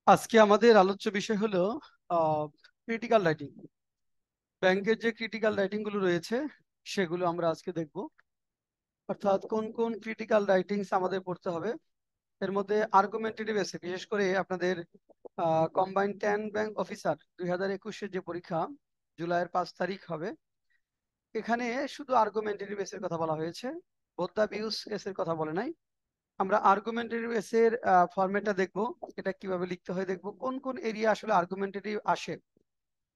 আজকে আমাদের আলোচ্য বিষয় হলো ক্রিটিক্যাল রাইটিং। ব্যাংকের যে ক্রিটিক্যাল রাইটিং গুলো রয়েছে সেগুলো আমরা আজকে দেখব। অর্থাৎ কোন কোন ক্রিটিক্যাল রাইটিংস আমাদের পড়তে হবে। এর মধ্যে আর্গুমেন্টেটিভ এসে বিশেষ করে আপনাদের কম্বাইন্ড 10 ব্যাংক অফিসার 2021-এর যে পরীক্ষা জুলাইয়ের 5 তারিখ হবে, এখানে শুধু আর্গুমেন্টেটিভ এসের কথা বলা হয়েছে, বোদ্দা বিউস এসের কথা বলে নাই। আমরা আর্গুমেন্টেটিভ এসের ফরম্যাটটা দেখব, এটা কিভাবে লিখতে হয় দেখব, কোন কোন এরিয়া আসলে আর্গুমেন্টেটিভ আসে,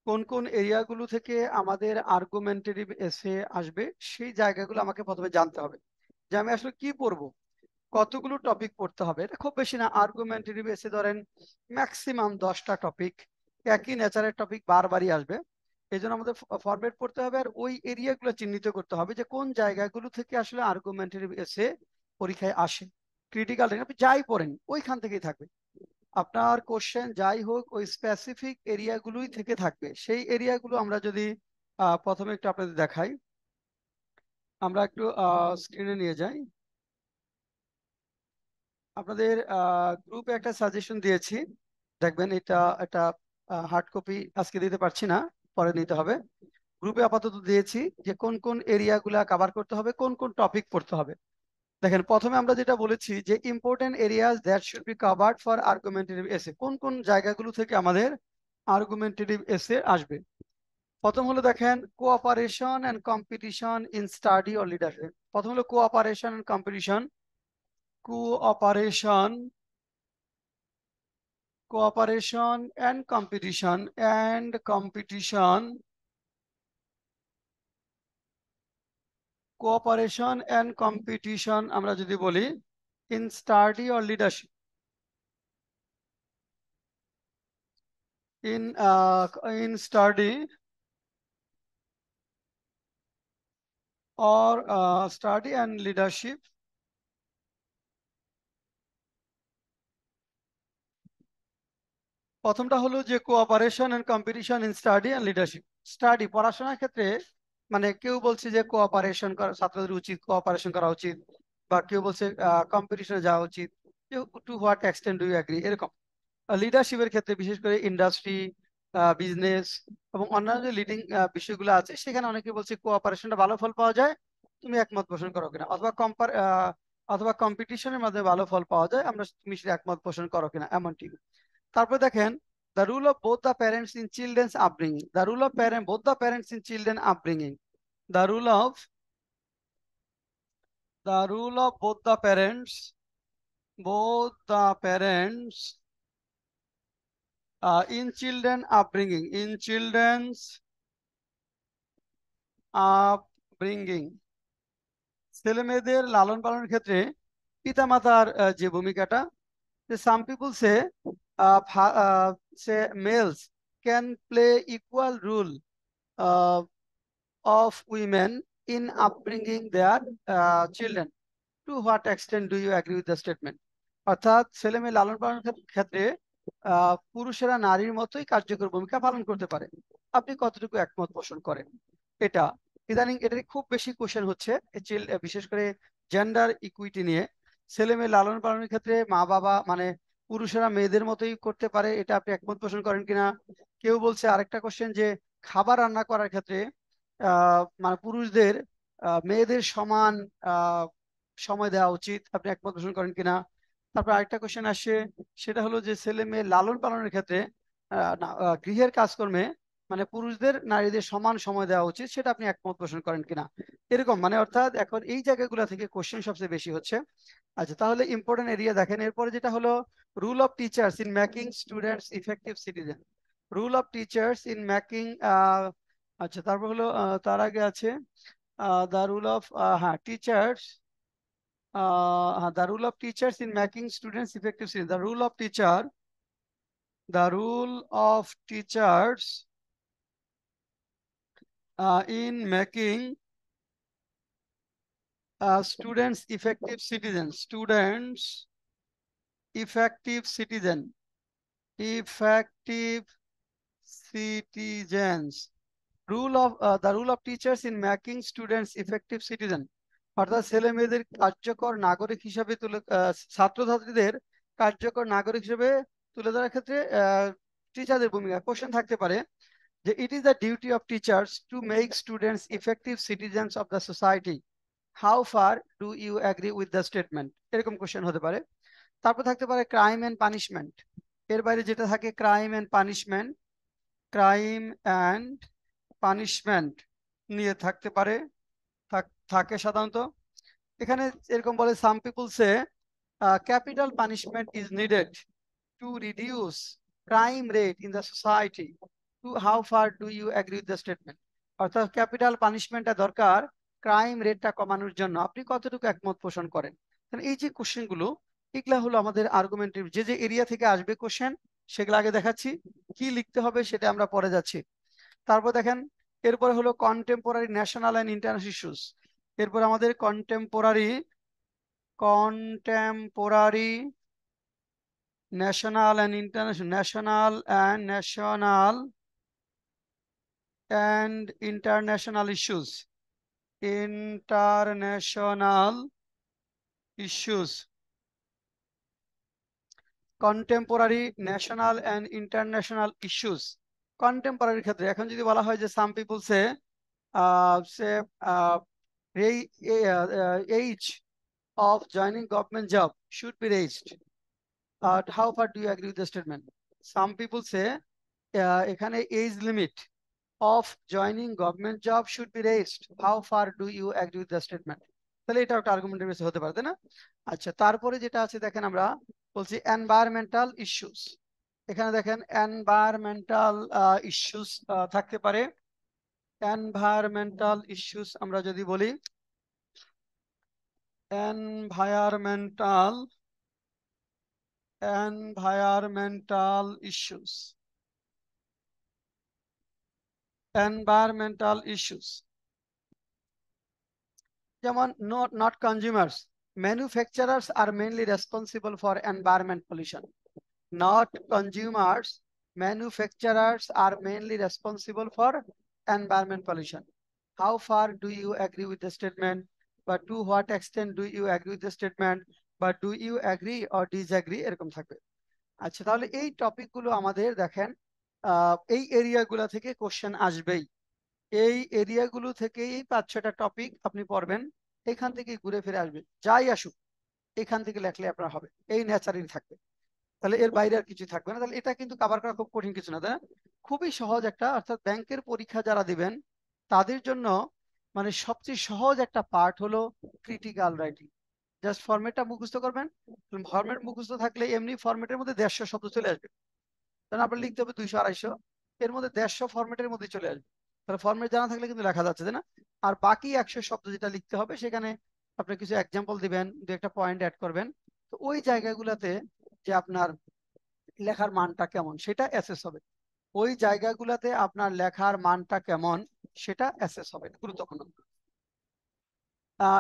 কোন কোন এরিয়াগুলো থেকে আমাদের আর্গুমেন্টেটিভ এসে আসবে, সেই জায়গাগুলো আমাকে প্রথমে জানতে হবে যে আমি আসলে কি পড়বো, কতগুলো টপিক পড়তে হবে। এটা খুব বেশি না, আর্গুমেন্টেটিভ এসে ধরেন ম্যাক্সিমাম 10টা টপিক, একই নেচারের টপিক বারবারই আসবে। এই জন্য আমাদের ফরম্যাট পড়তে হবে আর ওই এরিয়াগুলো চিহ্নিত করতে হবে যে কোন জায়গাগুলো থেকে আসলে আর্গুমেন্টেটিভ এসে পরীক্ষায় আসে। ক্রিটিক্যাল আপনি যাই পড়েন ওইখান থেকেই থাকবে, আপনার কোশ্চেন যাই হোক ওই স্পেসিফিক এরিয়াগুলোই থেকে থাকবে। সেই এরিয়াগুলো আমরা যদি প্রথমে একটু আপনাদের দেখাই, আমরা একটু স্ক্রিনে নিয়ে যাই। আপনাদের গ্রুপে একটা সাজেশন দিয়েছি, দেখবেন এটা একটা হার্ড কপি আজকে দিতে পারছি না, পরে নিতে হবে। গ্রুপে আপাতত দিয়েছি যে কোন কোন এরিয়াগুলা কভার করতে হবে, কোন কোন টপিক পড়তে হবে। দেখেন প্রথমে আমরা যেটা বলেছি যে important areas that should be covered for argumentative এসে, কোন কোন জায়গাগুলো থেকে আমাদের আর্গুমেন্টেটিভ এসে আসবে। প্রথম হলো দেখেন cooperation and competition in study or leadership. প্রথম হলো cooperation and competition. Cooperation cooperation and competition and competition cooperation and competition আমরা যদি বলি in study or leadership, in in study or study and leadership। প্রথমটা হলো যে cooperation and competition in study and leadership. Study পড়াশোনার ক্ষেত্রে মানে কেউ বলছে যে কোঅপারেশন করা ছাত্রদের উচিত, কোঅপারেশন করা উচিত, বা কেউ বলছে কম্পিটিশনে যাওয়া উচিত। To what extent do you agree, এরকম। লিডারশিপের ক্ষেত্রে বিশেষ করে ইন্ডাস্ট্রি, বিজনেস এবং অন্যান্য যে লিডিং বিষয়গুলো আছে সেখানে অনেকে বলছে কোঅপারেশনটা ভালো ফল পাওয়া যায়, তুমি একমত পোষণ করো কিনা, অথবা কম্পিটিশনের মাধ্যমে ভালো ফল পাওয়া যায়, আমরা তুমি সেটা একমত পোষণ করো কিনা, এমনটি। তারপরে দেখেন the rule of both the parents in children's upbringing, the rule of both the parents in children upbringing, the rule of both the parents in children children's upbringing। ছেলে মেয়েদের লালন পালনের ক্ষেত্রে পিতামাতার যে ভূমিকাটা, some people say males can play equal role of women in upbringing their children. To what extent do you agree with the statement. অর্থাৎ ছেলে মেয়ে লালন পালনের ক্ষেত্রে পুরুষেরা নারীর মতোই কার্যকর ভূমিকা পালন করতে পারে, আপনি কতটুকু একমত পোষণ করেন। এটা ইদানিং এটা খুব বেশি কোশ্চেন হচ্ছে, বিশেষ করে জেন্ডার ইকুইটি নিয়ে। ছেলে মেয়ে লালন পালনের ক্ষেত্রে মা বাবা মানে পুরুষেরা মেয়েদের মতোই করতে পারে, এটা আপনি একমত পোষণ করেন কিনা। কেউ বলছে আরেকটা কোশ্চেন যে খাবার রান্না করার ক্ষেত্রে মানে পুরুষদের মেয়েদের সমান আহ, সময় দেওয়া উচিত, আপনি একমত পোষণ করেন কিনা। তারপর আরেকটা কোশ্চেন আসছে, সেটা হলো যে ছেলে মেয়ে লালন পালনের ক্ষেত্রে গৃহের কাজকর্মে মানে পুরুষদের নারীদের সমান সময় দেওয়া উচিত, সেটা আপনি একমত পোষণ করেন কিনা। এরকম মানে অর্থাৎ এখন এই জায়গাগুলো থেকে কোশ্চেন সবচেয়ে বেশি হচ্ছে। আচ্ছা, তাহলে ইম্পর্টেন্ট এরিয়া দেখেন, এরপরে যেটা হলো rule of teachers in making students effective citizen. Rule of teachers in making, আচ্ছা তারপর হলো তার আগে আছে দ্য রুল অফ, হ্যাঁ teachers, the rule of teachers in making students effective citizens. The rule of teachers in making students effective citizens. Students effective citizen. Effective citizens. The rule of teachers in making students effective citizen। অর্থাৎ ছেলে মেয়েদের কার্যকর নাগরিক হিসাবে তুলে ছাত্রছাত্রীদের কার্যকর নাগরিক হিসেবে তুলে ধরার ক্ষেত্রে টিচারদের ভূমিকা কোশ্চেন থাকতে পারে যে it is the duty of teachers to make students effective citizens of the society, how far do you agree with the statement, এরকম কোশ্চেন হতে পারে। তারপর থাকতে পারে ক্রাইম অ্যান্ড পানিশমেন্ট, এর বাইরে যেটা থাকে crime and punishment, crime and punishment নিয়ে থাকতে পারে, থাকে সাধারণত। এখানে এরকম বলে some people say capital punishment is needed to reduce crime rate in the society, to how far do you agree with the statement, অর্থাৎ ক্যাপিটাল পানিশমেন্টটা দরকার ক্রাইম রেটটা কমানোর জন্য, আপনি কতটুকু একমত পোষণ করেন। এই যে কোশ্চেনগুলো, এগুলা হলো আমাদের আর্গুমেন্টিভ, যে যে এরিয়া থেকে আসবে কোশ্চেন সেগুলো আগে দেখাচ্ছি, কি লিখতে হবে সেটা আমরা পরে যাচ্ছি। তারপর দেখেন, এরপরে হলো contemporary national and international issues. এরপর আমাদের contemporary contemporary national and international, national and international issues, international issues, contemporary national and international issues. কন্টেম্পোরারির ক্ষেত্রে এখন যদি বলা হয় যে some people say say age of joining government job should be raised. How far do you agree with the statement? Some people say এখানে age limit of joining government job should be raised. How far do you agree with the statement? তাহলে এটা একটা আর্গুমেন্টের বেসে হতে পারে, তাই না? আচ্ছা, তারপরে যেটা আছে দেখেন, আমরা বলছি এনভায়রনমেন্টাল ইস্যুস। এখানে দেখেন এনভায়রনমেন্টাল ইস্যুস থাকতে পারে। এনভায়রনমেন্টাল ইস্যুস আমরা যদি বলি, environmental issues, environmental issues যেমন not consumers, manufacturers are mainly responsible for environment pollution. Not consumers, manufacturers are mainly responsible for environment pollution. How far do you agree with the statement? But to what extent do you agree with the statement? But do you agree or disagree, এরকম থাকবে। আচ্ছা, তাহলে এই টপিকগুলো আমাদের দেখেন এই এরিয়াগুলো থেকে কোশ্চেন আসবেই। এই এরিয়াগুলো থেকেই 5-6টা টপিক আপনি পড়বেন, এখান থেকে ঘুরে ফিরে আসবে, যাই আসুক এখান থেকে লেখলে আপনার হবে, এই ন্যাচারালি থাকবে। তাহলে এর বাইরে আর কিছু থাকবে না। তাহলে এটা কিন্তু কভার করা খুব কঠিন কিছু না, তাই না? খুবই সহজ একটা, অর্থাৎ ব্যাংকের পরীক্ষা যারা দিবেন তাদের জন্য মানে সবচেয়ে সহজ একটা পার্ট হলো ক্রিটিক্যাল রাইটিং। জাস্ট ফরম্যাটটা মুখস্থ করবেন, ফরম্যাট মুখস্থ থাকলে এমনি ফরম্যাটের মধ্যে 150 শব্দ চলে আসবে, কারণ আপনার লিখতে হবে 200-250, এর মধ্যে 150 ফরম্যাটের মধ্যে চলে আসবে। তাহলে ফরম্যাট জানা থাকলে কিন্তু লেখা যাচ্ছে, তাই না? আর বাকি 100 শব্দ যেটা লিখতে হবে সেখানে আপনি কিছু এক্সাম্পল দিবেন, দু একটা পয়েন্ট অ্যাড করবেন, তো ওই জায়গাগুলোতে যে আপনার লেখার মানটা কেমন সেটা অ্যাসেস হবে। ওই জায়গাগুলোতে আপনার লেখার মানটা কেমন সেটা অ্যাসেস হবে, গুরুত্বপূর্ণ।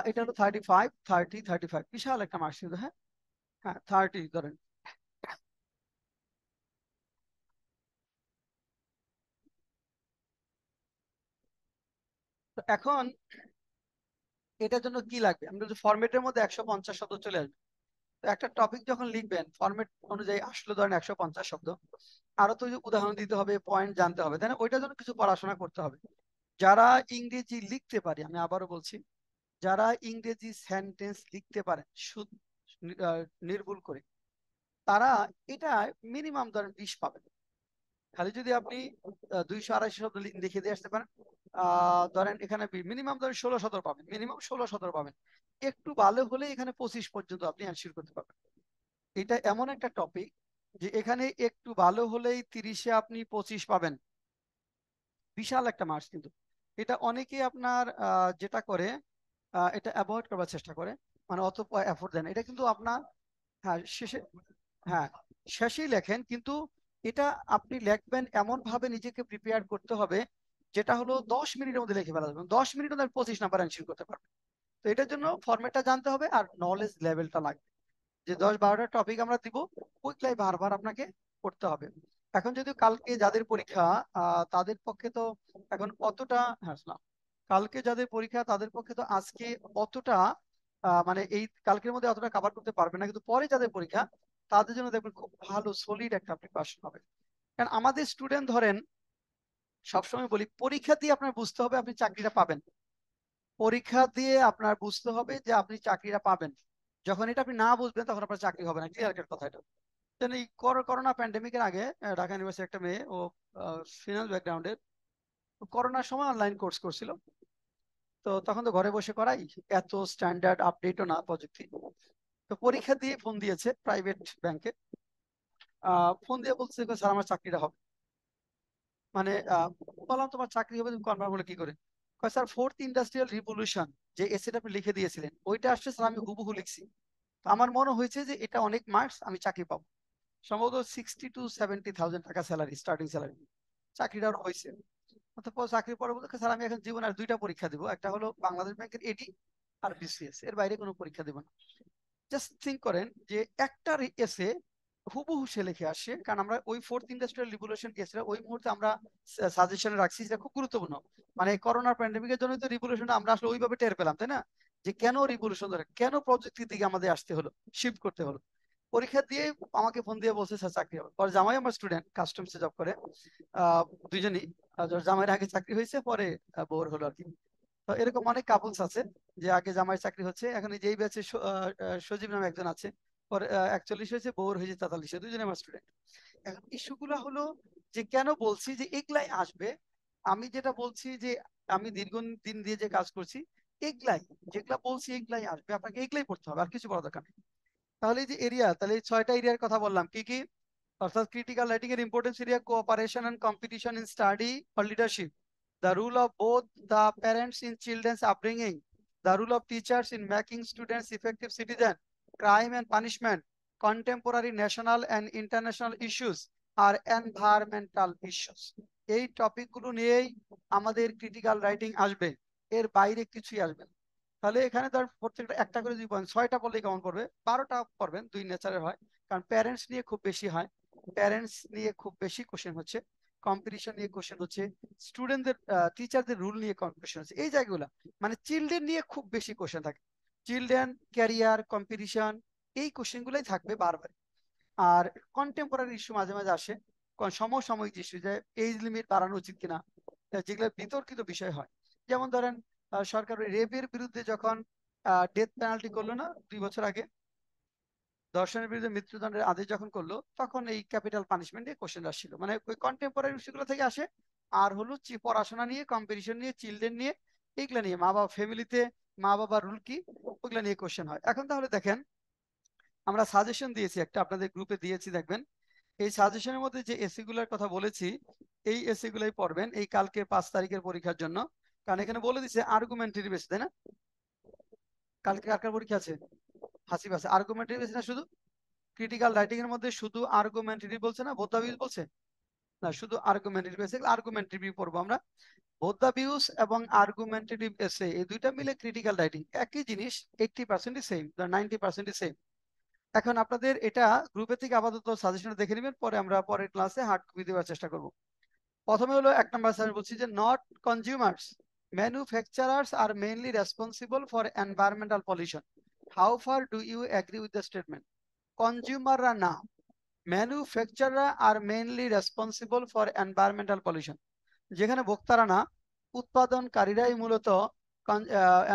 এটা হলো 35, 30, 35, বিশাল একটা মার্কস কিন্তু। হ্যাঁ, হ্যাঁ 30 ধরেন। তো এখন এটার জন্য কি লাগবে, আমরা যদি ফরম্যাটের মধ্যে 150 শব্দ চলে আসবে, তো একটা টপিক যখন লিখবেন ফরম্যাট অনুযায়ী আসলে ধরেন 150 শব্দ, আরো তো উদাহরণ দিতে হবে, পয়েন্ট জানতে হবে, তাই না? ওইটার জন্য কিছু পড়াশোনা করতে হবে। যারা ইংরেজি লিখতে পারে, আমি আবারও বলছি, যারা ইংরেজি সেন্টেন্স লিখতে পারেন নির্ভুল করে, তারা এটা মিনিমাম ধরেন 20 পাবেন। খালি যদি আপনি 200-250 শব্দ লিখে দিয়ে আসতে পারেন, ধরেন এখানে মিনিমাম ধরেন 16-17 পাবেন, মিনিমাম 16-17 পাবেন। একটু ভালো হলে এখানে 25 পর্যন্ত আপনি অ্যানসার করতে পারবেন। এটা এমন একটা টপিক যে এখানে একটু ভালো হলেই 30-এ আপনি 25 পাবেন, বিশাল একটা মার্কস কিন্তু। এটা অনেকে আপনার যেটা করে এটা অ্যাভয়েড করার চেষ্টা করে, মানে অত এফোর্ট দেন, এটা কিন্তু আপনার হ্যাঁ শেষে, হ্যাঁ শেষেই লেখেন, কিন্তু এটা আপনি লিখবেন এমন ভাবে নিজেকে প্রিপেয়ার করতে হবে যেটা হলো 10 মিনিটের মধ্যে লিখে ফেলা যাবে, 10 মিনিট মধ্যে 25 নাম্বার অ্যানসার করতে পারবেন। তো এটার জন্য ফরম্যাটটা জানতে হবে আর নলেজ লেভেলটা লাগবে, যে 10-12টা টপিক আমরা দিব, ওইগুলাই বারবার আপনাকে করতে হবে। এখন যদি কালকে যাদের পরীক্ষা তাদের পক্ষে তো এখন অতটা, হ্যাঁ শোনাম, কালকে যাদের পরীক্ষা তাদের পক্ষে তো আজকে অতটা মানে এই কালকের মধ্যে অতটা কভার করতে পারবে না, কিন্তু পরে যাদের পরীক্ষা তাদের জন্য দেখবেন খুব ভালো সলিড একটা প্রিপারেশন হবে। কারণ আমাদের স্টুডেন্ট ধরেন সবসময় বলি পরীক্ষা দিয়ে আপনার বুঝতে হবে আপনি চাকরিটা পাবেন, পরীক্ষা দিয়ে আপনার বুঝতে হবে যে আপনি চাকরিটা পাবেন। যখন এটা আপনি না বুঝবেন তখন আপনার চাকরি হবে না। ক্লিয়ার কাট কথা এটা। যেন এই করোনা প্যান্ডেমিকের আগে ঢাকা ইউনিভার্সিটি একটা মেয়ে, ও ফিনান্স ব্যাকগ্রাউন্ডের, করোনার সময় অনলাইন কোর্স করছিল। তো তখন তো ঘরে বসে করাই, এত স্ট্যান্ডার্ড আপডেটও না প্রযুক্তি। তো পরীক্ষা দিয়ে ফোন দিয়েছে প্রাইভেট ব্যাংকে। ফোন দিয়ে বলছে স্যার আমার চাকরিটা হবে। মানে বললাম তোমার চাকরি হবে, তুমি কনফার্ম হলে কি করে? কয় স্যার ফোর্থ ইন্ডাস্ট্রিয়াল রিভলিউশন যে এসেটা আপনি লিখে দিয়েছিলেন ওইটা আসছে স্যার, আমি হুবহু লিখছি। তো আমার মনে হয়েছে যে এটা অনেক মার্কস, আমি চাকরি পাবো। সম্ভবত 60 to 70,000 টাকা স্যালারি, স্টার্টিং স্যালারি। চাকরিটা ওর হয়েছে। অতঃপর চাকরির পরে বলতে স্যার আমি এখন জীবনে আর দুইটা পরীক্ষা দিব, একটা হলো বাংলাদেশ ব্যাংকের এডি, আর বিসিএস, এর বাইরে কোনো পরীক্ষা দেব না। জাস্ট থিঙ্ক করেন যে একটা এসে হুবহু সে লিখে আসে, কারণ আমরা ওই ফোর্থ ইন্ডাস্ট্রিয়াল রিভলিউশন এসে ওই মুহূর্তে আমরা সাজেশনে রাখছি, যেটা খুব গুরুত্বপূর্ণ। মানে করোনার প্যান্ডেমিকের জন্য তো রিভলিউশনটা আমরা আসলে ওইভাবে টের পেলাম, তাই না? যে কেন রিভলিউশন ধরে, কেন প্রযুক্তির দিকে আমাদের আসতে হলো, শিফট করতে হলো। পরীক্ষা দিয়ে আমাকে ফোন দিয়ে বলছে স্যার চাকরি হবে। পরে জামাই আমার স্টুডেন্ট, কাস্টমসে জব করে। আহ দুইজনই। জামাইয়ের আগে চাকরি হয়েছে, পরে বউর হলো আর কি। তো এরকম অনেক কাপলস আছে যে আগে জামাই চাকরি হচ্ছে, এখন এই যেই ব্যাচে সজীব নামে একজন আছে, পরে 41 হয়েছে, বউর হয়েছে 43, দুজনে আমার স্টুডেন্ট। এখন ইস্যুগুলো হলো যে কেন বলছি যে এগুলাই আসবে। আমি যেটা বলছি যে আমি দীর্ঘদিন দিয়ে যে কাজ করছি, এগুলাই, যেগুলা বলছি এগুলাই আসবে, আপনাকে এগুলাই পড়তে হবে, আর কিছু বড় দরকার নেই। তাহলে এই যে এরিয়া, তাহলে এই 6টা এরিয়ার কথা বললাম কি কি। অর্থাৎ ক্রিটিক্যাল রাইটিং এর importance area: cooperation and competition in study or leadership, the role of both the parents in children's upbringing, the role of teachers in making students effective citizen, crime and punishment, contemporary national and international issues, আর environmental issues। এই টপিকগুলো নিয়েই আমাদের critical writing আসবে, এর বাইরে কিছুই আসবে না। তাহলে এখানে ধর প্রত্যেকটা একটা করে 2 পয়েন্ট, 6টা পড়লে কেমন পড়বে? 12টা পড়বেন, দুই নেচারের হয়। কারণ প্যারেন্টস নিয়ে খুব বেশি হয়, প্যারেন্টস নিয়ে খুব বেশি কোশ্চেন হচ্ছে, কম্পিটিশন নিয়ে কোশ্চেন হচ্ছে, স্টুডেন্টদের টিচারদের রুল নিয়ে কোশ্চেন হচ্ছে, এই জায়গাগুলো। মানে চিলড্রেন নিয়ে খুব বেশি কোশ্চেন থাকে। চিলড্রেন, ক্যারিয়ার, কম্পিটিশন, এই কোশ্চেন গুলোই থাকবে বারবার। আর কন্টেম্পোরারি ইস্যু মাঝে মাঝে আসে, সমসাময়িক ইস্যু, যে এজ লিমিট বাড়ানো উচিত কিনা, যেগুলো বিতর্কিত বিষয় হয়। যেমন ধরেন সরকার রেপের বিরুদ্ধে যখন ডেথ পেনাল্টি করলো না 2 বছর আগে, ধর্ষণের বিরুদ্ধে মৃত্যুদণ্ডের আদেশ যখন করলো, তখন এই ক্যাপিটাল পানিশমেন্ট নিয়ে কোশ্চেন আসছিল। মানে ওই কন্টেম্পোরারি ইস্যুগুলো থেকে আসে। আর হলো পড়াশোনা নিয়ে, কম্পিটিশন নিয়ে, চিলড্রেন নিয়ে, এইগুলা নিয়ে, মা বাবা ফ্যামিলিতে মা বাবার রুল কি, ওইগুলা নিয়ে কোশ্চেন হয়। এখন তাহলে দেখেন, আমরা সাজেশন দিয়েছি একটা, আপনাদের গ্রুপে দিয়েছি, দেখবেন এই সাজেশনের মধ্যে যে এসি গুলার কথা বলেছি, এই এসি গুলাই পড়বেন এই কালকে 5 তারিখের পরীক্ষার জন্য। কারণ এখানে বলে দিছে আর্গুমেন্টারি বেস, তাই না? কালকে কার কার পরীক্ষা আছে? হাসিব আছে। আর্গুমেন্টারি বেস না শুধু? ক্রিটিক্যাল রাইটিং এর মধ্যে শুধু আর্গুমেন্টারি বলছে না, বোথ দা ভিউজ বলছে না, শুধু আর্গুমেন্টারি বেস। আর্গুমেন্টারি পড়বো আমরা। বোথ দা ভিউজ এবং আর্গুমেন্টেটিভ এসে, এই দুইটা মিলে ক্রিটিক্যাল রাইটিং, একই জিনিস। 80% সেম, 90% সেম। এখন আপনাদের এটা গ্রুপে থেকে আপাতত সাজেশন দেখে নেবেন, পরে আমরা পরের ক্লাসে হার্ড কপি দেওয়ার চেষ্টা করব। প্রথমে হলো 1 নম্বর, স্যার বলছি যে not consumers, manufacturers R mainly responsible for environmental pollution. How far do you agree with the statement? কনজিউমাররা না, ম্যানুফ্যাকচারাররা are mainly responsible for environmental pollution. যেখানে ভোক্তারা না, উৎপাদনকারীরাই মূলত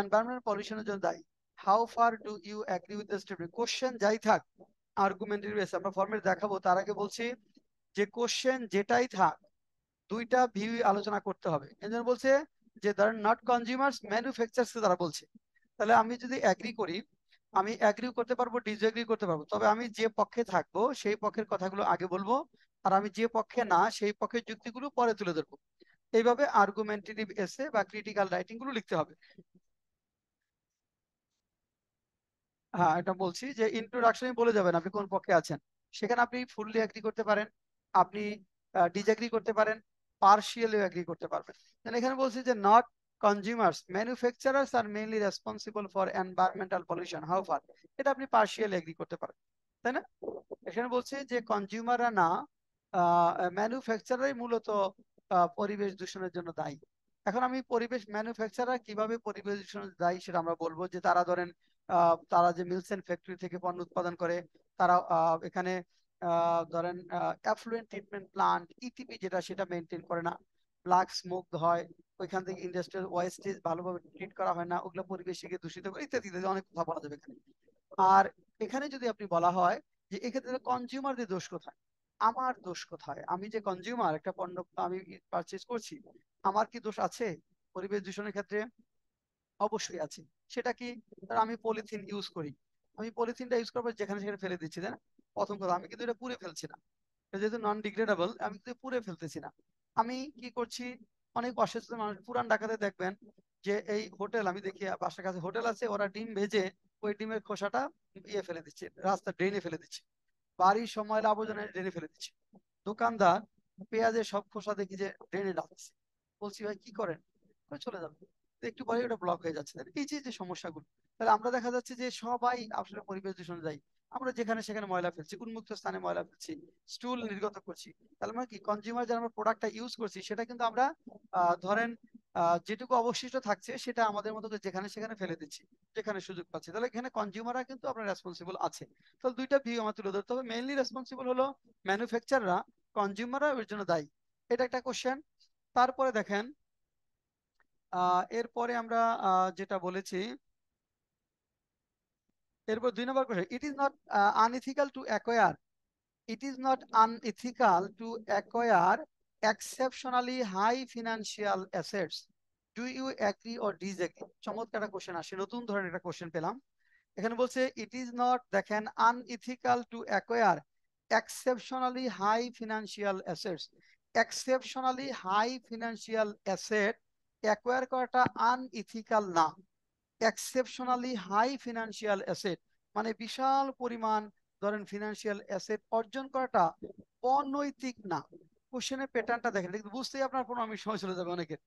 এনভায়রনমেন্টাল পলিউশনের জন্য দায়ী। How far do you agree with the statement? Question যাই থাক, আর্গুমেন্টারি বেস আমরা ফর্মেট দেখাবো, তার আগে বলছি যে কোশ্চেন যেটাই থাক, দুইটা ভিউ আলোচনা করতে হবে। এজন্য বলছে যে ধরেন নট কনজিউমার্স, ম্যানুফ্যাকচারার্স তারা বলছে। তাহলে আমি যদি এগ্রি করি, আমি এগ্রিও করতে পারবো, ডিসএগ্রি করতে পারবো, তবে আমি যে পক্ষে থাকবো সেই পক্ষের কথাগুলো আগে বলবো, আর আমি যে পক্ষে না সেই পক্ষের যুক্তিগুলো পরে তুলে ধরবো। এইভাবে আর্গুমেন্টেটিভ এসে বা ক্রিটিক্যাল রাইটিং গুলো লিখতে হবে। হ্যাঁ, এটা বলছি যে ইন্ট্রোডাকশনে বলে যাবেন আপনি কোন পক্ষে আছেন। সেখানে আপনি ফুললি এগ্রি করতে পারেন, আপনি ডিসএগ্রি করতে পারেন, পার্শিয়ালি এগ্রি করতে পারবেন। then এখানে বলছি যে not consumers, manufacturers R mainly responsible for environmental pollution, how far, এটা আপনি পার্শিয়ালি এগ্রি করতে পারেন, তাই না? এখানে বলছে যে কনজিউমাররা না, ম্যানুফ্যাকচারারই মূলত পরিবেশ দূষণের জন্য দায়ী। এখন আমি পরিবেশ, ম্যানুফ্যাকচারার কিভাবে পরিবেশ দূষণের দায়ী সেটা আমরা বলবো। যে তারা ধরেন তারা যে মিলস এন্ড ফ্যাক্টরি থেকে পণ্য উৎপাদন করে, তারা এখানে ধরেন অ্যাফ্লুয়েন্ট ট্রিটমেন্ট প্লান্ট ইটিপি যেটা সেটা মেনটেন করে না, ব্ল্যাক স্মোক হয় ওইখান থেকে, ইন্ডাস্ট্রিয়াল ওয়েস্টেজ ভালোভাবে ট্রিট করা হয় না, ওগুলো পরিবেশকে দূষিত করে, ইত্যাদি ইত্যাদি অনেক কথা বলা যাবে এখানে। আর এখানে যদি আপনি বলা হয় যে এক্ষেত্রে কনজিউমারদের দোষ কোথায়, আমার দোষ কোথায়, আমি যে কনজিউমার একটা পণ্য আমি পারচেজ করছি, আমার কি দোষ আছে পরিবেশ দূষণের ক্ষেত্রে? অবশ্যই আছে। সেটা কি? ধর আমি পলিথিন ইউজ করি, আমি পলিথিনটা ইউজ করার পর যেখানে সেখানে ফেলে দিচ্ছি, তাই না? প্রথম কথা, আমি কিন্তু এটা পুড়ে ফেলছি না, এটা যেহেতু নন ডিগ্রেডেবল, আমি কিন্তু পুড়ে ফেলতেছি না। আমি কি করছি, অনেক অসচেতন মানুষ, পুরান ঢাকাতে দেখবেন যে এই হোটেল, আমি দেখি বাসার কাছে হোটেল আছে, ওরা ডিম ভেজে ওই ডিমের খোসাটা ফেলে দিচ্ছে, রাস্তা ড্রেনে ফেলে দিচ্ছে, বাড়ির সময় আবর্জনা ড্রেনে ফেলে দিচ্ছে। দোকানদার পেঁয়াজের সব খোসা দেখি যে ড্রেনে ডালছে। বলছি ভাই কি করেন? কই চলে যাবে, তো একটু পরে ওটা ব্লক হয়ে যাচ্ছে। তাহলে এই যে যে সমস্যাগুলো, তাহলে আমরা দেখা যাচ্ছে যে সবাই আসলে পরিবেশ দূষণ যাই, আমরা যেখানে সেখানে ময়লা ফেলছি, উন্মুক্ত স্থানে ময়লা ফেলছি, স্টুল নির্গত করছি। তাহলে মানে কি, কনজিউমার যারা আমরা প্রোডাক্টটা ইউজ করছি সেটা কিন্তু আমরা ধরেন যেটুকু অবশিষ্ট থাকছে সেটা আমাদের মতো করে যেখানে সেখানে ফেলে দিচ্ছি, যেখানে সুযোগ পাচ্ছি। তাহলে এখানে কনজিউমাররা কিন্তু আপনার রেসপন্সিবল আছে। তাহলে দুইটা ভিউ আমার তুলে ধরতে হবে, মেইনলি রেসপন্সিবল হলো ম্যানুফ্যাকচাররা, কনজিউমাররা এর জন্য দায়ী। এটা একটা কোশ্চেন। তারপরে দেখেন এরপরে আমরা যেটা বলেছি, এরপর 2 number question, it is not unethical to acquire, it is not unethical to acquire exceptionally high financial assets. Do you agree or disagree? চমৎকার একটা কোশ্চেন আসে, নতুন ধরনের একটা কোশ্চেন পেলাম। এখানে বলছে ইট ইজ নট, দেখেন, unethical to acquire exceptionally high financial assets. Exceptionally high financial asset acquire করাটা আনইথিক্যাল না। এক্সেপশনালি হাই ফিনান্সিয়াল অ্যাসেট মানে বিশাল পরিমাণ ধরেন ফিনান্সিয়াল অ্যাসেট অর্জন করাটা অনৈতিক না। কোশ্চেনের প্যাটার্নটা দেখেন, কিন্তু বুঝতেই আপনার 15 মিনিট সময় চলে যাবে অনেকের।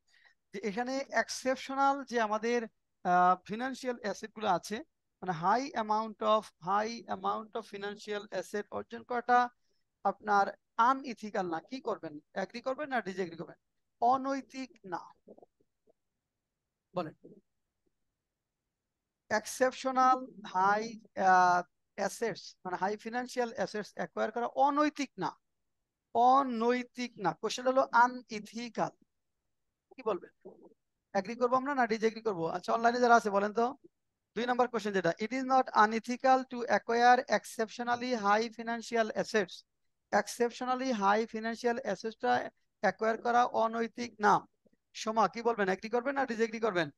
যে এখানে এক্সেপশনাল যে আমাদের ফিনান্সিয়াল অ্যাসেট গুলো আছে, মানে high amount of financial asset অর্জন করাটা আপনার আনইথিক্যাল না। কি করবেন, এগ্রি করবেন না ডিসএগ্রি করবেন? অনৈতিক না, বলেন। এক্সেপশনাল হাই অ্যাসেটস মানে হাই ফিনান্সিয়াল অ্যাসেটস অ্যাকোয়ার করা অনৈতিক না, অনৈতিক না। কোশ্চেন হলো আনইথিক্যাল। কি বলবেন, এগ্রি করবো আমরা না ডিসএগ্রি করবো? আচ্ছা, অনলাইনে যারা আছে বলেন তো। 2 নম্বর কোশ্চেন যেটা, it is not unethical to acquire exceptionally high financial assets. Exceptionally high financial অ্যাসেটসটা অ্যাকোয়ার করা অনৈতিক না। সোমা কি বলবেন, এগ্রি করবেন না ডিসএগ্রি করবেন?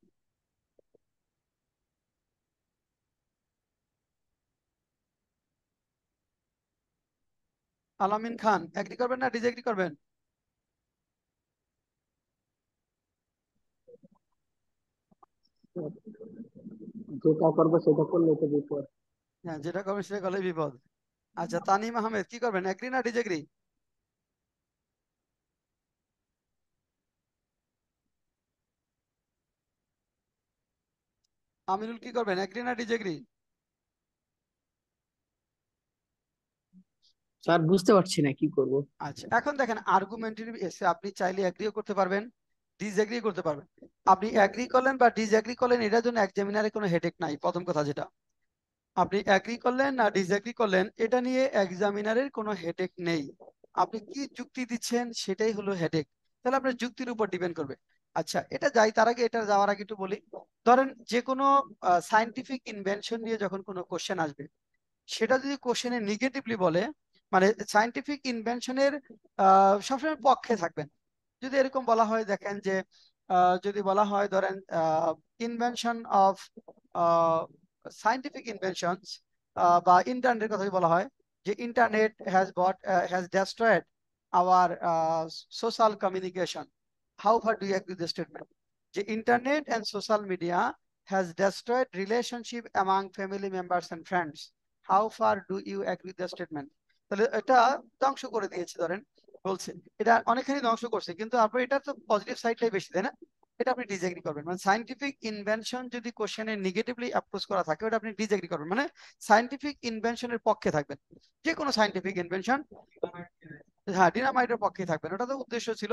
আলামিন খান এগ্রি করবেন না ডিসএগ্রি করবেন? যেটা করবো সেটা করলে তো বিপদ। হ্যাঁ, যেটা করবেন সেটা করলে বিপদ। আচ্ছা, তানিম আহমেদ কি করবেন, এগ্রি না ডিসএগ্রি? আমিনুল কি করবেন, এগ্রি না ডিসএগ্রি? স্যার বুঝতে পারছি না কি করব। আচ্ছা, এখন দেখেন আর্গুমেন্টারি এসে আপনি চাইলে এগ্রিও করতে পারবেন, ডিসএগ্রি করতে পারবেন। আপনি এগ্রি করলেন বা ডিসএগ্রি করলেন, এটার জন্য এক্সামিনারে কোনো হেডেক নাই। প্রথম কথা যেটা, আপনি এগ্রি করলেন না ডিসএগ্রি করলেন, এটা নিয়ে এক্সামিনারের কোনো হেডেক নেই। আপনি কি যুক্তি দিচ্ছেন সেটাই হলো হেডেক। তাহলে আপনার যুক্তির উপর ডিপেন্ড করবে। আচ্ছা, এটা যাই, তার আগে এটা যাওয়ার আগে একটু বলি। ধরেন যে কোনো সায়েন্টিফিক ইনভেনশন নিয়ে যখন কোনো কোশ্চেন আসবে, সেটা যদি কোশ্চেনে নেগেটিভলি বলে, মানে সায়েন্টিফিক ইনভেনশনের সবসময় পক্ষে থাকবেন। যদি এরকম বলা হয়, দেখেন যে যদি বলা হয় ধরেন ইনভেনশন অফ সায়েন্টিফিক ইনভেনশন বা ইন্টারনেটের কথা যদি বলা হয়, যে internet has destroyed our social communication, how far do you agree with the statement? যে internet and social media has destroyed relationship among family members and friends, how far do you agree with the statement? তাহলে এটা ধ্বংস করে দিয়েছে ধরেন, বলছে এটা অনেকখানি ধ্বংস করছে, কিন্তু আপনার এটা তো পজিটিভ সাইডটাই বেশি, তাই না? এটা আপনি ডিসএগ্রি করবেন। মানে সায়েন্টিফিক ইনভেনশন যদি কোশ্চেনে নেগেটিভলি অ্যাপ্রোচ করা থাকে, ওটা আপনি ডিসএগ্রি করবেন, মানে সায়েন্টিফিক ইনভেনশনের পক্ষে থাকবেন। যে কোনো সায়েন্টিফিক ইনভেনশন, হ্যাঁ, ডিনামাইটের পক্ষে থাকবেন। ওটা তো উদ্দেশ্য ছিল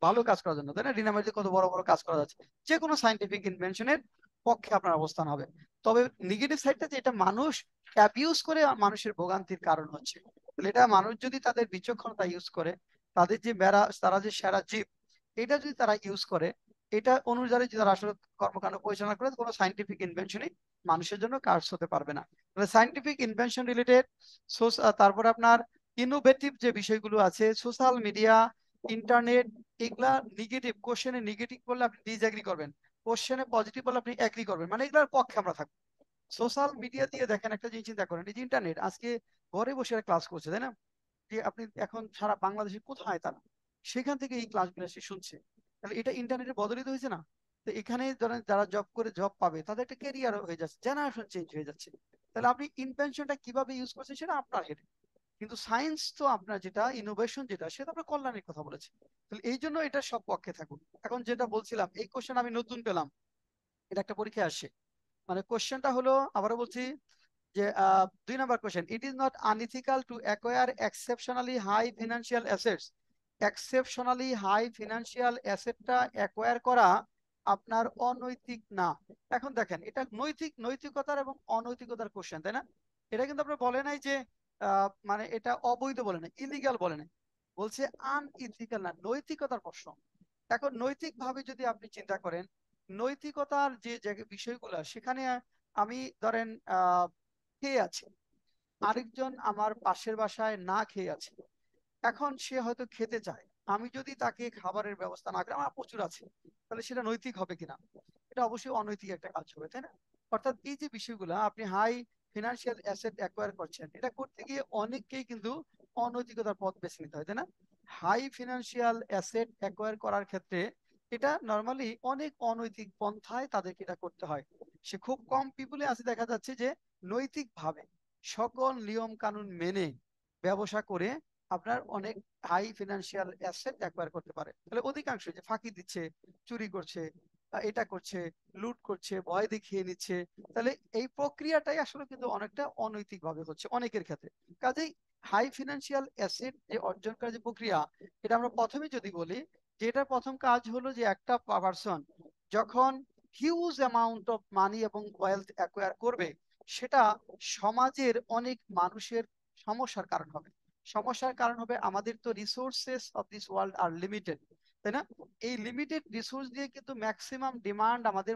ভালো কাজ করার জন্য, তাই না? ডিনামাইট কত বড় বড় কাজ করা যাচ্ছে। যে কোনো সায়েন্টিফিক ইনভেনশনের পক্ষে আপনার অবস্থান হবে। তবে নেগেটিভ সাইডটা যেটা মানুষ অ্যাবিউজ করে মানুষের ভোগান্তির কারণ হচ্ছে, তাহলে এটা মানুষ যদি তাদের বিচক্ষণতা ইউজ করে, তাদের যে তারা যে সেরা জীব, এটা যদি তারা ইউজ করে, এটা অনুযায়ী যদি তারা আসলে কর্মকাণ্ড পরিচালনা করে, কোনো সাইন্টিফিক ইনভেনশনই মানুষের জন্য কাজ হতে পারবে না। তাহলে সাইন্টিফিক ইনভেনশন রিলেটেড, তারপরে আপনার ইনোভেটিভ যে বিষয়গুলো আছে, সোশ্যাল মিডিয়া, ইন্টারনেট, এগুলা নেগেটিভ কোশ্চেনে নেগেটিভ বললে আপনি ডিসএগ্রি করবেন, কোশ্চেনে পজিটিভ বলে আপনি এগ্রি করবেন, মানে এগুলোর পক্ষে আমরা থাকবো। সোশ্যাল মিডিয়া দিয়ে দেখেন, একটা জিনিস চিন্তা করেন, এই যে ইন্টারনেট আজকে ঘরে বসে ক্লাস করছে, তাই না? যে আপনি এখন সারা বাংলাদেশে কোথায় তারা, সেখান থেকে এই ক্লাসগুলো সে শুনছে। তাহলে এটা ইন্টারনেটে বদলিত হয়েছে না? তো এখানে ধরেন যারা জব করে জব পাবে, তাদের একটা ক্যারিয়ার হয়ে যাচ্ছে, জেনারেশন চেঞ্জ হয়ে যাচ্ছে। তাহলে আপনি ইনভেনশনটা কিভাবে ইউজ করছেন সেটা আপনার হেডে, কিন্তু সায়েন্স তো আপনার যেটা ইনোভেশন যেটা, সেটা আপনার কল্যাণের কথা বলেছে। তাহলে এই জন্য এটা সব পক্ষে থাকুন। এখন যেটা বলছিলাম, এই কোশ্চেন আমি নতুন পেলাম, এটা একটা পরীক্ষায় আসে। মানে কোশ্চেনটা হলো, আবারও বলছি, যে 2 number question, it is not unethical to acquire exceptionally high financial assets. Exceptionally high financial অ্যাসেটটা অ্যাকোয়ার করা আপনার অনৈতিক না। এখন দেখেন, এটা নৈতিকতার এবং অনৈতিকতার কোশ্চেন, তাই না? এটা কিন্তু আপনার বলে নাই যে মানে এটা অবৈধ বলে নাই, ইলিগাল বলে নাই, বলছে আনইথিক্যাল না, নৈতিকতার প্রশ্ন। এখন নৈতিক ভাবে যদি আপনি চিন্তা করেন, নৈতিকতার যে বিষয়গুলো সেখানে, আমি ধরেন খেয়ে আছি, আরেকজন আমার পাশের বাসায় না খেয়ে আছে, এখন সে হয়তো খেতে চায়, আমি যদি তাকে খাবারের ব্যবস্থা না করি, আমার প্রচুর আছে, তাহলে সেটা নৈতিক হবে কিনা? এটা অবশ্যই অনৈতিক একটা কাজ হবে, তাই না? অর্থাৎ এই যে বিষয়গুলো, আপনি হাই ফিনান্সিয়াল অ্যাসেট অ্যাকোয়ার করছেন, এটা করতে গিয়ে অনেককেই কিন্তু অনৈতিকতার পথ বেছে নিতে হয়, তাই না? হাই ফিনান্সিয়াল অ্যাসেট অ্যাকোয়ার করার ক্ষেত্রে এটা নর্মালি অনেক অনৈতিক পন্থায় তাদেরকে এটা করতে হয়। সে খুব কম পিপুলে আছে দেখা যাচ্ছে যে নৈতিক ভাবে সকল নিয়ম কানুন মেনে ব্যবসা করে আপনার অনেক হাই ফিনান্সিয়াল অ্যাসেট অ্যাকোয়ার করতে পারে। তাহলে অধিকাংশ যে ফাঁকি দিচ্ছে, চুরি করছে, এটা করছে, লুট করছে, ভয় দেখিয়ে নিচ্ছে, তাহলে এই প্রক্রিয়াটাই আসলে কিন্তু অনেকটা অনৈতিক ভাবে হচ্ছে অনেকের ক্ষেত্রে। কাজেই হাই ফিনান্সিয়াল অ্যাসেট যে অর্জন করার যে প্রক্রিয়া, এটা আমরা প্রথমে যদি বলি, যে এটার প্রথম কাজ হলো যে একটা পারসন যখন হিউজ অ্যামাউন্ট অফ মানি এবং ওয়েলথ অ্যাকোয়ার করবে, সেটা সমাজের অনেক মানুষের সমস্যার কারণ হবে। সমস্যার কারণ হবে, আমাদের তো রিসোর্সেস অফ দিস ওয়ার্ল্ড আর লিমিটেড, তাই না? এই লিমিটেড রিসোর্স দিয়ে কিন্তু ম্যাক্সিমাম ডিমান্ড আমাদের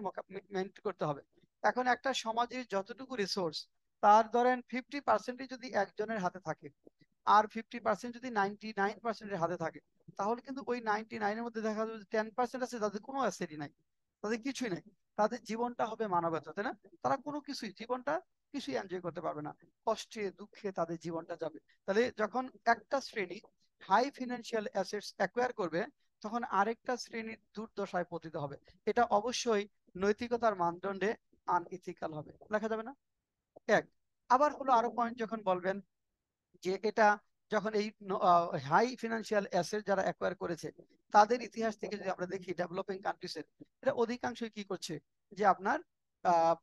মেনটেন করতে হবে। এখন একটা সমাজের যতটুকু রিসোর্স, তার ধরেন 50% যদি একজনের হাতে থাকে, আর 50% যদি 99%-এর হাতে থাকে, তাহলে কিন্তু ওই 99-এর মধ্যে দেখা যাবে 10% আছে যাদের কোনো অ্যাসেটই নাই, তাদের কিছুই নাই, তাদের জীবনটা হবে মানবতা, তাই না? তারা কোনো কিছুই জীবনটা কিছুই এনজয় করতে পারবে না, কষ্টে দুঃখে তাদের জীবনটা যাবে। তাহলে যখন একটা শ্রেণী হাই ফিনান্সিয়াল অ্যাসেটস অ্যাকোয়ার করবে, তখন আরেকটা শ্রেণীর দুর্দশায় পতিত হবে। এটা অবশ্যই নৈতিকতার মানদণ্ডে আনইথিক্যাল হবে, লেখা যাবে না? এক। আবার হলো আরো পয়েন্ট যখন বলবেন, যে এটা যখন এই হাই ফিনান্সিয়াল অ্যাসেট যারা অ্যাকোয়ার করেছে, তাদের ইতিহাস থেকে যদি আমরা দেখি ডেভেলপিং কান্ট্রিজের, এটা অধিকাংশই কি করছে, যে আপনার আহ,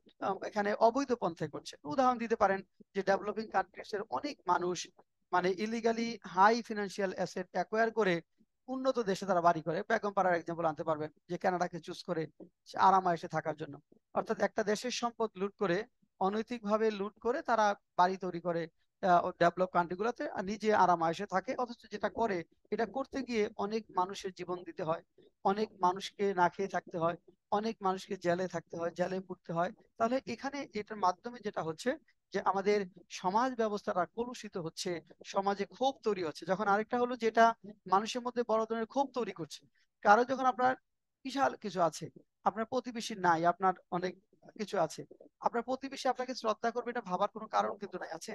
এখানে অবৈধ পন্থায় করছে। উদাহরণ দিতে পারেন, যে ডেভেলপিং কান্ট্রিজের অনেক মানুষ মানে illegally high financial asset acquire করে উন্নত দেশে তারা বাড়ি করে। বেগম পাড়ার এক্সাম্পল আনতে পারবেন, যে কানাডাকে চুজ করে সে আরামায়েশে থাকার জন্য। অর্থাৎ একটা দেশের সম্পদ লুট করে, অনৈতিকভাবে লুট করে তারা বাড়ি তৈরি করে ডেভেলপ কান্ট্রিগুলোতে, আর নিজে আরাম আয়েশে থাকে, অথচ যেটা করে, এটা করতে গিয়ে অনেক মানুষের জীবন দিতে হয়, অনেক মানুষকে না খেয়ে থাকতে হয়, অনেক মানুষকে জেলে থাকতে হয়, জেলে পুড়তে হয়। তাহলে এখানে এটার মাধ্যমে যেটা হচ্ছে, যে আমাদের সমাজ ব্যবস্থাটা কলুষিত হচ্ছে, সমাজে ক্ষোভ তৈরি হচ্ছে। যখন আরেকটা হলো, যেটা মানুষের মধ্যে বড় ধরনের ক্ষোভ তৈরি করছে, কারো যখন আপনার বিশাল কিছু আছে, আপনার প্রতিবেশী নাই, আপনার অনেক কিছু আছে, আপনার প্রতিবেশী আপনাকে শ্রদ্ধা করবে, এটা ভাবার কোনো কারণ কিন্তু নাই, আছে?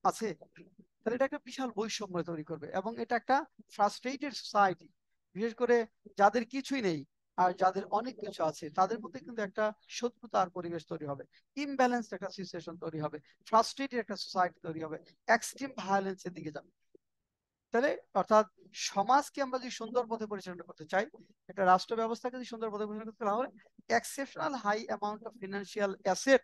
আছে। তাহলে এটা একটা বিশাল বৈষম্য তৈরি করবে, এবং এটা একটা ফ্রাস্ট্রেটেড সোসাইটি, বিশেষ করে যাদের কিছুই নেই আর যাদের অনেক কিছু আছে, তাদের মধ্যে কিন্তু একটা শত্রুতার পরিবেশ তৈরি হবে, ইমব্যালেন্স একটা সিচুয়েশন তৈরি হবে, ফ্রাস্ট্রেটেড একটা সোসাইটি তৈরি হবে, এক্সট্রিম ভায়োলেন্সের দিকে যাবে। তাহলে অর্থাৎ সমাজকে আমরা যদি সুন্দর পথে পরিচালনা করতে চাই, একটা রাষ্ট্র ব্যবস্থাকে যদি সুন্দর পথে পরিচালনা করতে, তাহলে exceptional high amount of financial asset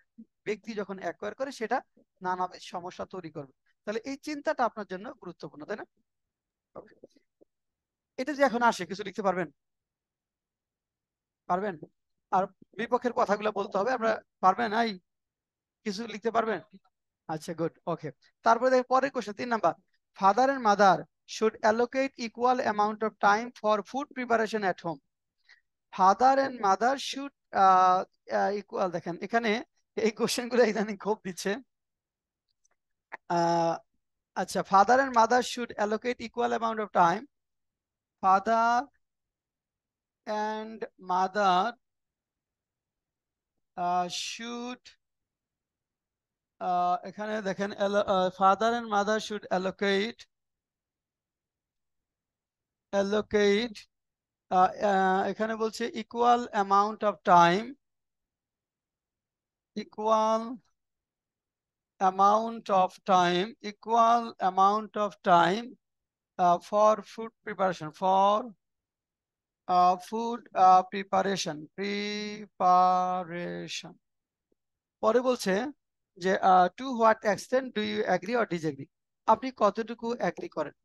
ব্যক্তি যখন অ্যাকোয়ার করে, সেটা নানাবিধ সমস্যা তৈরি করবে। তাহলে এই চিন্তাটা আপনার জন্য গুরুত্বপূর্ণ, তাই না? Okay. এটা যে এখন আসে, কিছু লিখতে পারবেন? পারবেন? আর বিপক্ষের কথাগুলো বলতে হবে। আমরা পারবেন? কিছু লিখতে পারবেন? আচ্ছা, গুড, ওকে। তারপরে দেখো পরের question 3 number. Father and mother should allocate equal amount of time for food preparation at home. Father and mother should equal, দেখেন এখানে এই কোশ্চেন গুলো ইদানিং খুব দিচ্ছে। আহ, আচ্ছা, father and mother should allocate equal amount of time. Father and mother should, এখানে দেখেন father and mother should allocate এখানে বলছে equal amount of time, equal amount of time for food preparation, preparation. পরে বলছে যে to what extent do you agree or disagree. আপনি কতটুকু agree করেন,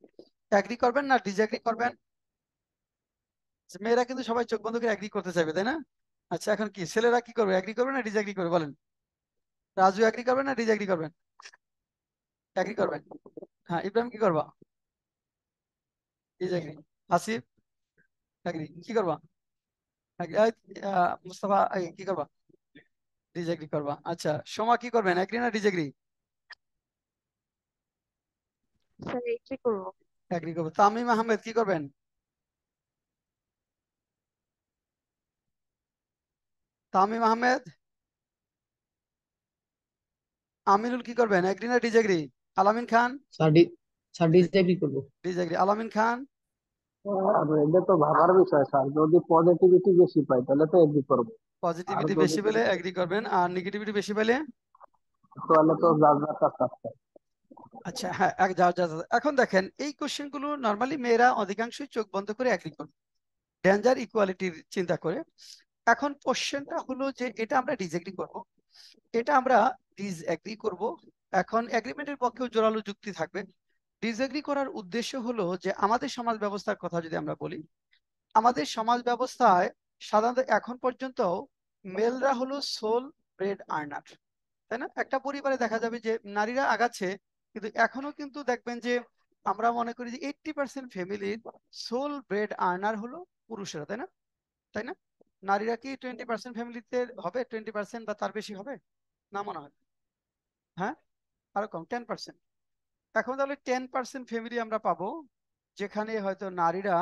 অ্যাগ্রি করবেন না ডিসএগ্রি করবেন? মেয়েরা কিন্তু সবাই চোখ বন্ধ করে অ্যাগ্রি করতে চাইবে, তাই না? আচ্ছা, এখন কি ছেলেরা কি করবে, অ্যাগ্রি করবে না ডিসএগ্রি করবে বলেন? রাজু অ্যাগ্রি করবেন না ডিসএগ্রি করবেন? অ্যাগ্রি করবেন। হ্যাঁ, ইব্রাহিম কি করবা? ডিসএগ্রি। আসিফ অ্যাগ্রি, কি করবা? Agree? মুস্তাফা কি করবা? ডিসএগ্রি করবা। আচ্ছা, সোমা কি করবেন, অ্যাগ্রি না ডিসএগ্রি? স্যার এগ্রি করবো। অ্যাগ্রি করবো। তামিম আহমেদ কি করবেন? তামিম আহমেদ। আমিনুল কি করবেন, অ্যাগ্রি না ডিসএগ্রি? আলামিন খান? স্যার স্যার ডিসএগ্রি করবো। ডিসএগ্রি। আলামিন খান? আর এটা তো ভাবার বিষয় স্যার, যদি পজিটিভিটি বেশি পাই তাহলে তো এগ্রি করবো, আর পজিটিভিটি যদি বেশি পেলে অ্যাগ্রি করবেন, আর নেগেটিভিটি বেশি পেলে? তাহলে তো যার যার কাজ আছে। আচ্ছা, হ্যাঁ, এখন দেখেন এই কোশ্চেন গুলো নর্মালি মেয়েরা অধিকাংশই চোখ বন্ধ করে অ্যাগ্রি করবে, ডেঞ্জার ইকুয়ালিটির চিন্তা করে। এখন কোশ্চেনটা হলো যে এটা আমরা ডিসএগ্রি করব, এটা আমরা ডিসএগ্রি করব। এখন এগ্রিমেন্টের পক্ষেও জোরালো যুক্তি থাকবে। ডিসএগ্রি করার উদ্দেশ্য হলো যে আমাদের সমাজ ব্যবস্থার কথা যদি আমরা বলি, আমাদের সমাজ ব্যবস্থায় সাধারণত এখন পর্যন্ত মেলরা হলো সোল ব্রেড আর্নার, তাই না? একটা পরিবারে দেখা যাবে যে নারীরা আগাচ্ছে, কিন্তু এখনো কিন্তু দেখবেন যে আমরা মনে করি যে 80% ফ্যামিলির সোল ব্রেড আর্নার হলো পুরুষেরা, তাই না? তাই না? নারীরা কি 20% ফ্যামিলিতে হবে, 20% বা তার বেশি হবে? না মনে হয়। হ্যাঁ, আরো কম, 10%। এখন তাহলে 10% ফ্যামিলি আমরা পাবো যেখানে হয়তো নারীরা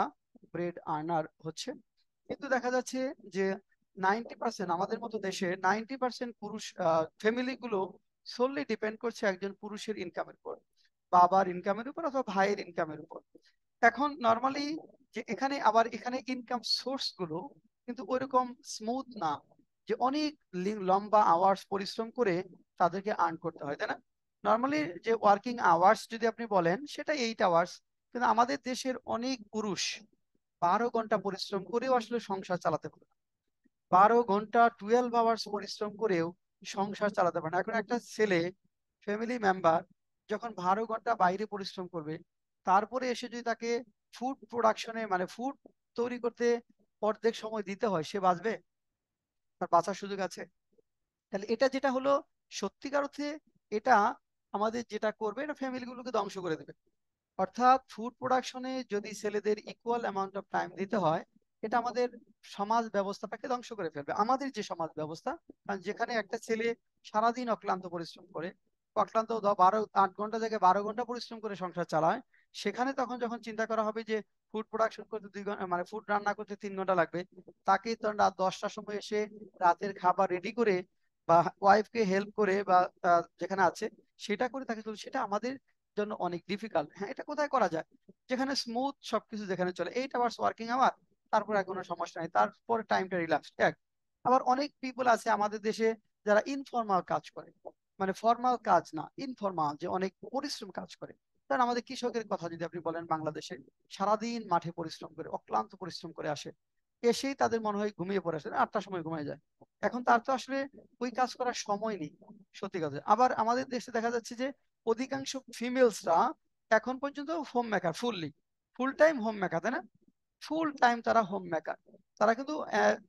ব্রেড আর্নার হচ্ছে, কিন্তু দেখা যাচ্ছে যে 90% আমাদের মতো দেশে 90% পুরুষ ফ্যামিলি গুলো সোললি ডিপেন্ড করছে একজন পুরুষের ইনকামের উপর, বাবার ইনকামের উপর অথবা ভাইয়ের ইনকামের উপর। এখন নর্মালি যে আবার এখানে ইনকাম সোর্স গুলো কিন্তু ওইরকম স্মুথ না, যে অনেক লম্বা আওয়ার্স পরিশ্রম করে তাদেরকে আর্ন করতে হয়, তাই না? নর্মালি যে ওয়ার্কিং আওয়ার্স যদি আপনি বলেন সেটা 8 আওয়ার্স, কিন্তু আমাদের দেশের অনেক পুরুষ 12 ঘন্টা পরিশ্রম করেও আসলে সংসার চালাতে পারে, 12 ঘন্টা 12 আওয়ার্স পরিশ্রম করেও সংসার চালাতে পারে না। এখন একটা ছেলে, ফ্যামিলি মেম্বার, যখন 12 ঘন্টা বাইরে পরিশ্রম করবে, তারপরে এসে যদি তাকে ফুড প্রোডাকশনে মানে ফুড তৈরি করতে অর্ধেক সময় দিতে হয়, সে বাঁচবে? তার বাঁচার সুযোগ আছে? তাহলে এটা যেটা হলো সত্যিকার অর্থে, এটা আমাদের যেটা করবে এটা ফ্যামিলিগুলোকে ধ্বংস করে দেবে। অর্থাৎ ফুড প্রোডাকশনে যদি ছেলেদের ইকুয়াল অ্যামাউন্ট অফ টাইম দিতে হয়, এটা আমাদের সমাজ ব্যবস্থাটাকে ধ্বংস করে ফেলবে, আমাদের যে সমাজ ব্যবস্থা। কারণ যেখানে একটা ছেলে সারাদিন অক্লান্ত পরিশ্রম করে, অক্লান্ত 8 ঘন্টা জায়গায় 12 ঘন্টা পরিশ্রম করে সংসার চালায়, সেখানে তখন যখন চিন্তা করা হবে যে ফুড প্রোডাকশন করতে 2 ঘন্টা, মানে ফুড রান্না করতে 3 ঘন্টা লাগবে, তাকে তো রাত 10টার সময় এসে রাতের খাবার রেডি করে বা ওয়াইফকে হেল্প করে বা যেখানে আছে সেটা করে তাকে তুলে, সেটা আমাদের জন্য অনেক ডিফিকাল্ট। হ্যাঁ, এটা কোথায় করা যায়? যেখানে স্মুথ সবকিছু, যেখানে চলে 8 আওয়ার্স ওয়ার্কিং আওয়ার, তারপরে আর কোনো সমস্যা নেই, তারপরে টাইমটা রিল্যাক্স এক। আবার অনেক পিপল আছে আমাদের দেশে যারা ইনফর্মাল কাজ করে, মানে ফর্মাল কাজ না, ইনফর্মাল, যে অনেক পরিশ্রম কাজ করে। কারণ আমাদের কৃষকের কথা যদি আপনি বলেন, বাংলাদেশে সারাদিন মাঠে পরিশ্রম করে, অক্লান্ত পরিশ্রম করে আসে, এসেই তাদের মনে হয় ঘুমিয়ে পড়ে, আসে 8টার সময় ঘুমিয়ে যায়। এখন তার তো আসলে ওই কাজ করার সময় নেই, সত্যি কথা। আবার আমাদের দেশে দেখা যাচ্ছে যে অধিকাংশ ফিমেলসরা এখন পর্যন্ত home maker, full time home maker, তাই না? ফুল টাইম তারা হোম মেকার, তারা কিন্তু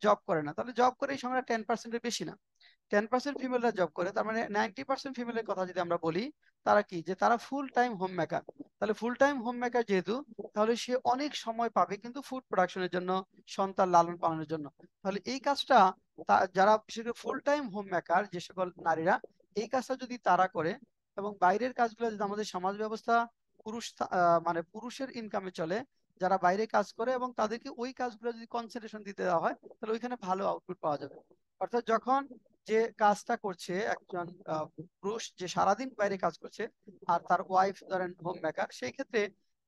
জব করে না, তাহলে জব করে এই সংখ্যাটা 10%-এর বেশি না। 10% ফিমেলরা জব করে, তার মানে 90% ফিমেলের কথা যদি আমরা বলি, তারা কি, যে তারা ফুল টাইম হোম মেকার। তাহলে ফুল টাইম হোম মেকার যেহেতু, তাহলে সে অনেক সময় পাবে কিন্তু ফুড প্রোডাকশনের জন্য, সন্তান লালন পালনের জন্য। তাহলে এই কাজটা যারা বিশেষ করে ফুল টাইম হোম মেকার যে সকল নারীরা, এই কাজটা যদি তারা করে, এবং বাইরের কাজগুলো যদি আমাদের সমাজ ব্যবস্থা পুরুষ মানে পুরুষের ইনকামে চলে, যারা বাইরে কাজ করে এবং তাদেরকে ওই কাজগুলো যদি কনসেন্ট্রেশন দিতে দেওয়া হয়, তাহলে ওইখানে ভালো আউটপুট পাওয়া যাবে। অর্থাৎ যখন যে কাজটা করছে একজন পুরুষ, যে সারাদিন বাইরে কাজ করছে, আর তার ওয়াইফ ধরেন হোম মেকার, সেই ক্ষেত্রে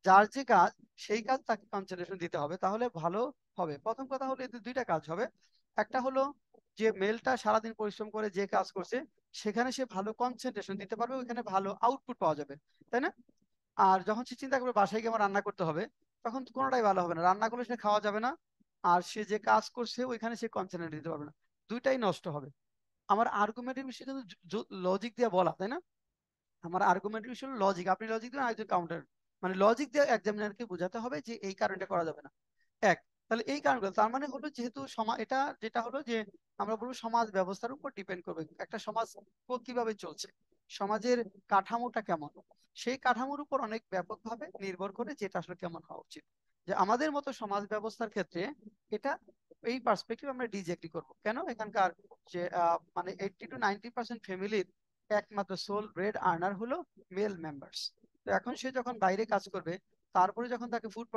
যার যে কাজ, সেই কাজ তাকে কনসেন্ট্রেশন দিতে হবে, তাহলে ভালো হবে। প্রথম কথা হলো এতে দুইটা কাজ হবে। একটা হলো যে মেলটা সারাদিন পরিশ্রম করে যে কাজ করছে, সেখানে সে ভালো কনসেন্ট্রেশন দিতে পারবে, ওইখানে ভালো আউটপুট পাওয়া যাবে, তাই না? আর যখন সে চিন্তা করবে বাসায় গিয়ে আমার রান্না করতে হবে, তখন তো কোনোটাই ভালো হবে না, রান্না করলে সে খাওয়া যাবে না, আর সে যে কাজ করছে ওইখানে সে কনসেন্ট্রেট দিতে পারবে না, দুইটাই নষ্ট হবে। আমার আর্গুমেন্টের বিষয় কিন্তু লজিক দিয়ে বলা, তাই না? আমার আর্গুমেন্টের বিষয় হলো লজিক, আপনি লজিক দিবেন, আরেকজন কাউন্টার, মানে লজিক দিয়ে এক্সামিনারকে বোঝাতে হবে যে এই কারণটা করা যাবে না। এক, তাহলে এই কারণগুলো, তার মানে হলো যেহেতু সমাজ, এটা যেটা হলো যে আমরা বলবো সমাজ ব্যবস্থার উপর ডিপেন্ড করবে একটা সমাজ কিভাবে চলছে, সমাজের কাঠামোটা কেমন, সেই কাঠামোর উপর অনেক ব্যাপকভাবে নির্ভর করে যেটা আসলে কেমন হওয়া উচিত। যে আমাদের মতো সমাজ ব্যবস্থার ক্ষেত্রে এটা, এই পার্সপেক্টিভ আমরা ডিজেক্টলি করব কেন, এখানকার যে মানে 80-90% ফ্যামিলির একমাত্র সোল ব্রেড আর্নার হলো মেল মেম্বার্স। তো এখন সে যখন বাইরে কাজ করবে, তারপরে যখন তাকে ফুড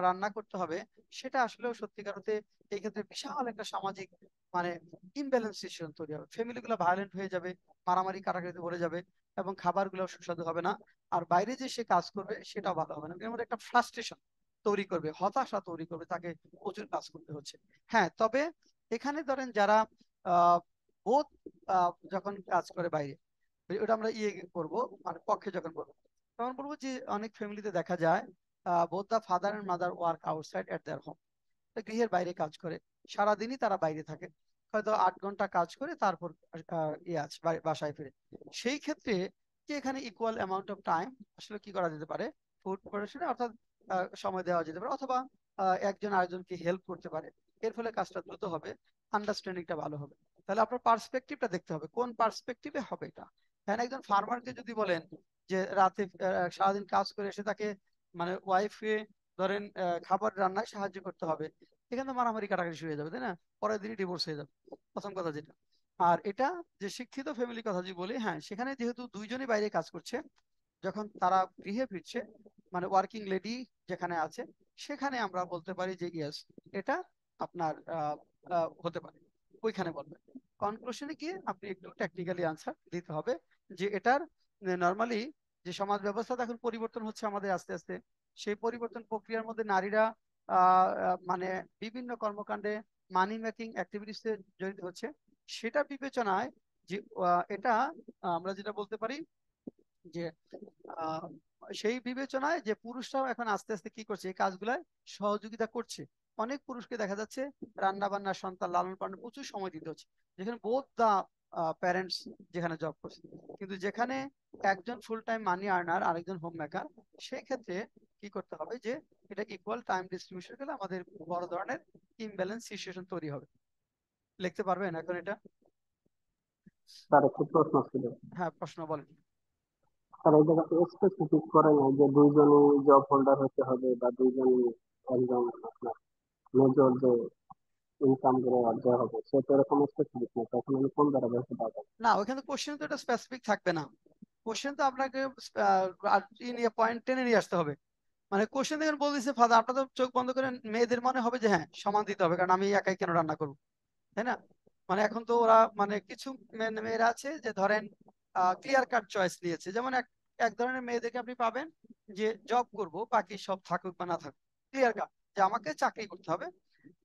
রান্না করতে হবে, সেটা আসলেও সত্যিকার অর্থে এই ক্ষেত্রে বিশাল একটা সামাজিক মানে ইমব্যালেন্স সিচুয়েশন তৈরি হবে, ফ্যামিলি গুলো ভায়োলেন্ট হয়ে যাবে, মারামারি কাটাকাটিতে ভরে যাবে, এবং খাবার গুলো সুস্বাদু হবে না। আর বাইরে যে সে কাজ করবে সেটাও ভালো হবে না, এর মধ্যে একটা ফ্রাস্ট্রেশন তৈরি করবে, হতাশা তৈরি করবে, তাকে প্রচুর কাজ করতে হচ্ছে। হ্যাঁ, তবে এখানে ধরেন যারা আহ বোধ যখন কাজ করে বাইরে, ওটা আমরা ইয়ে করব, মানে পক্ষে যখন বলবো, তখন বলবো যে অনেক ফ্যামিলিতে দেখা যায় both the father and mother work outside at their home, গৃহের বাইরে কাজ করে, সারাদিনই তারা বাইরে থাকে, হয়তো 8 ঘন্টা কাজ করে তারপর ইয়ে আছে বাসায় ফিরে। সেই ক্ষেত্রে যে এখানে ইকুয়াল অ্যামাউন্ট অফ টাইম আসলে কি করা যেতে পারে, ফুড প্রোডাকশনে, অর্থাৎ সময় দেওয়া যেতে পারে, অথবা একজন আরেকজনকে হেল্প করতে পারে, এর ফলে কাজটা দ্রুত হবে, আন্ডারস্ট্যান্ডিংটা ভালো হবে। তাহলে আপনার পার্সপেক্টিভটা দেখতে হবে কোন পার্সপেক্টিভে হবে এটা। হ্যাঁ, একজন ফার্মারকে যদি বলেন যে রাতে সারাদিন কাজ করে এসে তাকে মানে ওয়াইফকে ধরেন খাবার রান্নায় সাহায্য করতে হবে, এখানে তো মারামারি কাটাকাটি শুরু হয়ে যাবে, তাই না? পরের দিনই ডিভোর্স হয়ে যাবে, প্রথম কথা যেটা। আর এটা যে শিক্ষিত ফ্যামিলির কথা যদি বলি, হ্যাঁ, সেখানে যেহেতু দুইজনই বাইরে কাজ করছে, যখন তারা গৃহে ফিরছে, মানে ওয়ার্কিং লেডি যেখানে আছে, সেখানে আমরা বলতে পারি যে ইয়েস, এটা আপনার হতে পারে, ওইখানে বলবেন। কনক্লুশনে গিয়ে আপনি একটু টেকনিক্যালি আনসার দিতে হবে যে এটার নর্মালি যে সমাজ ব্যবস্থা এখন পরিবর্তন হচ্ছে আমাদের আস্তে আস্তে, সেই পরিবর্তন প্রক্রিয়ার মধ্যে নারীরা মানে বিভিন্ন কর্মকাণ্ডে, মানি মেকিং অ্যাক্টিভিটিসে জড়িত হচ্ছে, সেটা বিবেচনায় যে এটা আমরা যেটা বলতে পারি যে আহ, সেই বিবেচনায় যে পুরুষরাও এখন আস্তে আস্তে কি করছে, এই কাজগুলায় সহযোগিতা করছে। অনেক পুরুষকে দেখা যাচ্ছে রান্না বান্না, সন্তান লালন পালনে প্রচুর সময় দিতে হচ্ছে, যেখানে বোথ দা প্যারেন্টস যেখানে জব করছে। কিন্তু যেখানে একজন ফুল টাইম মানি আর্নার, আরেকজন হোম মেকার, সেই ক্ষেত্রে কি করতে হবে যে এটা ইকুয়াল টাইম ডিস্ট্রিবিউশন গেলে আমাদের বড় ধরনের ইমব্যালেন্স সিচুয়েশন তৈরি হবে। লিখতে পারবেন এখন এটা? তার একটি প্রশ্ন ছিল। হ্যাঁ, প্রশ্ন বলেন। স্যার এই জায়গাতে স্পেসিফিক করে নাই যে দুইজনই জব হোল্ডার হতে হবে বা দুইজনই একজন আপনার মেজর যে ইনকাম করে দেওয়া হবে, সে তো এরকম স্পেসিফিক না, তখন আমি কোন দ্বারা বলতে পারবো? না, ওখানে কোশ্চেন তো এটা স্পেসিফিক থাকবে না, কোশ্চেন তো আপনাকে পয়েন্ট টেনে নিয়ে আসতে হবে। মানে কোশ্চেন দেখেন বলতেছে ফাদার, আপনার তো চোখ বন্ধ করে মেয়েদের মনে হবে যে হ্যাঁ সমান দিতে হবে, কারণ আমি একাই কেন রান্না করবো, তাই না? মানে এখন তো ওরা মানে কিছু মেয়েরা আছে যে ধরেন ক্লিয়ার কাট চয়েস নিয়েছে, যেমন এক এক ধরনের মেয়েদেরকে আপনি পাবেন যে জব করব, বাকি সব থাকুক বা না থাকুক, ক্লিয়ার কাট, যে আমাকে চাকরি করতে হবে,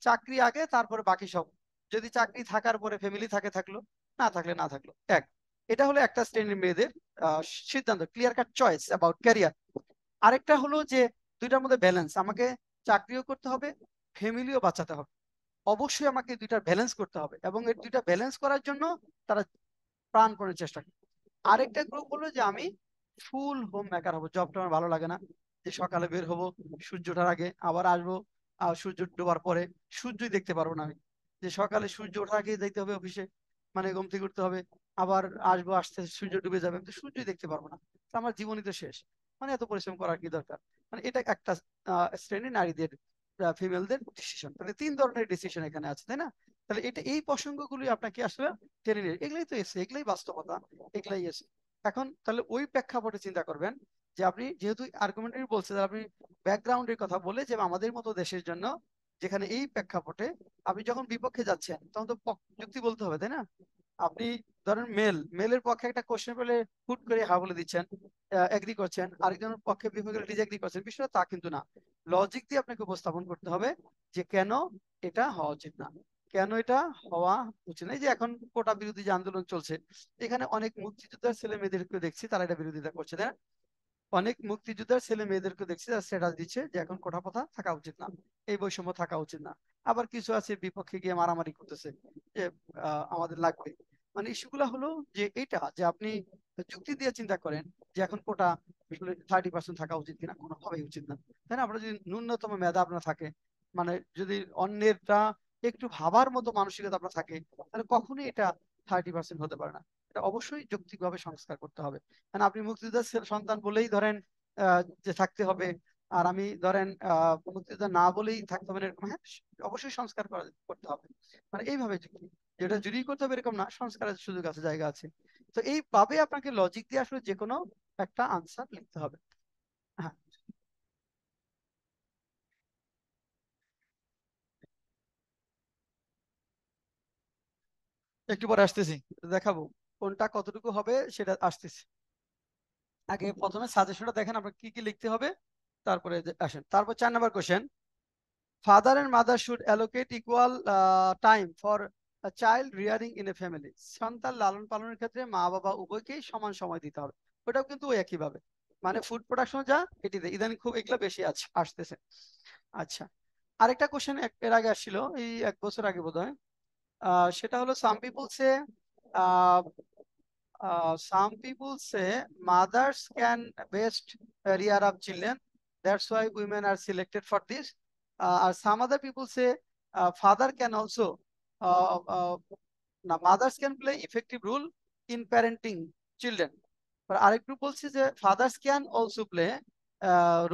চাকরি আগে তারপরে বাকি সব, যদি চাকরি থাকার পরে ফ্যামিলি থাকে থাকলো, না থাকলে না থাকলো, এক। এটা হলো একটা শ্রেণীর মেয়েদের আহ, সিদ্ধান্ত, clear cut choice about career. আরেকটা হলো যে দুইটার মধ্যে ব্যালেন্স, আমাকে চাকরিও করতে হবে, ফ্যামিলিও বাঁচাতে হবে, অবশ্যই আমাকে দুইটা ব্যালেন্স করতে হবে, এবং এই দুইটা ব্যালেন্স করার জন্য তারা প্রাণপণে চেষ্টা করে। আরেকটা গ্রুপ হলো যে আমি ফুল হোম মেকার হবো, জবটা আমার ভালো লাগে না, যে সকালে বের হবো, সূর্য ওঠার আগে আবার আসবো, সূর্য ডোবার পরে সূর্যই দেখতে পারবো না আমি, যে সকালে সূর্য ওঠার আগে যাইতে হবে অফিসে, মানে ঘুম থেকে উঠতে হবে, আবার আসবো, আসতে সূর্য ডুবে যাবে, আমি তো সূর্যই দেখতে পারবো না, তো আমার জীবনই তো শেষ, মানে এত পরিশ্রম করার কি দরকার। মানে এটা একটা শ্রেণী নারীদের, ফিমেলদের ডিসিশন, তাহলে তিন ধরনের ডিসিশন এখানে আছে, তাই না? তাহলে এটা এই প্রসঙ্গগুলি আপনাকে আসলে টেনে নিয়ে, এগুলাই তো এসে, এগুলাই বাস্তবতা, এগুলাই এসে। এখন তাহলে ওই প্রেক্ষাপটে চিন্তা করবেন যে আপনি যেহেতু আর্গুমেন্টারি বলছে, তাহলে আপনি ব্যাকগ্রাউন্ডের কথা বলে যে আমাদের মতো দেশের জন্য যেখানে এই প্রেক্ষাপটে আপনি যখন বিপক্ষে যাচ্ছেন তখন তো যুক্তি বলতে হবে, তাই না? আপনি ধরেন মেলের পক্ষে একটা কোশ্চেন পেলে হুট করে হা বলে দিচ্ছেন, এগ্রি করছেন, আরেকজনের পক্ষে বিপক্ষে ডিসএগ্রি করছেন, বিষয়টা তা কিন্তু না। লজিক দিয়ে আপনাকে উপস্থাপন করতে হবে যে কেন এটা হওয়া উচিত না, কেন এটা হওয়া উচিত না। এই যে এখন কোটা বিরোধী যে আন্দোলন চলছে, এখানে অনেক মুক্তিযোদ্ধার ছেলে মেয়েদেরকে দেখছি তারা এটা বিরোধিতা করছে, তাই না? অনেক মুক্তিযোদ্ধার ছেলে মেয়েদেরকে দেখছি যারা স্ট্যাটাস দিচ্ছে যে এখন কোঠা প্রথা থাকা উচিত না, এই বৈষম্য থাকা উচিত না। আবার কিছু আছে বিপক্ষে গিয়ে মারামারি করতেছে যে আমাদের লাগবে। মানে ইস্যুগুলা হলো যে এটা যে আপনি যুক্তি দিয়ে চিন্তা করেন যে এখন কোটা 30% থাকা উচিত কিনা, কোনোভাবেই উচিত না, তাই না? আপনার যদি ন্যূনতম মেধা আপনার থাকে, মানে যদি অন্যেরটা একটু ভাবার মতো মানসিকতা আপনার থাকে, তাহলে কখনোই এটা 30% হতে পারে না। এটা অবশ্যই যৌক্তিকভাবে সংস্কার করতে হবে। মানে আপনি মুক্তিযোদ্ধার সন্তান বলেই ধরেন যে থাকতে হবে, আর আমি ধরেন মুক্তিযোদ্ধা না বলেই থাকতে হবে না, এরকম হ্যাঁ, অবশ্যই সংস্কার করতে হবে। মানে এইভাবে যেটা জুড়ি করতে হবে এরকম না, সংস্কারের সুযোগ আছে, জায়গা আছে। তো এইভাবে আপনাকে লজিক দিয়ে আসলে যে কোনো একটা আনসার লিখতে হবে। হ্যাঁ, একটু পরে আসতেছি, দেখাবো কোনটা কতটুকু হবে সেটা আসতেছি। আগে প্রথমে সাজেশনটা দেখেন আপনার কি কি লিখতে হবে, তারপরে আসেন। তারপর 4 number question, father and mother should allocate equal time for child rearing in a family. সন্তান লালন পালনের ক্ষেত্রে মা বাবা উভয়কেই সমান সময় দিতে হবে। ওটাও কিন্তু ওই একইভাবে, মানে ফুড প্রোডাকশন যা এটিতে ইদানিং খুব এগুলো বেশি আসতেছে। আচ্ছা, আরেকটা কোশ্চেন এর আগে আসছিল, এই 1 বছর আগে বোধহয়, সেটা হলো some people say mothers can best rear up children. That's why women are selected for this. Or some other people say father can also, now mothers can play effective role in parenting children. But আরেকটু বলছি যে fathers can also play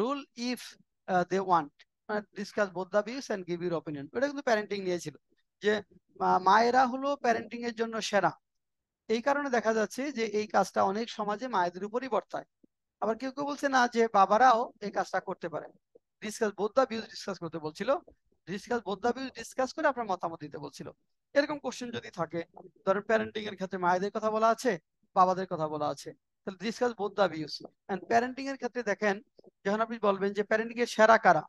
role if they want. Discuss both the views and give your opinion. এটা কিন্তু parenting নিয়েছিল যে মায়েরা হলো parenting এর জন্য সেরা। এই কারণে দেখা যাচ্ছে যে এই কাজটা অনেক সমাজে মায়েদের উপরই বর্তায়। আবার কেউ কেউ বলছে না, যে বাবারাও এই কাজটা করতে পারে। Discuss both the views discuss করতে বলছিল, discuss both the views discuss করে আপনার মতামত দিতে বলছিল। এরকম কোশ্চেন যদি থাকে, ধরেন প্যারেন্টিং এর ক্ষেত্রে মায়েদের কথা বলা আছে, বাবাদের কথা বলা আছে, তাহলে discuss both the views. And parenting এর ক্ষেত্রে দেখেন, যখন আপনি বলবেন যে প্যারেন্টিং এর সেরা কারা,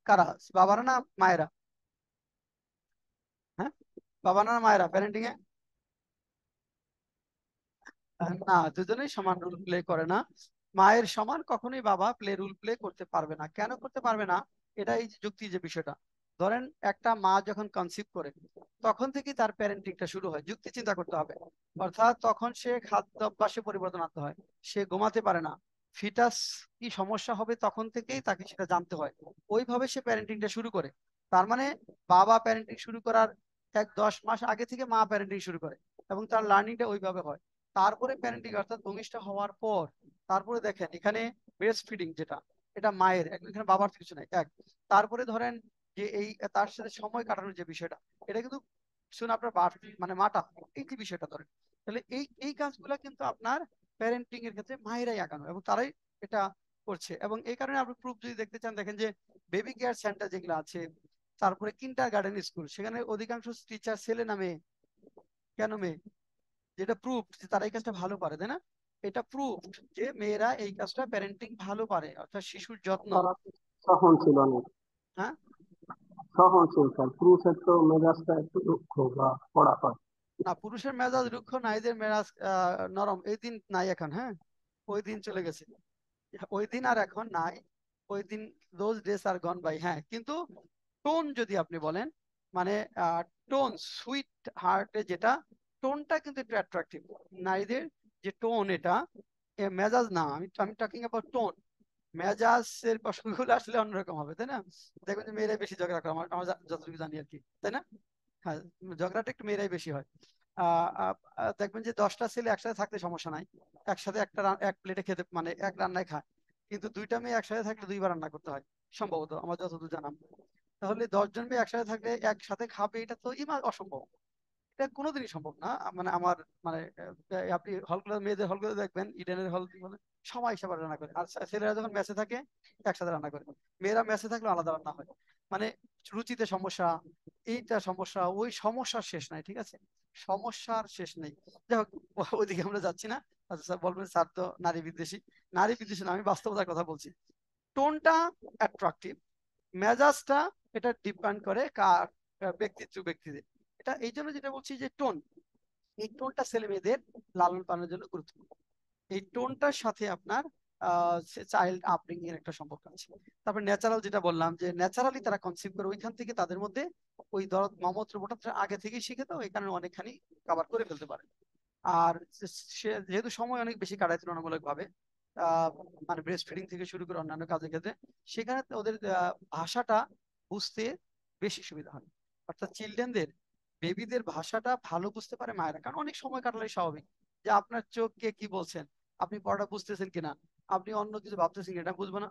কারা বাবারা না মায়েরা? হ্যাঁ, বাবারা না মায়েরা প্যারেন্টিং এ? না, দুজনেই সমান রোল প্লে করে না। মায়ের সমান কখনোই বাবা রোল প্লে করতে পারবে না। কেন করতে পারবে না? এটা এই যে যুক্তি যে বিষয়টা, ধরেন একটা মা যখন কনসিভ করে তখন থেকে তার প্যারেন্টিংটা শুরু হয়, যুক্তি চিন্তা করতে হবে। অর্থাৎ তখন সে খাদ্যাভ্যাসে পরিবর্তন আনতে হয়, সে ঘুমাতে পারে না, ফিটাস কি সমস্যা হবে তখন থেকেই তাকে সেটা জানতে হয়, ওইভাবে সে প্যারেন্টিংটা শুরু করে। তার মানে বাবা প্যারেন্টিং শুরু করার 10 মাস আগে থেকে মা প্যারেন্টিং শুরু করে, এবং তার লার্নিংটা ওইভাবে হয়। তারপরে প্যারেন্টিং অর্থাৎ ভূমিষ্ঠ হওয়ার পর, তারপরে দেখেন এখানে ব্রেস্ট ফিডিং যেটা, এটা মায়ের, এখানে বাবার কিছু নাই এক। তারপরে ধরেন যে এই তার সাথে সময় কাটানোর যে বিষয়টা, এটা কিন্তু শুনে আপনার মানে মাটা, এই যে বিষয়টা ধরেন, তাহলে এই এই কাজগুলা কিন্তু আপনার প্যারেন্টিং এর ক্ষেত্রে মায়েরাই আগানো, এবং তারাই এটা করছে। এবং এই কারণে আপনি প্রুফ যদি দেখতে চান, দেখেন যে বেবি কেয়ার সেন্টার যেগুলো আছে, তারপরে কিন্ডার গার্ডেন স্কুল, সেখানে অধিকাংশ টিচার ছেলে না মেয়ে? কেন মেয়ে? যেটা প্রুফ যে তারা এই কাজটা ভালো পারে, তাই না? এটা প্রুফ যে মেয়েরা এই কাজটা প্যারেন্টিং ভালো পারে, অর্থাৎ শিশুর যত্ন। তারা সহনশীল অনেক, হ্যাঁ, সহনশীল স্যার। পুরুষের তো মেজাজটা একটু রুক্ষ বা কড়া হয়। না, পুরুষের মেজাজ রুক্ষ, নারীদের মেজাজ নরম। এই দিন নাই এখন, হ্যাঁ, ওই দিন চলে গেছে, ওই দিন আর এখন নাই, ওই দিন, those days are gone by. হ্যাঁ, কিন্তু টোন যদি আপনি বলেন, মানে টোন, সুইট হার্টে যেটা টোনটা কিন্তু একটু অ্যাট্রাকটিভ। নারীদের যে টোন, এটা মেজাজ না, আমি আমি টকিং অ্যাবাউট টোন। মেজাজের প্রসঙ্গগুলো আসলে অন্যরকম হবে, তাই না? দেখবেন যে মেয়েরাই বেশি ঝগড়া করে, আমার আমার যতটুকু জানি আর কি, তাই না? হ্যাঁ, ঝগড়াটা একটু মেয়েরাই বেশি হয়। দেখবেন যে 10টা ছেলে একসাথে থাকতে সমস্যা নাই, একসাথে এক প্লেটে খেতে মানে এক রান্নায় খায়। কিন্তু 2টা মেয়ে একসাথে থাকলে 2বার রান্না করতে হয় সম্ভবত, আমার যতদূর জানা। তাহলে 10জন মেয়ে একসাথে থাকলে একসাথে খাবে, এটা তো অসম্ভব। এটা কোনোদিনই সম্ভব না। মানে আমার মানে আপনি হলগুলো, মেয়েদের হলগুলো দেখবেন, ইডেনের হল মানে সবাই সবার রান্না করে, আর ছেলেরা যখন মেসে থাকে একসাথে রান্না করে। মেয়েরা মেসে থাকলে আলাদা রান্না হয়। মানে রুচিতে সমস্যা, এইটা সমস্যা, ওই সমস্যার শেষ নাই, ঠিক আছে? সমস্যার শেষ নেই। যাই হোক, ওইদিকে আমরা যাচ্ছি না। আচ্ছা স্যার বলবেন স্যার তো নারী বিদ্বেষী। নারী বিদ্বেষী না, আমি বাস্তবতার কথা বলছি। টোনটা অ্যাট্রাকটিভ, মেজাজটা এটা ডিপেন্ড করে কার ব্যক্তিত্ব ব্যক্তিদের। এটা এই জন্য যেটা বলছি যে টোন, এই টোনটা ছেলে মেয়েদের লালন পালনের জন্য গুরুত্বপূর্ণ। এই টোনটার সাথে আপনার চাইল্ড আপব্রিঙ্গিং এর একটা সম্পর্ক আছে। তারপর ন্যাচারাল, যেটা বললাম যে ন্যাচারালি তারা কনসিভ করে, ওইখান থেকে তাদের মধ্যে ওই দরদ মমত্রবোধটা তারা আগে থেকেই শিখে, তো এই কারণে অনেকখানি কভার করে ফেলতে পারে। আর সে যেহেতু সময় অনেক বেশি কাটায় তুলনামূলক ভাবে, আহ, মানে ব্রেস্ট ফিডিং থেকে শুরু করে অন্যান্য কাজের ক্ষেত্রে, সেখানে ওদের ভাষাটা বুঝতে বেশি সুবিধা হয়। অর্থাৎ চিলড্রেনদের, বেবিদের ভাষাটা ভালো বুঝতে পারে মায়েরা, কারণ অনেক সময় কাটালে স্বাভাবিক যে আপনার চোখকে কি বলছেন, আপনি পড়াটা বুঝতেছেন কিনা, আপনি অন্য কিছু ভাবতেছেন কিনা, এটা বুঝবো না।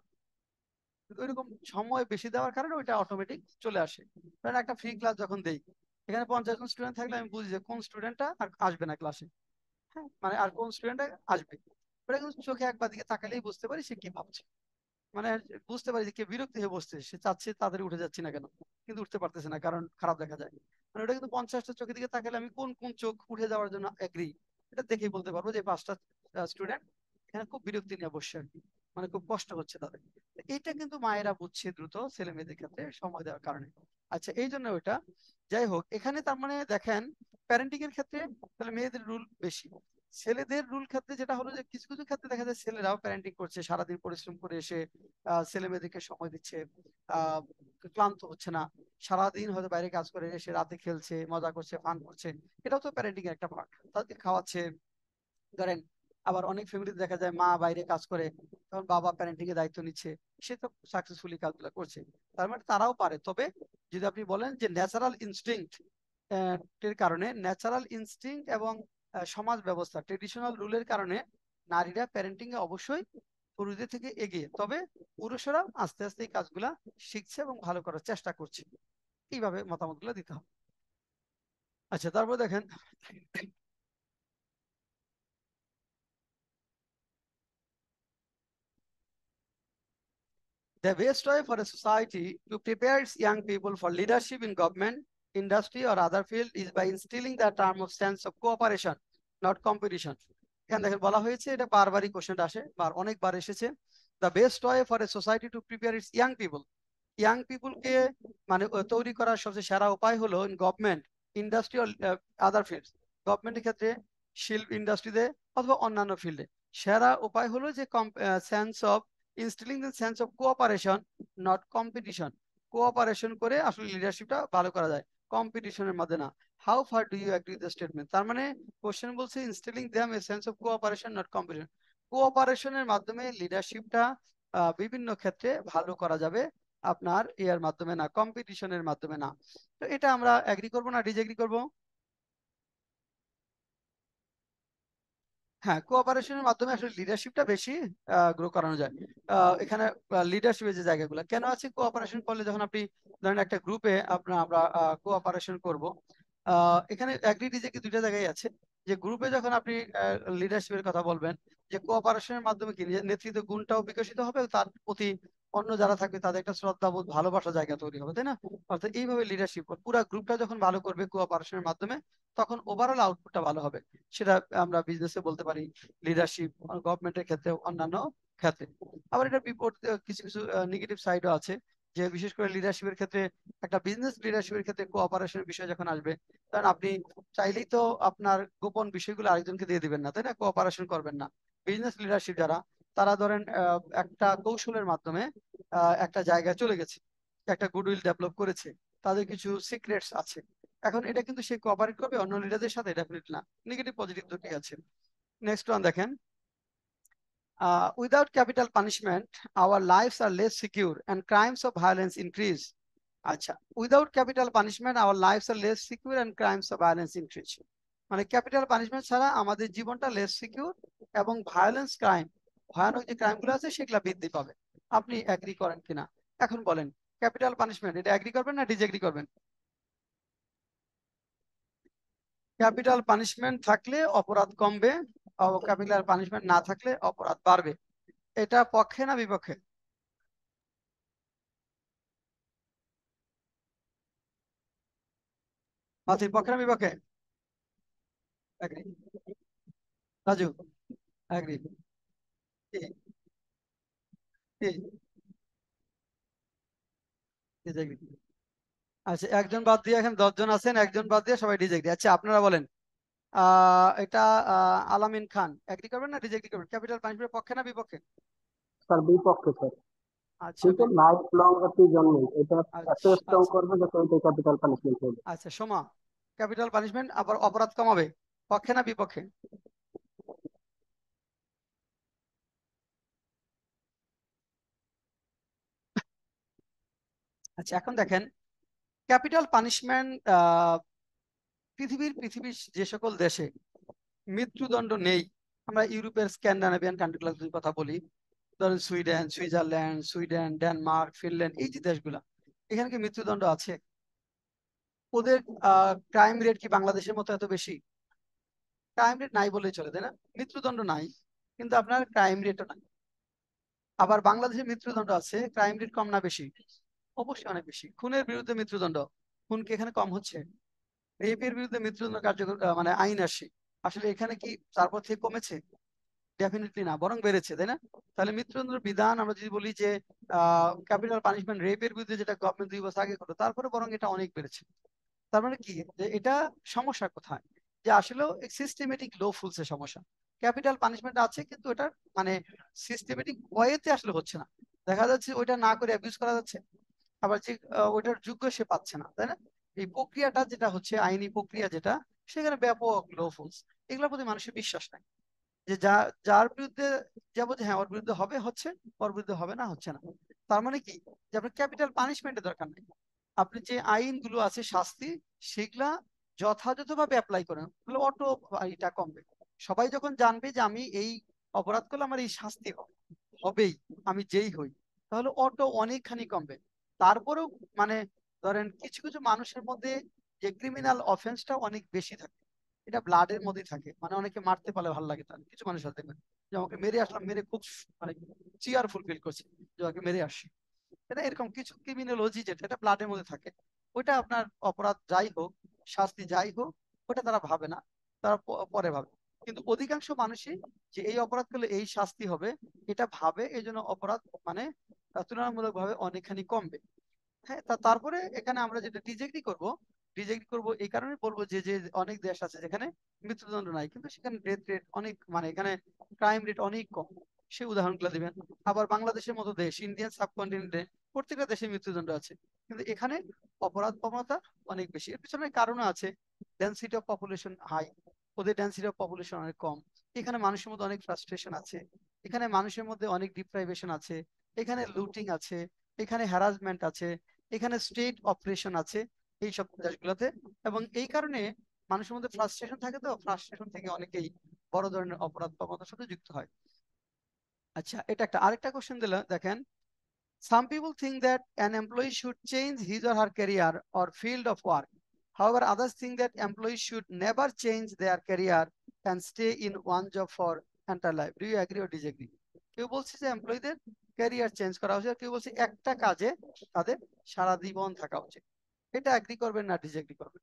ওইরকম সময় বেশি দেওয়ার কারণে ওইটা অটোমেটিক চলে আসে। কারণ একটা ফ্রি ক্লাস যখন দেই, এখানে 50 জন স্টুডেন্ট থাকলে আমি বুঝি যে কোন স্টুডেন্টটা আর আসবে না ক্লাসে। হ্যাঁ, মানে আর কোন স্টুডেন্ট আসবে, ওটা কিন্তু চোখে একবার দিকে তাকালেই বুঝতে পারি সে কি ভাবছে। মানে বুঝতে পারি যে কে বিরক্তি হয়ে বসছে, সে চাচ্ছে তাড়াতাড়ি উঠে যাচ্ছে না কেন, কিন্তু উঠতে পারতেছে না কারণ খারাপ দেখা যায়। মানে ওটা কিন্তু 50টা চোখের দিকে তাকালে আমি কোন কোন চোখ উঠে যাওয়ার জন্য এগ্রি, এটা দেখেই বলতে পারবো যে 5টা স্টুডেন্ট এখানে খুব বিরক্তি নিয়ে বসছে আর কি, মানে খুব কষ্ট হচ্ছে তাদের। এইটা কিন্তু মায়েরা বুঝছে দ্রুত ছেলে মেয়েদের ক্ষেত্রে সময় দেওয়ার কারণে। আচ্ছা, এই জন্য ওইটা। যাই হোক, এখানে তার মানে দেখেন প্যারেন্টিং এর ক্ষেত্রে তাহলে মেয়েদের রুল বেশি। ছেলেদের রুল ক্ষেত্রে যেটা হলো যে কিছু কিছু ক্ষেত্রে দেখা যায় ছেলেরাও প্যারেন্টিং করছে, সারাদিন পরিশ্রম করে এসে ছেলে মেয়েদেরকে সময় দিচ্ছে, আহ ক্লান্ত হচ্ছে না, সারাদিন হয়তো বাইরে কাজ করে এসে রাতে খেলছে, মজা করছে, ফান করছে। এটাও তো প্যারেন্টিং এর একটা পার্ট, তাদেরকে খাওয়াচ্ছে, ধরেন। আবার অনেক ফ্যামিলিতে দেখা যায় মা বাইরে কাজ করে, তখন বাবা প্যারেন্টিং এর দায়িত্ব নিচ্ছে, সে তো সাকসেসফুলি কাজগুলো করছে। তার মানে তারাও পারে, তবে যদি আপনি বলেন যে ন্যাচারাল ইনস্টিংক্ট এর কারণে, ন্যাচারাল ইনস্টিংক্ট এবং সমাজ ব্যবস্থা ট্রেডিশনাল রুলের কারণে নারীরা প্যারেন্টিং এ অবশ্যই পুরুষদের থেকে এগিয়ে, তবে পুরুষরা আস্তে আস্তে এই কাজগুলা শিখছে এবং ভালো করার চেষ্টা করছে। এইভাবে মতামতগুলো দিতে হবে। আচ্ছা, তারপর দেখেন, the best way for a society to prepare its young people for leadership in government, industry, or other field is by instilling the term of sense of cooperation, not competition. এখানে দেখেন বলা হয়েছে, এটা বারবারই কোশ্চেন আসে, অনেকবার এসেছে। The best way for a society to prepare its young people, young পিপুলকে মানে তৈরি করার সবচেয়ে সেরা উপায় হলো in government, industry, other field. গভর্নমেন্টের ক্ষেত্রে, শিল্প ইন্ডাস্ট্রিতে, অথবা অন্যান্য ফিল্ডে সেরা উপায় হলো যে sense of instilling the sense of cooperation, not competition. Cooperation করে আসলে লিডারশিপটা ভালো করা যায়, কম্পিটিশনের মধ্যে না। How far do you agree the statement? তার মানে কোশ্চেন বলছে instilling them a sense of cooperation, not competition. কোঅপারেশনের মাধ্যমে লিডারশিপটা বিভিন্ন ক্ষেত্রে ভালো করা যাবে, আপনার এর মাধ্যমে না, কম্পিটিশনের মাধ্যমে না। তো এটা আমরা এগ্রি করব না ডিসএগ্রি করব? হ্যাঁ, কোঅপারেশনের মাধ্যমে আসলে লিডারশিপটা বেশি গ্রো করানো যায়। এখানে লিডারশিপের যে জায়গাগুলো কেন আছে, কোঅপারেশন করলে যখন আপনি ধরেন একটা গ্রুপে আমরা কোঅপারেশন করব, এখানে এগ্রি ডিসএগ্রি দুইটা জায়গায় আছে। যে গ্রুপে যখন আপনি লিডারশিপের কথা বলবেন, যে কোঅপারেশনের মাধ্যমে কি নেতৃত্ব গুণটাও বিকশিত হবে, তার প্রতি অন্য যারা থাকবে তাদের একটা শ্রদ্ধাবোধ, ভালোবাসা জায়গা তৈরি হবে, তাই না? অর্থাৎ এইভাবে লিডারশিপ পুরো গ্রুপটা যখন ভালো করবে কোঅপারেশনের মাধ্যমে, তখন ওভারঅল আউটপুটটা ভালো হবে। সেটা আমরা বিজনেসে বলতে পারি, লিডারশিপ, গভর্নমেন্টের ক্ষেত্রে, অন্যান্য ক্ষেত্রে। আবার এটা বিপরীত কিছু কিছু নেগেটিভ সাইডও আছে, যে বিশেষ করে লিডারশিপের ক্ষেত্রে, একটা বিজনেস লিডারশিপের ক্ষেত্রে কোঅপারেশনের বিষয় যখন আসবে, কারণ আপনি চাইলেই তো আপনার গোপন বিষয়গুলো আরেকজনকে দিয়ে দিবেন না, তাই না? কোঅপারেশন করবেন না। বিজনেস লিডারশিপ যারা, তারা ধরেন একটা কৌশলের মাধ্যমে একটা জায়গায় চলে গেছে, একটা গুডউইল ডেভেলপ করেছে, তাদের কিছু সিক্রেটস আছে। এখন এটা কিন্তু সে কোঅপারেট করবে অন্য লিডারদের সাথে? ডেফিনেটলি না। নেগেটিভ পজিটিভ দুটোই আছে। নেক্সট ওয়ান দেখেন, Without capital punishment, our lives are less secure and crimes of violence increase. আচ্ছা, without capital punishment our lives are less secure and crimes of violence increase. মানে capital punishment ছাড়া আমাদের জীবনটা less secure এবং violence crime, ভয়ানক যে ক্রাইমগুলো আছে সেগুলো বৃদ্ধি পাবে। আপনি এগ্রি করেন কিনা এখন বলেন? ক্যাপিটাল পানিশমেন্ট এটা এগ্রি করবেন না ডিসএগ্রি করবেন? ক্যাপিটাল পানিশমেন্ট থাকলে অপরাধ কমবে, ক্যাপিটাল পানিশমেন্ট না থাকলে অপরাধ বাড়বে। এটা পক্ষে না বিপক্ষে? মাতির পক্ষে না বিপক্ষে? এগ্রি? রাজু এগ্রি? আচ্ছা, একজন বাদ দিয়ে এখানে 10 জন আছেন, একজন বাদ দিয়ে সবাই ডিজেক্ট। আচ্ছা, আপনারা বলেন এটা আলামিন খান এগ্রি করবেন না ডিজেক্ট করবেন? ক্যাপিটাল পানিশমেন্টের পক্ষে না বিপক্ষে? স্যার বিপক্ষে স্যার। আচ্ছা কিন্তু লাইফ লং প্রিজনমেন্ট এটা এত আচ্ছা স্ট্রং আচ্ছা করবে যাতে ওইটা ক্যাপিটাল পানিশমেন্ট হবে। আচ্ছা, সোমা, ক্যাপিটাল পানিশমেন্ট আবার অপরাধ কমাবে, পক্ষে না বিপক্ষে? আচ্ছা, এখন দেখেন ক্যাপিটাল পানিশমেন্ট পৃথিবীর যে সকল দেশে মৃত্যুদণ্ড নেই, আমরা ইউরোপের স্ক্যান্ডিনেভিয়ান কান্ট্রিগুলোর যদি কথা বলি, ধরেন সুইডেন, সুইজারল্যান্ড, ডেনমার্ক, ফিনল্যান্ড, এই যে গুলা, এখানে কি মৃত্যুদণ্ড আছে? ওদের ক্রাইম রেট কি বাংলাদেশের মতো এত বেশি? ক্রাইম রেট নাই বলেই চলে, তাই না? মৃত্যুদণ্ড নাই কিন্তু আপনার ক্রাইম রেটও নাই। আবার বাংলাদেশে মৃত্যুদণ্ড আছে, ক্রাইম রেট কম না বেশি? অবশ্যই অনেক বেশি। খুনের বিরুদ্ধে মৃত্যুদণ্ড, খুন কি এখানে কম হচ্ছে? রেপের বিরুদ্ধে মৃত্যুদণ্ড কার্যকর মানে আইন আসে, আসলে এখানে কি তারপর থেকে কমেছে? ডেফিনেটলি না, বরং বেড়েছে, তাই না? তাহলে মৃত্যুদণ্ডের বিধান আমরা যদি বলি যে ক্যাপিটাল পানিশমেন্ট রেপের বিরুদ্ধে যেটা গভর্নমেন্ট 2 বছর আগে করলো, তারপরে বরং এটা অনেক বেড়েছে। তার মানে কি যে এটা সমস্যা কোথায়? যে আসলে সিস্টেমেটিক লো ফুলসে সমস্যা। ক্যাপিটাল পানিশমেন্ট আছে কিন্তু এটা মানে সিস্টেমেটিক ওয়েতে আসলে হচ্ছে না। দেখা যাচ্ছে ওইটা না করে অ্যাবিউজ করা যাচ্ছে, আবার যে ওইটার যোগ্য সে পাচ্ছে না, তাই না? এই প্রক্রিয়াটা যেটা হচ্ছে আইনি প্রক্রিয়া যেটা, সেখানে ব্যাপক লো ফুলস, এগুলোর প্রতি মানুষের বিশ্বাস নাই। যে যার বিরুদ্ধে যাবো যে হ্যাঁ ওর বিরুদ্ধে হবে হচ্ছে, ওর বিরুদ্ধে হবে না হচ্ছে না। তার মানে কি যে আপনার ক্যাপিটাল পানিশমেন্টের দরকার নেই, আপনি যে আইনগুলো আছে শাস্তি, সেগুলা যথাযথভাবে অ্যাপ্লাই করেন, তাহলে অটো এটা কমবে। সবাই যখন জানবে যে আমি এই অপরাধ করলে আমার এই শাস্তি হবেই, আমি যেই হই, তাহলে অটো অনেকখানি কমবে। তারপরেও মানে ধরেন কিছু কিছু মানুষের মধ্যে যে ক্রিমিনাল অফেন্সটা অনেক বেশি থাকে, এটা ব্লাডের মধ্যে থাকে, মানে অনেকে মারতে পারলে ভালো লাগে তার, কিছু মানুষের সাথে দেখবেন যে আমাকে মেরে আসলাম, মেরে খুব মানে চিয়ারফুল ফিল করছে যে আমাকে মেরে আসি, এটা এরকম কিছু ক্রিমিনোলজি যেটা এটা ব্লাডের মধ্যে থাকে। ওইটা আপনার অপরাধ যাই হোক, শাস্তি যাই হোক, ওটা তারা ভাবে না, তারা পরে ভাবে। কিন্তু অধিকাংশ মানুষই যে এই অপরাধ করলে এই শাস্তি হবে এটা ভাবে, এই জন্য অপরাধ মানে তুলনামূলকভাবে অনেকখানি কমবে। হ্যাঁ, তারপরে এখানে আমরা যেটা ডিজেগ্রি করব এই কারণে বলবো যে যে অনেক দেশ আছে যেখানে মৃত্যুদণ্ড নাই কিন্তু সেখানে ডেথ রেট অনেক, মানে এখানে ক্রাইম রেট অনেক কম, সে উদাহরণগুলো দিবেন। আবার বাংলাদেশের মতো দেশ, ইন্ডিয়ান সাবকন্টিনেন্টে প্রত্যেকটা দেশে মৃত্যুদণ্ড আছে, কিন্তু এখানে অপরাধ প্রবণতা অনেক বেশি। এর পিছনে কারণও আছে, ডেন্সিটি অফ পপুলেশন হাই, ওদের ডেন্সিটি অফ পপুলেশন অনেক কম। এখানে মানুষের মধ্যে অনেক ফ্রাস্ট্রেশন আছে, এখানে মানুষের মধ্যে অনেক ডিপ্রাইভেশন আছে, এখানে লুটিং আছে, এখানে হ্যারাসমেন্ট আছে, এখানে স্টেট অপারেশন আছে এই সব দেশগুলোতে। এবং এই কারণে মানুষের মধ্যে ফ্রাস্ট্রেশন থাকে, তো ফ্রাস্ট্রেশন থেকে অনেকেই বড় ধরনের অপরাধ প্রবণতার সাথে যুক্ত হয়। আচ্ছা, এটা একটা আরেকটা কোশ্চেন দিলে দেখেন, some people think that an employee should change his or her career or field of work. However, others think that employees should never change their career and stay in one job for entire life. Do you agree or disagree? কেউ বলছে যে এমপ্লয়ীদের career change করা উচিত, আর কেউ বলছে একটা কাজে তাদের সারা জীবন থাকা উচিত। এটা এগ্রি করবেন না ডিসএগ্রি করবেন?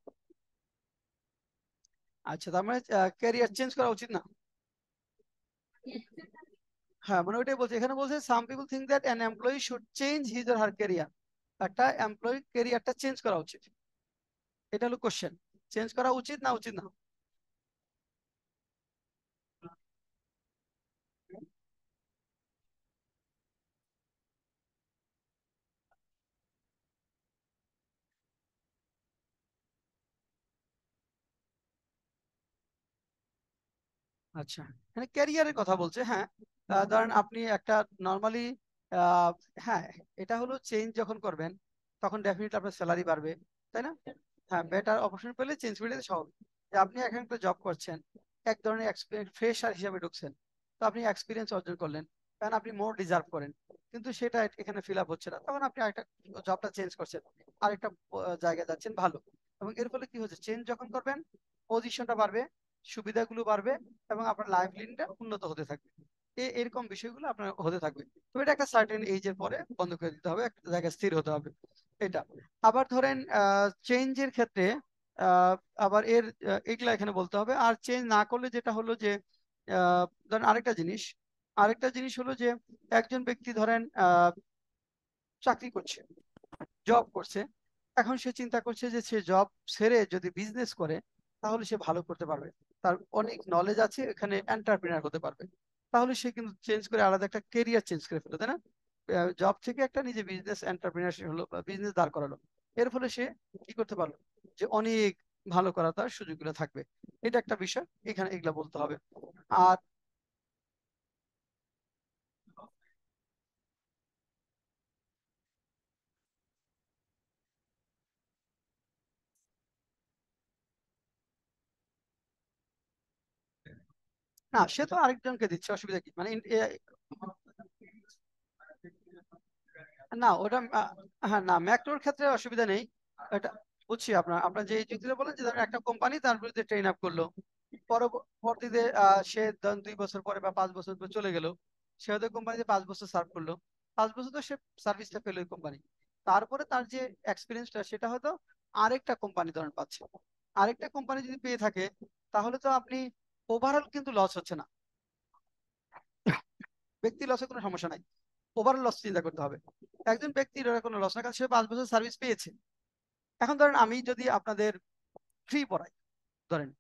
আচ্ছা, তার মানে ক্যারিয়ার চেঞ্জ করা উচিত না? হ্যাঁ, মানে ওইটাই বলছে, এখানে বলছে some people think that an employee should change his or her career, একটা এমপ্লয়ি ক্যারিয়ারটা চেঞ্জ করা উচিত। এটা হলো কোশ্চেন, চেঞ্জ করা উচিত না উচিত না? আচ্ছা, মানে ক্যারিয়ারের কথা বলছে, হ্যাঁ। ধরেন আপনি একটা নর্মালি, হ্যাঁ, এটা হলো চেঞ্জ যখন করবেন তখন ডেফিনেটলি আপনার স্যালারি বাড়বে, তাই না? হ্যাঁ, বেটার অপশন পেলে চেঞ্জ করে দিতে স্বাভাবিক। যে আপনি এখন একটা জব করছেন, এক ধরনের এক্সপিরিয়েন্স ফ্রেশার হিসেবে ঢুকছেন, তো আপনি এক্সপিরিয়েন্স অর্জন করলেন, কারণ আপনি মোর ডিজার্ভ করেন, কিন্তু সেটা এখানে ফিল আপ হচ্ছে না, তখন আপনি আরেকটা জবটা চেঞ্জ করছেন, আরেকটা জায়গায় যাচ্ছেন ভালো। এবং এর ফলে কি হচ্ছে, চেঞ্জ যখন করবেন পজিশনটা বাড়বে, সুবিধাগুলো বাড়বে, এবং আপনার লাইফ লাইনটা উন্নত হতে থাকবে। এরকম বিষয়গুলো আপনার হতে থাকবে। তো এটা একটা সার্টেন এজের পরে বন্ধ করে দিতে হবে, একটা জায়গায় স্থির হতে হবে। এটা আবার ধরেন চেঞ্জের ক্ষেত্রে আহ, আবার এগুলা এখানে বলতে হবে। আর চেঞ্জ না করলে যেটা হলো যে ধরেন আরেকটা জিনিস হলো যে একজন ব্যক্তি ধরেন চাকরি করছে, জব করছে, এখন সে চিন্তা করছে যে সে জব ছেড়ে যদি বিজনেস করে তাহলে সে ভালো করতে পারবে, তার অনেক নলেজ আছে, এখানে এন্টারপ্রেনার হতে পারবে। তাহলে সে কিন্তু চেঞ্জ করে আলাদা একটা কেরিয়ার চেঞ্জ করে ফেলো, তাই না? জব থেকে একটা নিজে বিজনেস এন্টারপ্রেনার হলো, বিজনেস দাঁড় করালো। এর ফলে সে কি করতে পারলো, যে অনেক ভালো করা তার সুযোগগুলো থাকবে। এটা একটা বিষয়, এখানে এগুলা বলতে হবে। আর না, সে তো আরেকজনকে দিচ্ছে, অসুবিধা কি, মানে না ওটা হ্যাঁ, না ম্যাক্রোর ক্ষেত্রে অসুবিধা নেই। এটা বুঝছি, আপনার যে যুক্তিটা বলেন যে ধরেন একটা কোম্পানি তার বিরুদ্ধে ট্রেন আপ করলো, পরবর্তীতে সে ধরেন 2 বছর পরে বা 5 বছর পরে চলে গেল, সে হয়তো কোম্পানিতে 5 বছর সার্ভ করলো, 5 বছর তো সে সার্ভিসটা পেলো ওই কোম্পানি, তারপরে তার যে এক্সপিরিয়েন্সটা সেটা হয়তো আরেকটা কোম্পানি ধরেন পাচ্ছে। আরেকটা কোম্পানি যদি পেয়ে থাকে, তাহলে তো আপনি ওভারঅল কিন্তু লস হচ্ছে না, ব্যক্তি লসে কোনো সমস্যা নাই, ওভারঅল লস চিন্তা করতে হবে। একজন ব্যক্তির ওরা কোনো লস না, কারণ সে 5 বছর সার্ভিস পেয়েছে। এখন ধরেন আমি যদি আপনাদের ফ্রি পড়াই, ধরেন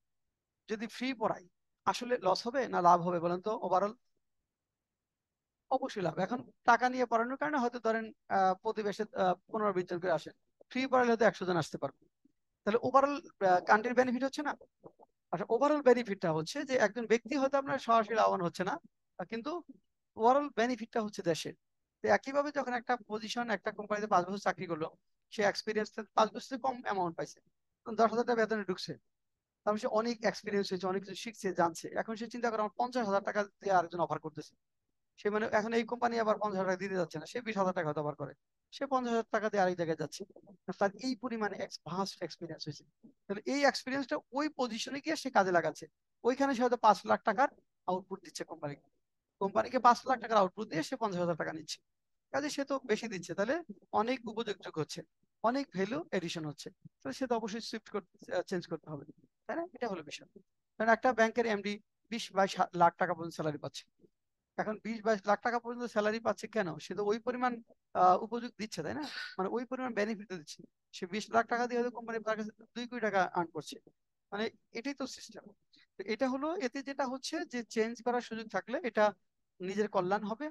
যদি ফ্রি পড়াই, আসলে লস হবে না লাভ হবে বলেন তো ওভারঅল? অবশ্যই লাভ। এখন টাকা নিয়ে পড়ানোর কারণে হয়তো ধরেন প্রতি মাসে 15-20 জন করে আসে, ফ্রি পড়ালে হয়তো 100 জন আসতে পারবে, তাহলে ওভারঅল কান্ট্রির বেনিফিট হচ্ছে না? আচ্ছা, ওভারঅল বেনিফিটটা হচ্ছে যে একজন ব্যক্তি হয়তো আপনার সরাসরি লাভবান হচ্ছে না, কিন্তু ওভারঅল বেনিফিটটা হচ্ছে দেশের। তো একইভাবে যখন একটা পজিশন একটা কোম্পানিতে 5 বছর চাকরি করলো, সে এক্সপিরিয়েন্স 5 বছর কম অ্যামাউন্ট পাইছে, 10,000 টাকা বেতনে ঢুকছে, তারপর সে অনেক এক্সপিরিয়েন্স হয়েছে, অনেক কিছু শিখছে জানছে, এখন সে চিন্তা করে আমার 50,000 টাকা দিয়ে আরেকজন অফার করতেছে, সে মানে এখন এই কোম্পানি আবার 50,000 টাকা দিতে যাচ্ছে না, সে 20,000 টাকা হয়তো অফার করে, সে 50,000 টাকা দিয়ে আরেক জায়গায় যাচ্ছে, তার এই পরিমাণে ভাস্ট এক্সপিরিয়েন্স হয়েছে। তাহলে এই এক্সপিরিয়েন্সটা ওই পজিশনে গিয়ে সে কাজে লাগাচ্ছে, ওইখানে সে হয়তো 5 লাখ টাকার আউটপুট দিচ্ছে কোম্পানিকে, কোম্পানিকে 5 লাখ টাকার আউটপুট দিয়ে সে 50,000 টাকা নিচ্ছে, কাজে সে তো বেশি দিচ্ছে, তাহলে অনেক উপযোগ হচ্ছে, অনেক ভ্যালু এডিশন হচ্ছে, তাহলে সে তো অবশ্যই শিফট করতে, চেঞ্জ করতে হবে, তাই না? এটা হলো বিষয়। কারণ একটা ব্যাংকের এমডি 20-22 লাখ টাকা পর্যন্ত স্যালারি পাচ্ছে, এখন 20-22 লাখ টাকা পর্যন্ত স্যালারি পাচ্ছে কেন? সে তো ওই পরিমাণ উপযোগ দিচ্ছে, তাই না? মানে ওই পরিমাণ বেনিফিট দিচ্ছে, সে 20 লাখ টাকা দিয়ে হয়তো কোম্পানি তার কাছে 2 কোটি টাকা আর্ন করছে, মানে এটাই তো সিস্টেম। এটা হলো, এতে যেটা হচ্ছে যে চেঞ্জ করার সুযোগ থাকলে এটা নিজের কল্যাণ হবে,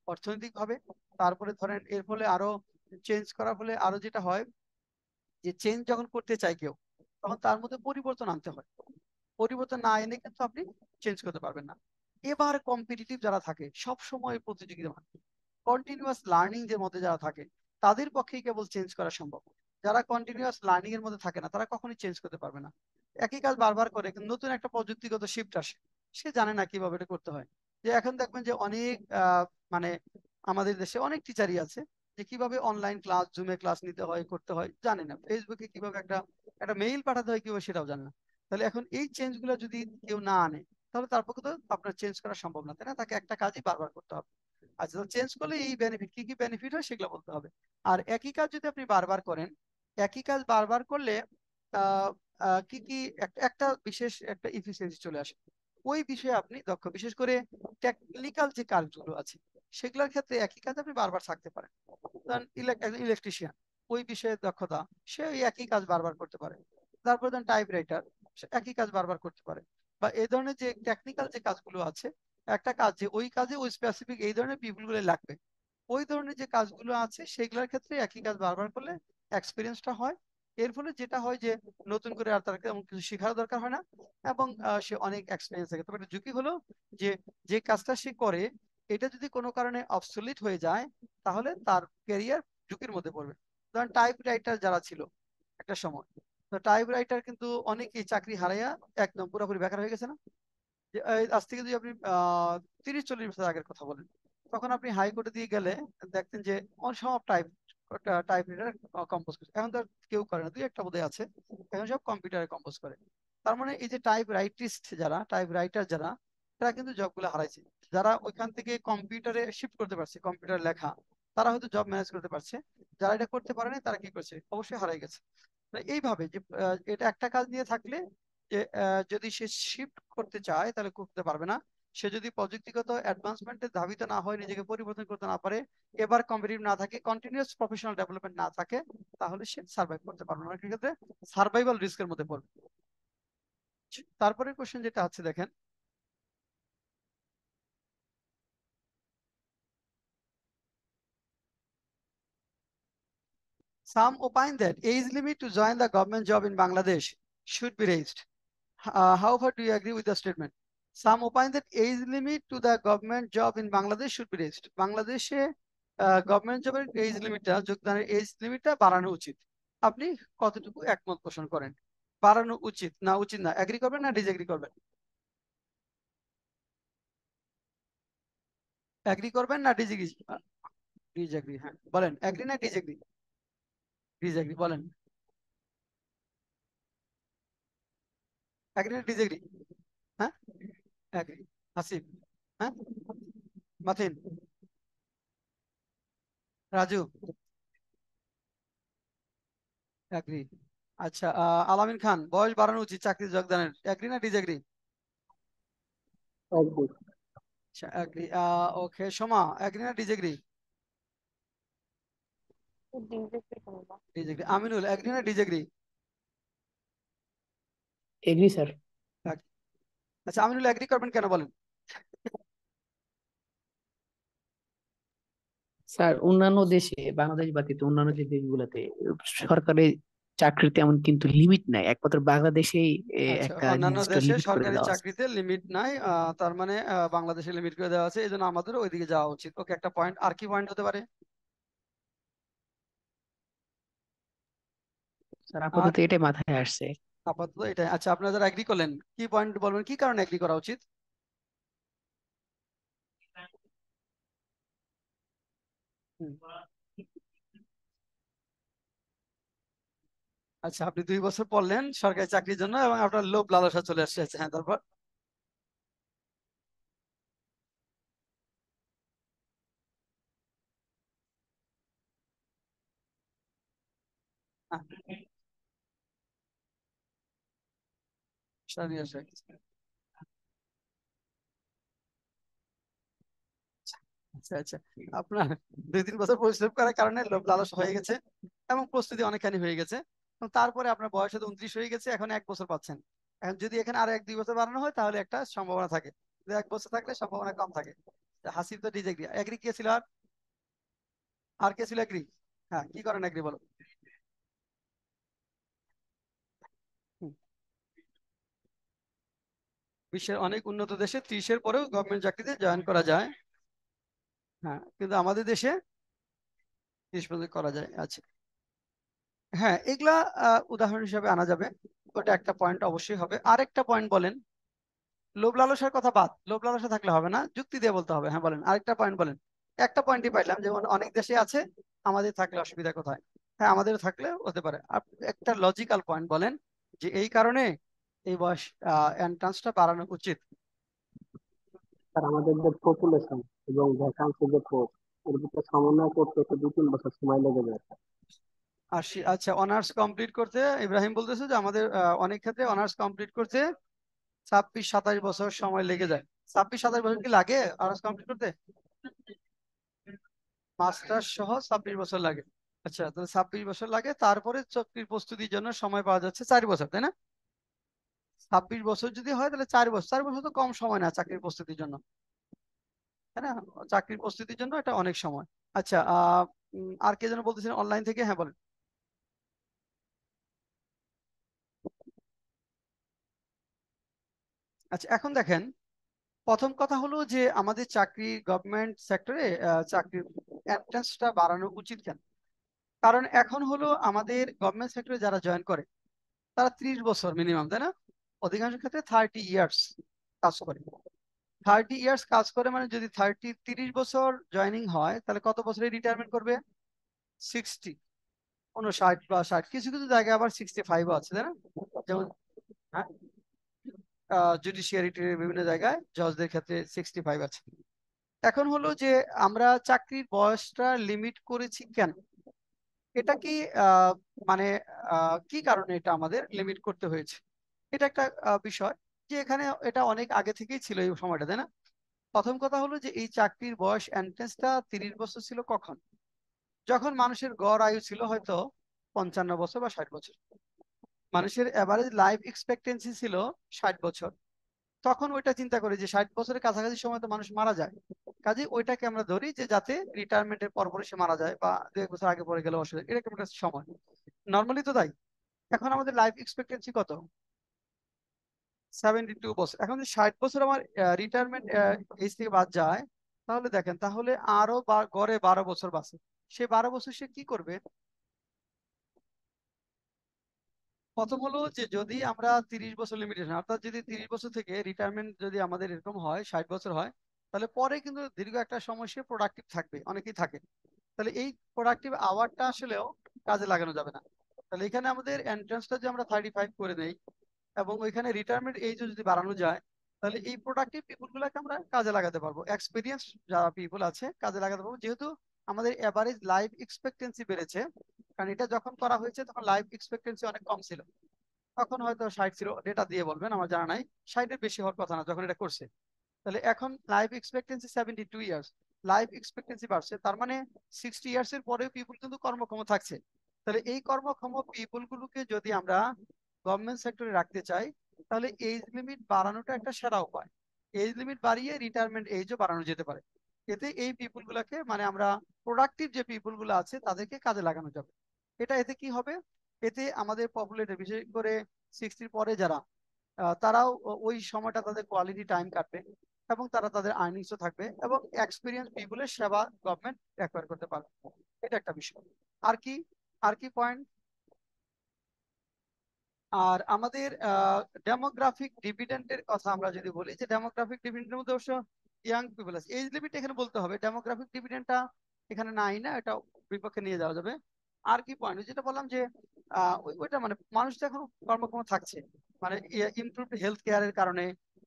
অর্থনৈতিক ভাবে। তারপরে ধরেন এর ফলে আরো চেঞ্জ করার ফলে আরো যেটা হয়, যে চেঞ্জ যখন করতে চায় কেউ, তখন তার মধ্যে পরিবর্তন আনতে হয়, পরিবর্তন না এনে কিন্তু আপনি চেঞ্জ করতে পারবেন না। এবার কম্পিটিটিভ যারা থাকে, সব সময় প্রতিযোগিতা, কন্টিনিউয়াস লার্নিং এর মধ্যে যারা থাকে, তাদের পক্ষেই কেবল চেঞ্জ করা সম্ভব। যারা কন্টিনিউয়াস লার্নিং এর মধ্যে থাকে না, তারা কখনোই চেঞ্জ করতে পারবে না। একই কাজ বারবার করে, কিন্তু নতুন একটা প্রযুক্তিগত শিফট আসে, সে জানে না কিভাবে এটা করতে হয়। যে এখন দেখবেন যে অনেক মানে আমাদের দেশে অনেক টিচারই আছে, যে কিভাবে অনলাইন ক্লাস, জুমে ক্লাস নিতে হয়, করতে হয় জানে না, ফেসবুকে কিভাবে একটা একটা মেইল পাঠাতে হয় কিভাবে সেটাও জানে না। তাহলে এখন এই চেঞ্জ গুলো যদি কেউ না আনে, তাহলে তার পক্ষে তো আপনার চেঞ্জ করা সম্ভব না, তাই না? তাকে একটা কাজই বারবার করতে হবে। আচ্ছা, চেঞ্জ করলে এই বেনিফিট, কি কি বেনিফিট হয় সেগুলো বলতে হবে। আর একই কাজ যদি আপনি বারবার করেন, একই কাজ বারবার করলে আহ কি কি একটা বিশেষ একটা ইফিসিয়েন্সি চলে আসে, ওই বিষয়ে আপনি দক্ষ, বিশেষ করে টেকনিক্যাল যে কাজগুলো আছে সেগুলোর ক্ষেত্রে একই কাজ আপনি বারবার থাকতে পারেন। ধরেন একজন ইলেকট্রিশিয়ান, ওই বিষয়ে দক্ষতা, সে ওই একই কাজ বারবার করতে পারে। তারপর ধরেন টাইপ রাইটার, সে একই কাজ বারবার করতে পারে। বা এই ধরনের যে টেকনিক্যাল যে কাজগুলো আছে, একটা কাজ যে ওই কাজে ওই স্পেসিফিক এই ধরনের পিপল গুলো লাগবে, ওই ধরনের যে কাজগুলো আছে সেগুলোর ক্ষেত্রে একই কাজ বারবার করলে এক্সপিরিয়েন্সটা হয়। এর ফলে যেটা হয় যে নতুন করে আর তার তেমন কিছু শেখার দরকার হয় না, এবং সে অনেক এক্সপিরিয়েন্স থাকে। তবে একটা ঝুঁকি হলো যে যে কাজটা সে করে এটা যদি কোনো কারণে অবসলিট হয়ে যায় তাহলে তার ক্যারিয়ার ঝুঁকির মধ্যে পড়বে। ধরেন টাইপ রাইটার যারা ছিল একটা সময়, তো টাইপ রাইটার কিন্তু অনেকেই চাকরি হারাইয়া একদম পুরোপুরি বেকার হয়ে গেছে না? যে আজ থেকে যদি আপনি 30-40 বছর আগের কথা বলেন, তখন আপনি হাইকোর্টে দিয়ে গেলে দেখতেন যে সব টাইপ রাইটার কম্পোজ করছে। এখন তো আর কেউ করে না, দুই একটা বোধহয় আছে, এখন সব কম্পিউটারে কম্পোজ করে। তার মানে এই যে টাইপ রাইটিস্ট যারা, টাইপ রাইটার যারা, তারা কিন্তু জবগুলো হারাইছে। যারা ওইখান থেকে কম্পিউটারে শিফট করতে পারছে, কম্পিউটার লেখা, তারা হয়তো জব ম্যানেজ করতে পারছে। যারা এটা করতে পারেনি তারা কি করছে, অবশ্যই হারাই গেছে। তো এইভাবে যে এটা একটা কাজ নিয়ে থাকলে যে যদি সে শিফট করতে চায় তাহলে করতে পারবে না। সে যদি প্রযুক্তিগত অ্যাডভান্সমেন্টে ধাবিত না হয়, নিজেকে পরিবর্তন করতে না পারে, এবার কম্পিটিটিভ না থাকে, কন্টিনিউয়াস প্রফেশনাল ডেভেলপমেন্ট না থাকে, তাহলে সে সার্ভাইভ করতে পারবে না, অনেক ক্ষেত্রে সার্ভাইভাল রিস্কের মধ্যে পড়বে। তারপরে কোশ্চেন যেটা আছে দেখেন, some opine that age limit to join the government job in Bangladesh should be raised. How far do you agree with the statement? Some opine that age limit to the government job in Bangladesh should be raised. বাংলাদেশে government জবের age লিমিটটা, যোগদানের age লিমিটটা বাড়ানো উচিত। আপনি কতটুকু একমত পোষণ করেন? বাড়ানো উচিত না উচিত না, এগ্রি করবেন না ডিসএগ্রি করবেন? এগ্রি করবেন না ডিসএগ্রি? ডিসএগ্রি, হ্যাঁ বলেন, এগ্রি না ডিসএগ্রি? ডিসএগ্রি বলেন, এগ্রি না ডিসএগ্রি? হ্যাঁ, এগ্রি। হাসিব? হ্যাঁ, মাথিন, রাজু? এগ্রি। আচ্ছা, আলামিন খান, বয়স বাড়ানো উচিত চাকরি যোগদানের, এগ্রি না ডিসএগ্রি? একদিন। আচ্ছা, এগ্রি। ওকে, সোমা, এগ্রি না ডিসএগ্রি? ডিজেক্টলি করবো। ডিসএগ্রি। আমিনুল, এগ্রি না ডিসএগ্রি? Agree sir. আচ্ছা, আমিনুল এগ্রি করবেন কেন বলেন? স্যার, অন্যান্য দেশে, বাংলাদেশ ব্যতীত অন্যান্য যে দেশগুলোতে সরকারি চাকরির তেমন কিন্তু লিমিট নাই, একমাত্র বাংলাদেশেই আচ্ছা, একটা অন্যান্য নির্দিষ্ট দেশে লিমিট করে সরকারি দেওয়া আছে। চাকরিতে লিমিট নাই, তার মানে বাংলাদেশে লিমিট করে দেওয়া আছে, এই জন্য আমাদেরও ওইদিকে যাওয়া উচিত। ওকে, একটা পয়েন্ট। আর কি পয়েন্ট হতে পারে? স্যার, আর আপাতত এটাই মাথায় আসছে। আপাতত এটাই। আচ্ছা, আপনারা যারা এগ্রি করলেন, কি পয়েন্ট বলবেন, কি কারণে এগ্রি করা উচিত? হুম। আচ্ছা, আপনি 2 বছর পড়লেন সরকারি চাকরির জন্য এবং আপনার লোভ লালসা চলে আসছে। আচ্ছা, হ্যাঁ, তারপর? হ্যাঁ, সামনে আসে। আচ্ছা আচ্ছা, আপনার 2-3 বছর পরিশ্রম করার কারণে লোভ লালস হয়ে গেছে এবং প্রস্তুতি অনেকখানি হয়ে গেছে, এবং তারপরে আপনার বয়স হয়তো 29 হয়ে গেছে, এখন 1 বছর পাচ্ছেন। এখন যদি এখানে আর 1-2 বছর বাড়ানো হয় তাহলে একটা সম্ভাবনা থাকে, 1 বছর থাকলে সম্ভাবনা কম থাকে। হাসিব তো ডিসএগ্রি। এগ্রি কে ছিল? আর আর কে ছিল এগ্রি? হ্যাঁ, কি করেন এগ্রি বলো? হুম। বিশ্বের অনেক উন্নত দেশে 30-এর পরেও গভর্নমেন্ট চাকরিতে জয়েন করা যায়। হ্যাঁ, কিন্তু আমাদের দেশে 30 পর্যন্ত করা যায়। আচ্ছা, হ্যাঁ, এগুলা উদাহরণ হিসাবে আনা যাবে। ওটা একটা পয়েন্ট অবশ্যই হবে। আরেকটা পয়েন্ট বলেন। লোভ লালসার কথা বাদ, লোভ লালসা থাকলে হবে না, যুক্তি দিয়ে বলতে হবে। হ্যাঁ বলেন, আরেকটা পয়েন্ট বলেন। একটা পয়েন্টই পাইলাম, যেমন অনেক দেশে আছে, আমাদের থাকলে অসুবিধা কোথায়? হ্যাঁ, আমাদের থাকলে হতে পারে। একটা লজিক্যাল পয়েন্ট বলেন যে এই কারণে এই বয়স এন্ট্রান্সটা বাড়ানো উচিত। আর আমাদের যে পপুলেশন এবং ভ্যাকান্সি যে পোস্ট, এর ভিতরে সমন্বয় করতে তো 2-3 বছর সময় লেগে যায়। আচ্ছা, অনার্স কমপ্লিট করতে ইব্রাহিম বলতেছে যে আমাদের অনেক ক্ষেত্রে অনার্স কমপ্লিট করতে 26-27 বছর সময় লেগে যায়। 26-27 বছর কি লাগে অনার্স কমপ্লিট করতে? মাস্টার্স সহ 26 বছর লাগে। আচ্ছা, তাহলে 26 বছর লাগে, তারপরে চাকরির প্রস্তুতির জন্য সময় পাওয়া যাচ্ছে 4 বছর, তাই না? 26 বছর যদি হয় তাহলে 4 বছর, 4 বছর তো কম সময় না চাকরির প্রস্তুতির জন্য, তাই না? চাকরির প্রস্তুতির জন্য এটা অনেক সময়। আচ্ছা, আর কে যেন বলতেছিলেন অনলাইন থেকে? হ্যাঁ বলেন। আচ্ছা, এখন দেখেন, প্রথম কথা হলো যে আমাদের চাকরি গভর্নমেন্ট সেক্টরে চাকরির এন্ট্রান্সটা বাড়ানো উচিত কেন? কারণ এখন হলো আমাদের গভর্নমেন্ট সেক্টরে যারা জয়েন করে তারা 30 বছর মিনিমাম, তাই না? অধিকাংশ ক্ষেত্রে 30 ইয়ার্স কাজ করে। 30 ইয়ার্স কাজ করে মানে যদি 30 বছর জয়েনিং হয় তাহলে কত বছরে রিটায়ারমেন্ট করবে? 60, 59 বা 60, কিছু কিছু জায়গায় আবার 65 আছে, তাই না? যেমন জুডিশিয়ারিটির বিভিন্ন জায়গায় জজদের ক্ষেত্রে 65 আছে। এখন হলো যে আমরা চাকরির বয়সটা লিমিট করেছি কেন? এটা কি আহ, মানে কি কারণে এটা আমাদের লিমিট করতে হয়েছে? এটা একটা বিষয় যে এখানে এটা অনেক আগে থেকেই ছিল এই সময়টা, তাই না? প্রথম কথা হলো যে এই চাকরির বয়স এন্ট্রেন্সটা 30 বছর ছিল কখন? যখন মানুষের গড় আয়ু ছিল হয়তো 55 বছর বা 60 বছর। মানুষের এভারেজ লাইফ এক্সপেক্টেন্সি ছিল 60 বছর। তখন ওইটা চিন্তা করি যে 60 বছরের কাছাকাছি সময় তো মানুষ মারা যায়। কাজে ওইটাকে আমরা ধরি যে যাতে রিটায়ারমেন্টের পরপরই সে মারা যায় বা 2 এক বছর আগে পরে গেলে অসুবিধা, এরকম একটা সময় নর্মালি তো তাই। এখন আমাদের লাইফ এক্সপেক্টেন্সি কত? 72 বছর। এখন যদি 60 বছর আমার রিটায়ারমেন্ট এজ থেকে বাদ যায়, তাহলে দেখেন তাহলে আরো গড়ে 12 বছর বাঁচে। সে 12 বছর সে কি করবে? প্রথম হলো যে যদি আমরা 30 বছর লিমিটেশন, অর্থাৎ যদি 30 বছর থেকে রিটায়ারমেন্ট যদি আমাদের এরকম হয় 60 বছর হয়, তাহলে পরে কিন্তু দীর্ঘ একটা সময় সে প্রোডাক্টিভ থাকবে, অনেকেই থাকে। তাহলে এই প্রোডাক্টিভ আওয়ারটা আসলেও কাজে লাগানো যাবে না। তাহলে এখানে আমাদের এন্ট্রান্সটা যদি আমরা 35 করে নেই এবং ওইখানে রিটায়ারমেন্ট এইজও যদি বাড়ানো যায়, তাহলে এই প্রোডাক্টিভ পিপুল গুলাকে আমরা কাজে লাগাতে পারবো, এক্সপিরিয়েন্স যারা পিপুল আছে কাজে লাগাতে পারবো, যেহেতু আমাদের এভারেজ লাইফ এক্সপেক্টেন্সি বেড়েছে। কারণ এটা যখন করা হয়েছে তখন লাইফ এক্সপেক্টেন্সি অনেক কম ছিল, তখন হয়তো 60 ছিল, ডেটা দিয়ে বলবেন আমার জানা নাই। 60-এর বেশি হওয়ার কথা না যখন এটা করছে। তাহলে এখন life expectancy 72 years, life expectancy বাড়ছে, তার মানে 60 ইয়ার্স এর পরেও পিপুল কিন্তু কর্মক্ষম থাকছে। তাহলে এই কর্মক্ষম পিপুল গুলোকে যদি আমরা গভর্নমেন্ট সেক্টরে রাখতে চাই, তাহলে এজ লিমিট বাড়ানোটা একটা সেরা উপায়। এজ লিমিট বাড়িয়ে রিটায়ারমেন্ট এজও বাড়ানো যেতে পারে। এতে এই পিপুল গুলাকে মানে আমরা প্রোডাক্টিভ যে পিপুল গুলো আছে তাদেরকে কাজে লাগানো যাবে। এতে কি হবে? এতে আমাদের পপুলেটের বিশেষ করে 60-র পরে যারা তারাও ওই সময়টা তাদের কোয়ালিটি টাইম কাটবে এবং তারা তাদের আর্নিংসও থাকবে এবং এক্সপিরিয়েন্স পিপুলের সেবা গভর্নমেন্ট অ্যাকোয়ার করতে পারবে। এটা একটা বিষয়। আর কি আর কি পয়েন্ট? আর আমাদের ডেমোগ্রাফিক ডিভিডেন্ডের কথা আমরা যদি বলি, যে ডেমোগ্রাফিক ডিভিডেন্ডের মধ্যে অবশ্য ইয়াং পিপল আছে, এজ লিমিট এখানে বলতে হবে, ডেমোগ্রাফিক ডিভিডেন্ডটা এখানে নাই, না এটা বিপক্ষে নিয়ে যাওয়া যাবে। আর কি পয়েন্ট যেটা বললাম যে ওইটা মানে মানুষ তো এখন কর্মক্ষম থাকছে, মানে ইমপ্রুভড হেলথ কেয়ারের কারণে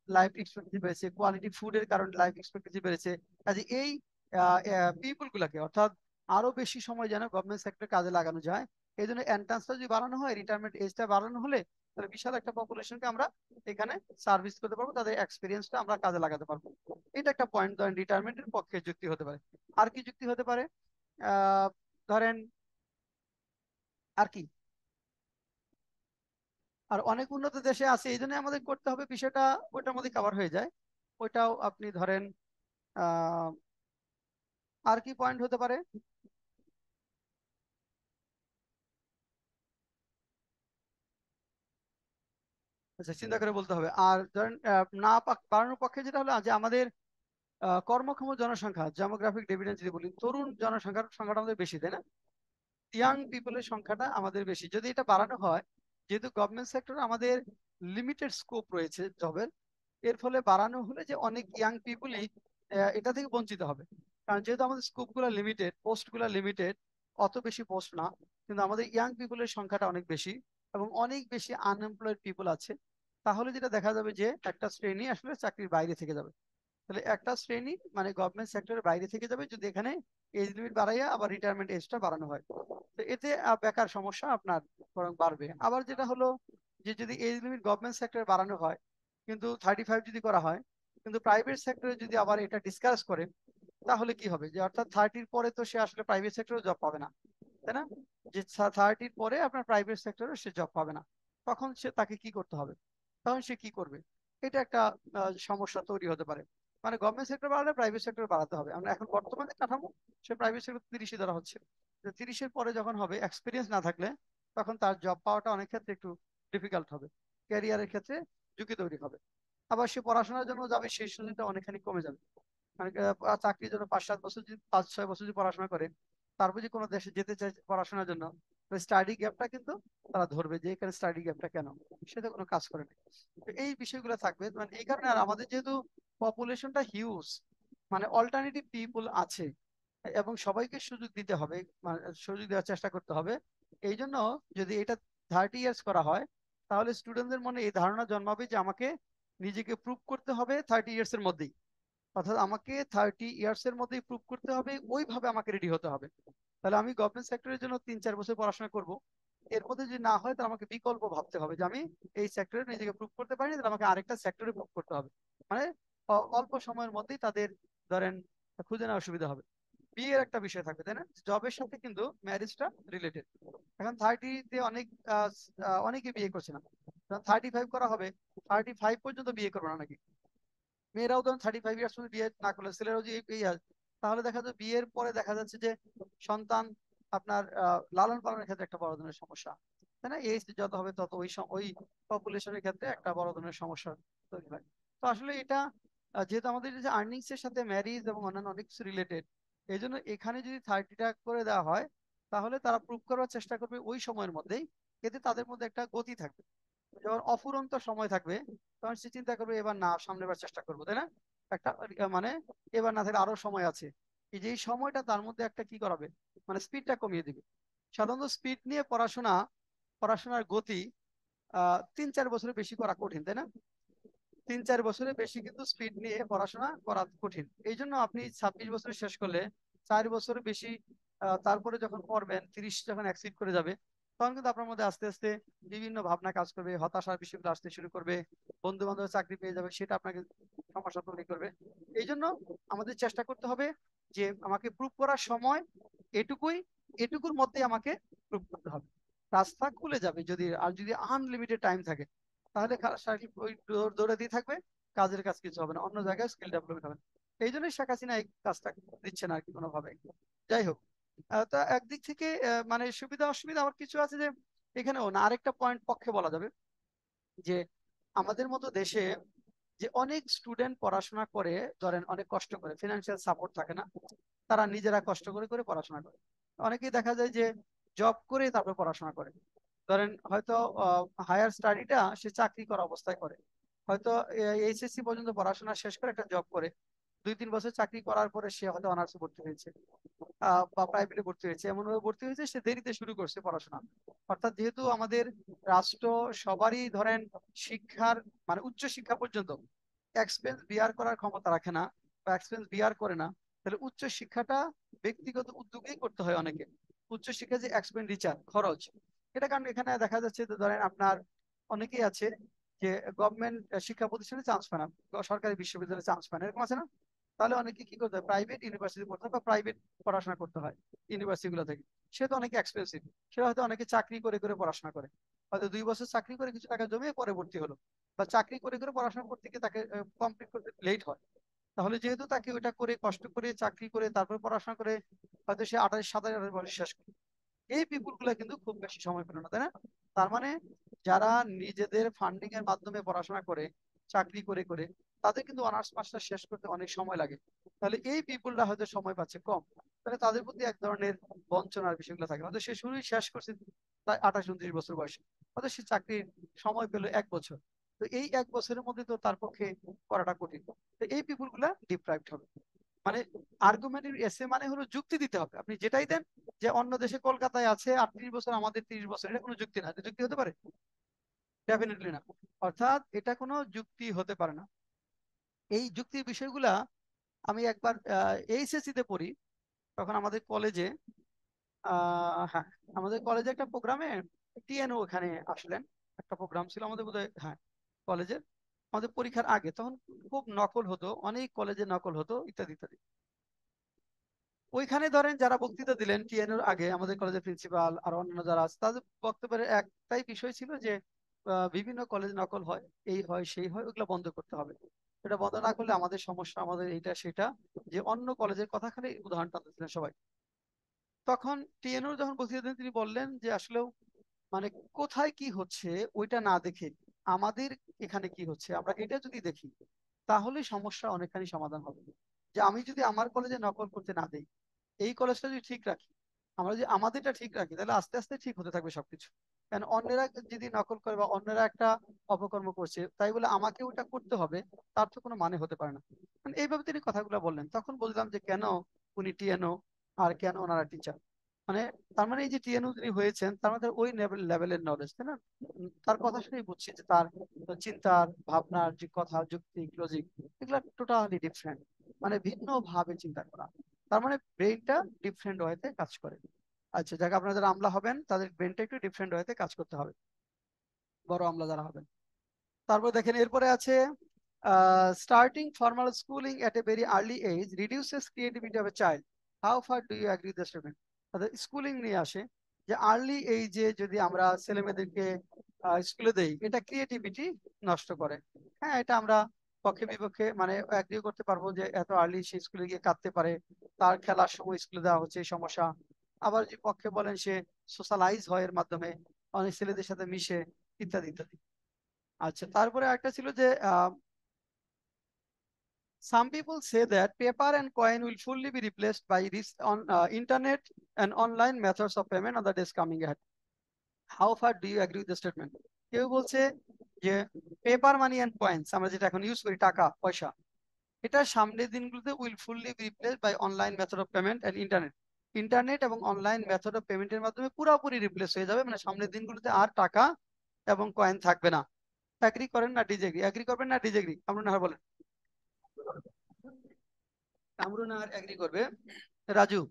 লাইফ এক্সপেক্টেন্সি বেড়েছে, কোয়ালিটি ফুডের কারণে লাইফ এক্সপেক্টেন্সি বেড়েছে। কাজে এই পিপুল গুলাকে অর্থাৎ আরো বেশি সময় যেন গভর্নমেন্ট সেক্টরে কাজে লাগানো যায়, এই জন্য এন্ট্রান্সটা যদি বাড়ানো হয়, রিটায়ারমেন্ট এজটা বাড়ানো হলে, তাহলে বিশাল একটা পপুলেশনকে আমরা এখানে সার্ভিস করতে পারবো, তাদের এক্সপিরিয়েন্সটা আমরা কাজে লাগাতে পারবো। এটা একটা পয়েন্ট ধরেন রিটায়ারমেন্টের পক্ষে যুক্তি হতে পারে। আর কি যুক্তি হতে পারে? আহ ধরেন আর কি, আর অনেক উন্নত দেশে আছে, এই জন্য আমাদের করতে হবে বিষয়টা ওইটার মধ্যে কভার হয়ে যায়। ওইটাও আপনি ধরেন আহ আর কি পয়েন্ট হতে পারে? আচ্ছা, চিন্তা করে বলতে হবে। আর ধরেন না বাড়ানোর পক্ষে যেটা হলো যে আমাদের কর্মক্ষম জনসংখ্যা, ডেমোগ্রাফিক ডিভিডেন্ড যদি বলি, তরুণ জনসংখ্যার সংখ্যাটা আমাদের বেশি, তাই না? ইয়াং পিপলের সংখ্যাটা আমাদের বেশি। যদি এটা বাড়ানো হয়, যেহেতু গভর্নমেন্ট সেক্টরে আমাদের লিমিটেড স্কোপ রয়েছে জবের, এর ফলে বাড়ানো হলে যে অনেক ইয়াং পিপলই এটা থেকে বঞ্চিত হবে। কারণ যেহেতু আমাদের স্কোপ গুলা লিমিটেড, পোস্ট গুলা লিমিটেড, অত বেশি পোস্ট না, কিন্তু আমাদের ইয়াং পিপলের সংখ্যাটা অনেক বেশি এবং অনেক বেশি আনএমপ্লয়েড পিপল আছে। তাহলে যেটা দেখা যাবে যে একটা শ্রেণী আসলে চাকরির বাইরে থেকে যাবে। তাহলে একটা শ্রেণী মানে গভর্নমেন্ট সেক্টরের বাইরে থেকে যাবে যদি এখানে এজ লিমিট বাড়াইয়া আবার রিটায়ারমেন্ট এজটা বাড়ানো হয়। তো এতে বেকার সমস্যা আপনার বরং বাড়বে। আবার যেটা হলো যে যদি এজ লিমিট গভর্নমেন্ট সেক্টরে বাড়ানো হয় কিন্তু 35 যদি করা হয়, কিন্তু প্রাইভেট সেক্টরে যদি আবার এটা ডিসকাস করে, তাহলে কি হবে? যে অর্থাৎ 30-র পরে তো সে আসলে প্রাইভেট সেক্টরে জব পাবে না, তাই না? যে 30-র পরে আপনার প্রাইভেট সেক্টরে সে জব পাবে না, তখন তাকে কি করতে হবে? তখন সে কি করবে? এটা একটা সমস্যা তৈরি হতে পারে। মানে গভর্নমেন্ট সেক্টর বাড়ালে প্রাইভেট সেক্টর বাড়াতে হবে। আমরা এখন বর্তমানে কাঠামো সে প্রাইভেট সেক্টর 30-ই ধরা হচ্ছে। 30-এর পরে যখন হবে, এক্সপিরিয়েন্স না থাকলে তখন তার জব পাওয়াটা অনেক ক্ষেত্রে একটু ডিফিকাল্ট হবে, ক্যারিয়ারের ক্ষেত্রে ঝুঁকি তৈরি হবে। আবার সে পড়াশোনার জন্য যাবে সেই সুযোগটা অনেকখানি কমে যাবে। মানে চাকরির জন্য 5-7 বছর যদি 5-6 বছর যদি পড়াশোনা করে, তারপর যদি কোনো দেশে যেতে চায় পড়াশোনার জন্য, স্টাডি গ্যাপটা কিন্তু তারা ধরবে যে এখানে স্টাডি গ্যাপটা কেন, সেটা কোনো কাজ করে না। তো এই বিষয়গুলো থাকবে, মানে এই কারণে আর আমাদের যেহেতু পপুলেশনটা হিউজ, মানে অল্টারনেটিভ পিপল আছে এবং সবাইকে সুযোগ দিতে হবে, মানে সুযোগ দেওয়ার চেষ্টা করতে হবে। এই জন্য যদি এটা 30 ইয়ার্স করা হয়, তাহলে স্টুডেন্টদের মনে এই ধারণা জন্মাবে যে আমাকে নিজেকে প্রুভ করতে হবে 30 ইয়ার্স এর মধ্যেই, অর্থাৎ আমাকে 30 ইয়ার্স এর মধ্যেই প্রুভ করতে হবে, ওইভাবে আমাকে রেডি হতে হবে। তাহলে আমি গভর্নমেন্ট সেক্টরের জন্য 3-4 বছর পড়াশোনা করব, এর মধ্যে যদি না হয় তাহলে আমাকে বিকল্প ভাবতে হবে যে আমি এই সেক্টরে নিজেকে প্রুভ করতে পারিনি, তাহলে আমাকে আরেকটা সেক্টরে প্রুভ করতে হবে। মানে অল্প সময়ের মধ্যেই তাদের ধরেন খুঁজে নেওয়া সুবিধা হবে। বিয়ের একটা বিষয় থাকবে, তাই না? জবের সাথে কিন্তু ম্যারেজটা রিলেটেড। এখন 30-তে অনেকে বিয়ে করছে না, 35 করা হবে, 35 পর্যন্ত বিয়ে করবে না নাকি? মেয়েরাও ধরুন 35 ইয়ার্স পর্যন্ত বিয়ে না করলে ছেলেরাও যে এই age, তাহলে দেখা যায় বিয়ের পরে দেখা যাচ্ছে যে সন্তান আপনার লালন পালনের ক্ষেত্রে একটা বড় ধরনের সমস্যা, তাই না? এজ যত হবে তত ওই পপুলেশনের ক্ষেত্রে একটা বড় ধরনের সমস্যা তৈরি হয়। তো আসলে এটা যেহেতু আমাদের যে আর্নিংস এর সাথে ম্যারিজ এবং অন্যান্য অনেক কিছু রিলেটেড, এই জন্য এখানে যদি 30টা করে দেওয়া হয়, তাহলে তারা প্রুভ করার চেষ্টা করবে ওই সময়ের মধ্যেই, এতে তাদের মধ্যে একটা গতি থাকবে। যখন অফুরন্ত সময় থাকবে, তখন সে চিন্তা করবে এবার না, সামনের বার চেষ্টা করবো, তাই না? একটা মানে এবার না থাকলে আরো সময় আছে, এই যে এই সময়টা তার মধ্যে একটা কি করাবে, মানে স্পিডটা কমিয়ে দিবে। সাধারণত স্পিড নিয়ে পড়াশোনার গতি 3-4 বছরের বেশি করা কঠিন, তাই না? 3-4 বছরের বেশি কিন্তু স্পিড নিয়ে পড়াশোনা করা কঠিন। এই জন্য আপনি 26 বছরে শেষ করলে 4 বছরের বেশি তারপরে যখন পড়বেন, 30 যখন অ্যাক্সিড করে যাবে, তখন কিন্তু আপনার মধ্যে আস্তে আস্তে বিভিন্ন ভাবনা কাজ করবে, হতাশার বিষয়গুলো আসতে শুরু করবে, বন্ধু বান্ধব চাকরি পেয়ে যাবে, সেটা আপনাকে সমস্যা তৈরি করবে। এই জন্য আমাদের চেষ্টা করতে হবে যে আমাকে প্রুভ করার সময় এটুকুই, এটুকুর মধ্যে আমাকে প্রুভ করতে হবে। রাস্তা খুলে যাবে যদি, আর যদি আনলিমিটেড টাইম থাকে, তাহলে সারাদিন ওই দৌড়াতেই থাকবে, কাজের কাজ কিছু হবে না, অন্য জায়গায় স্কিল ডেভেলপমেন্ট হবে না। এই জন্যই শেখ হাসিনা এই কাজটা দিচ্ছে না আর কি কোনোভাবে। যাই হোক, তা একদিক থেকে মানে সুবিধা অসুবিধা আমার কিছু আছে, যে এখানেও না আরেকটা পয়েন্ট পক্ষে বলা যাবে যে আমাদের মতো দেশে যে অনেক স্টুডেন্ট পড়াশোনা করে, ধরেন অনেক কষ্ট করে, ফিনান্সিয়াল সাপোর্ট থাকে না, তারা নিজেরা কষ্ট করে করে পড়াশোনা করে। অনেকেই দেখা যায় যে জব করে তারপরে পড়াশোনা করে, ধরেন হয়তো হায়ার স্টাডিটা সে চাকরি করা অবস্থায় করে, হয়তো এইচএসসি পর্যন্ত পড়াশোনা শেষ করে একটা জব করে, 2-3 বছর চাকরি করার পরে সে হয়তো অনার্সে ভর্তি হয়েছে বা প্রাইভেটে ভর্তি হয়েছে, এমন ভাবে ভর্তি হয়েছে সে দেরিতে শুরু করছে পড়াশোনা। অর্থাৎ যেহেতু আমাদের রাষ্ট্র সবারই ধরেন শিক্ষার মানে উচ্চ শিক্ষা পর্যন্ত এক্সপেন্স বিয়ার করার ক্ষমতা রাখে না বা এক্সপেন্স বিয়ার করে না, তাহলে উচ্চ শিক্ষাটা ব্যক্তিগত উদ্যোগেই করতে হয় অনেকে। উচ্চ শিক্ষা যে এক্সপেন্ডিচার খরচ, এটা কারণ এখানে দেখা যাচ্ছে যে ধরেন আপনার অনেকেই আছে যে গভর্নমেন্ট শিক্ষা প্রতিষ্ঠানে চান্স পায় না, সরকারি বিশ্ববিদ্যালয়ে চান্স পায় না, এরকম আছে না? তাহলে অনেকে কি করতে হয়, প্রাইভেট ইউনিভার্সিটি পড়তে হয় বা প্রাইভেট পড়াশোনা করতে হয় ইউনিভার্সিটি গুলো থেকে। সে তো অনেকে এক্সপেন্সিভ, সে হয়তো অনেকে চাকরি করে করে পড়াশোনা করে, হয়তো 2 বছর চাকরি করে কিছু টাকা জমিয়ে পরে ভর্তি হলো, বা চাকরি করে করে পড়াশোনা করতে গিয়ে তাকে কমপ্লিট করতে লেট হয়। তাহলে যেহেতু তাকে ওইটা করে কষ্ট করে চাকরি করে তারপরে পড়াশোনা করে হয়তো সে 28-27 বছর শেষ করে, এই পিপুল গুলা কিন্তু খুব বেশি সময় পেল না, তাই না? তার মানে যারা নিজেদের ফান্ডিং এর মাধ্যমে পড়াশোনা করে চাকরি করে করে, তাদের কিন্তু অনার্স মাস্টার শেষ করতে অনেক সময় লাগে। তাহলে এই পিপুলরা হয়তো সময় পাচ্ছে কম, তাহলে তাদের প্রতি এক ধরনের বঞ্চনার বিষয়গুলো থাকে। হয়তো সে শুরুই শেষ করছে প্রায় 28-29 বছর বয়সে, হয়তো সে চাকরির সময় পেলো 1 বছর, তো এই 1 বছরের মধ্যে তো তার পক্ষে করাটা কঠিন। তো এই পিপুল গুলা ডিপ্রাইভড হবে। মানে আর্গুমেন্টের এসে মানে হলো যুক্তি দিতে হবে, আপনি যেটাই দেন, যে অন্য দেশে কলকাতায় আছে 38 বছর, আমাদের 30 বছর, এটা কোনো যুক্তি না, এটা যুক্তি হতে পারে? ডেফিনেটলি না। অর্থাৎ এটা কোনো যুক্তি হতে পারে না। এই যুক্তির বিষয়গুলা আমি একবার এইচএসসি তে পড়ি, তখন আমাদের কলেজে হ্যাঁ, আমাদের কলেজে একটা প্রোগ্রামে টিএনও এখানে আসলেন, একটা প্রোগ্রাম ছিল আমাদের বোধহয়, হ্যাঁ কলেজের, আমাদের পরীক্ষার আগে, তখন খুব নকল হতো, অনেক কলেজে নকল হতো ইত্যাদি ইত্যাদি। ওইখানে ধরেন যারা বক্তৃতা দিলেন টিএনওর আগে, আমাদের কলেজের প্রিন্সিপাল আর অন্যান্য যারা আছে, তাদের বক্তব্যের একটাই বিষয় ছিল যে বিভিন্ন কলেজ নকল হয়, এই হয় সেই হয়, ওগুলো বন্ধ করতে হবে। এটা বন্ধ না করলে আমাদের সমস্যা, আমাদের এইটা সেটা, যে অন্য কলেজের কথা খালি উদাহরণ টানতেছিলেন সবাই। তখন টিএনওর যখন বক্তৃতা দিলেন, তিনি বললেন যে আসলেও মানে কোথায় কি হচ্ছে ওইটা না দেখে আমাদের এখানে কি হচ্ছে, আমরা এটা যদি দেখি তাহলে সমস্যা অনেকখানি সমাধান হবে। যে আমি যদি আমার কলেজে নকল করতে না দেই, এই কলেজটা যদি ঠিক রাখি, আমরা যদি আমাদেরটা ঠিক রাখি, তাহলে আস্তে আস্তে ঠিক হতে থাকবে সবকিছু। কারণ অন্যেরা যদি নকল করে বা অন্যেরা একটা অপকর্ম করছে, তাই বলে আমাকে ওটা করতে হবে, তার তো কোনো মানে হতে পারে না। মানে এইভাবে তিনি কথাগুলো বললেন, তখন বুঝলাম যে কেন উনি টিএনও আর কেন ওনারা টিচার। মানে তার মানে এই যে টিএনও যিনি হয়েছেন, তার মধ্যে ওই লেভেলের নলেজ, তাই না? তার কথা শুনেই বুঝছি যে তার চিন্তার ভাবনার যে কথা, যুক্তি, লজিক, এগুলো টোটালি ডিফারেন্ট, মানে ভিন্ন ভাবে চিন্তা করা। তার মানে ব্রেনটা ডিফারেন্ট ওয়েতে কাজ করে। আচ্ছা, যাকে আপনারা যারা আমলা হবেন তাদের ব্রেনটা একটু ডিফারেন্ট ওয়েতে কাজ করতে হবে, বড় আমলা যারা হবেন। তারপর দেখেন এরপরে আছে starting formal schooling at a very early age reduces creativity of a child, how far do you agree the statement? অর্থাৎ স্কুলিং নিয়ে আসে যে আর্লি এইজে যদি আমরা ছেলে মেয়েদেরকে স্কুলে দেই, এটা ক্রিয়েটিভিটি নষ্ট করে। হ্যাঁ, এটা আমরা পক্ষে বিপক্ষে মানে অ্যাগ্রি করতে পারবো যে এত আর্লি সে স্কুলে গিয়ে কাঁদতে পারে, তার খেলার সময় স্কুলে দেওয়া হচ্ছে এই সমস্যা। আবার যে পক্ষে বলেন সে সোশ্যালাইজ হয় এর মাধ্যমে, অনেক ছেলেদের সাথে মিশে, ইত্যাদি ইত্যাদি। আচ্ছা, তারপরে একটা ছিল যে some people say that paper and coin will fully be replaced by this on internet and online methods of payment on the days coming ahead. How far do you agree with the statement? কেউ বলছে যে paper money and coins, আমরা যেটা এখন use করি টাকা পয়সা, এটা সামনের দিনগুলোতে will fully be replaced by online method of payment and internet. Internet এবং অনলাইন মেথড অফ পেমেন্টের মাধ্যমে পুরোপুরি রিপ্লেস হয়ে যাবে, মানে সামনের দিনগুলোতে আর টাকা এবং কয়েন থাকবে না। এগ্রি করেন না ডিজেগ্রি? এগ্রি করবেন না ডিজেগ্রি? আপনার না বলেন। কামরুন আর এগ্রি করবে, রাজু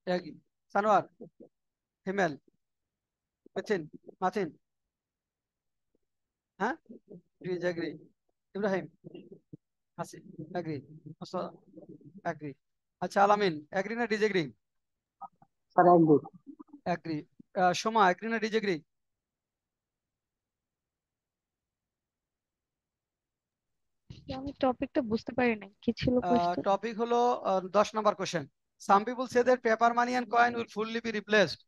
এগ্রি, সানোয়ার, হিমেল, মেথিন, মাথিন, হ্যাঁ ডিজেগ্রি, ইব্রাহিম, হাসি এগ্রি, এগ্রি। আচ্ছা, আলামিন এগ্রি না ডিজেগ্রি? স্যার একদম। এগ্রি। সোমা এগ্রি না ডিজেগ্রি? আমি টপিকটা বুঝতে পারি নাই, কি ছিল কোয়েশ্চেন? টপিক হলো 10 নম্বর question. Some people say that paper money and coin will fully be replaced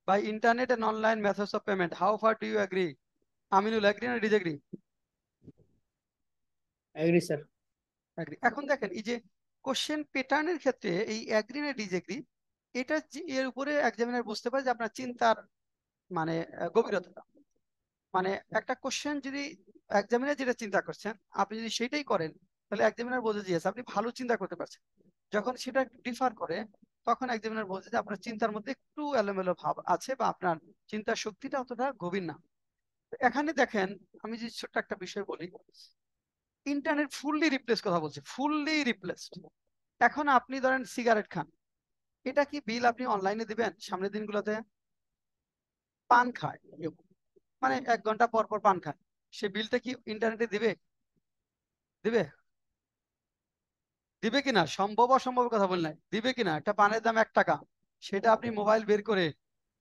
by internet and online methods of payment. How far do you agree? Aminul agree না disagree? Agree sir. Agree. এখন দেখেন এই যে question প্যাটার্নের ক্ষেত্রে এই agree না disagree, এটা এর উপরে এক্সামিনার বুঝতে পারে যে আপনার চিন্তার মানে গভীরতা। মানে একটা কোশ্চেন যদি এক্সামিনার যেটা চিন্তা করছেন আপনি যদি সেটাই করেন, তাহলে এক্সামিনার বোঝে যে yes, আপনি ভালো চিন্তা করতে পারছেন। যখন সেটা ডিফার করে, তখন এক্সামিনার বোঝে যে আপনার চিন্তার মধ্যে একটু এলোমেলো ভাব আছে বা আপনার চিন্তার শক্তিটা অতটা গভীর না। তো এখানে দেখেন, আমি যে ছোট্ট একটা বিষয় বলি, ইন্টারনেট ফুললি রিপ্লেস কথা বলছে, ফুললি রিপ্লেসড। এখন আপনি ধরেন সিগারেট খান, এটা কি বিল আপনি অনলাইনে দিবেন সামনের দিনগুলোতে? পান খায় কেউ, মানে 1 ঘন্টা পর পর পান খায়, সে বিলটা কি ইন্টারনেটে দিবে? দিবে? দিবে কিনা? সম্ভব অসম্ভবের কথা বললেন, দিবে কিনা? একটা পানের দাম 1 টাকা, সেটা আপনি মোবাইল বের করে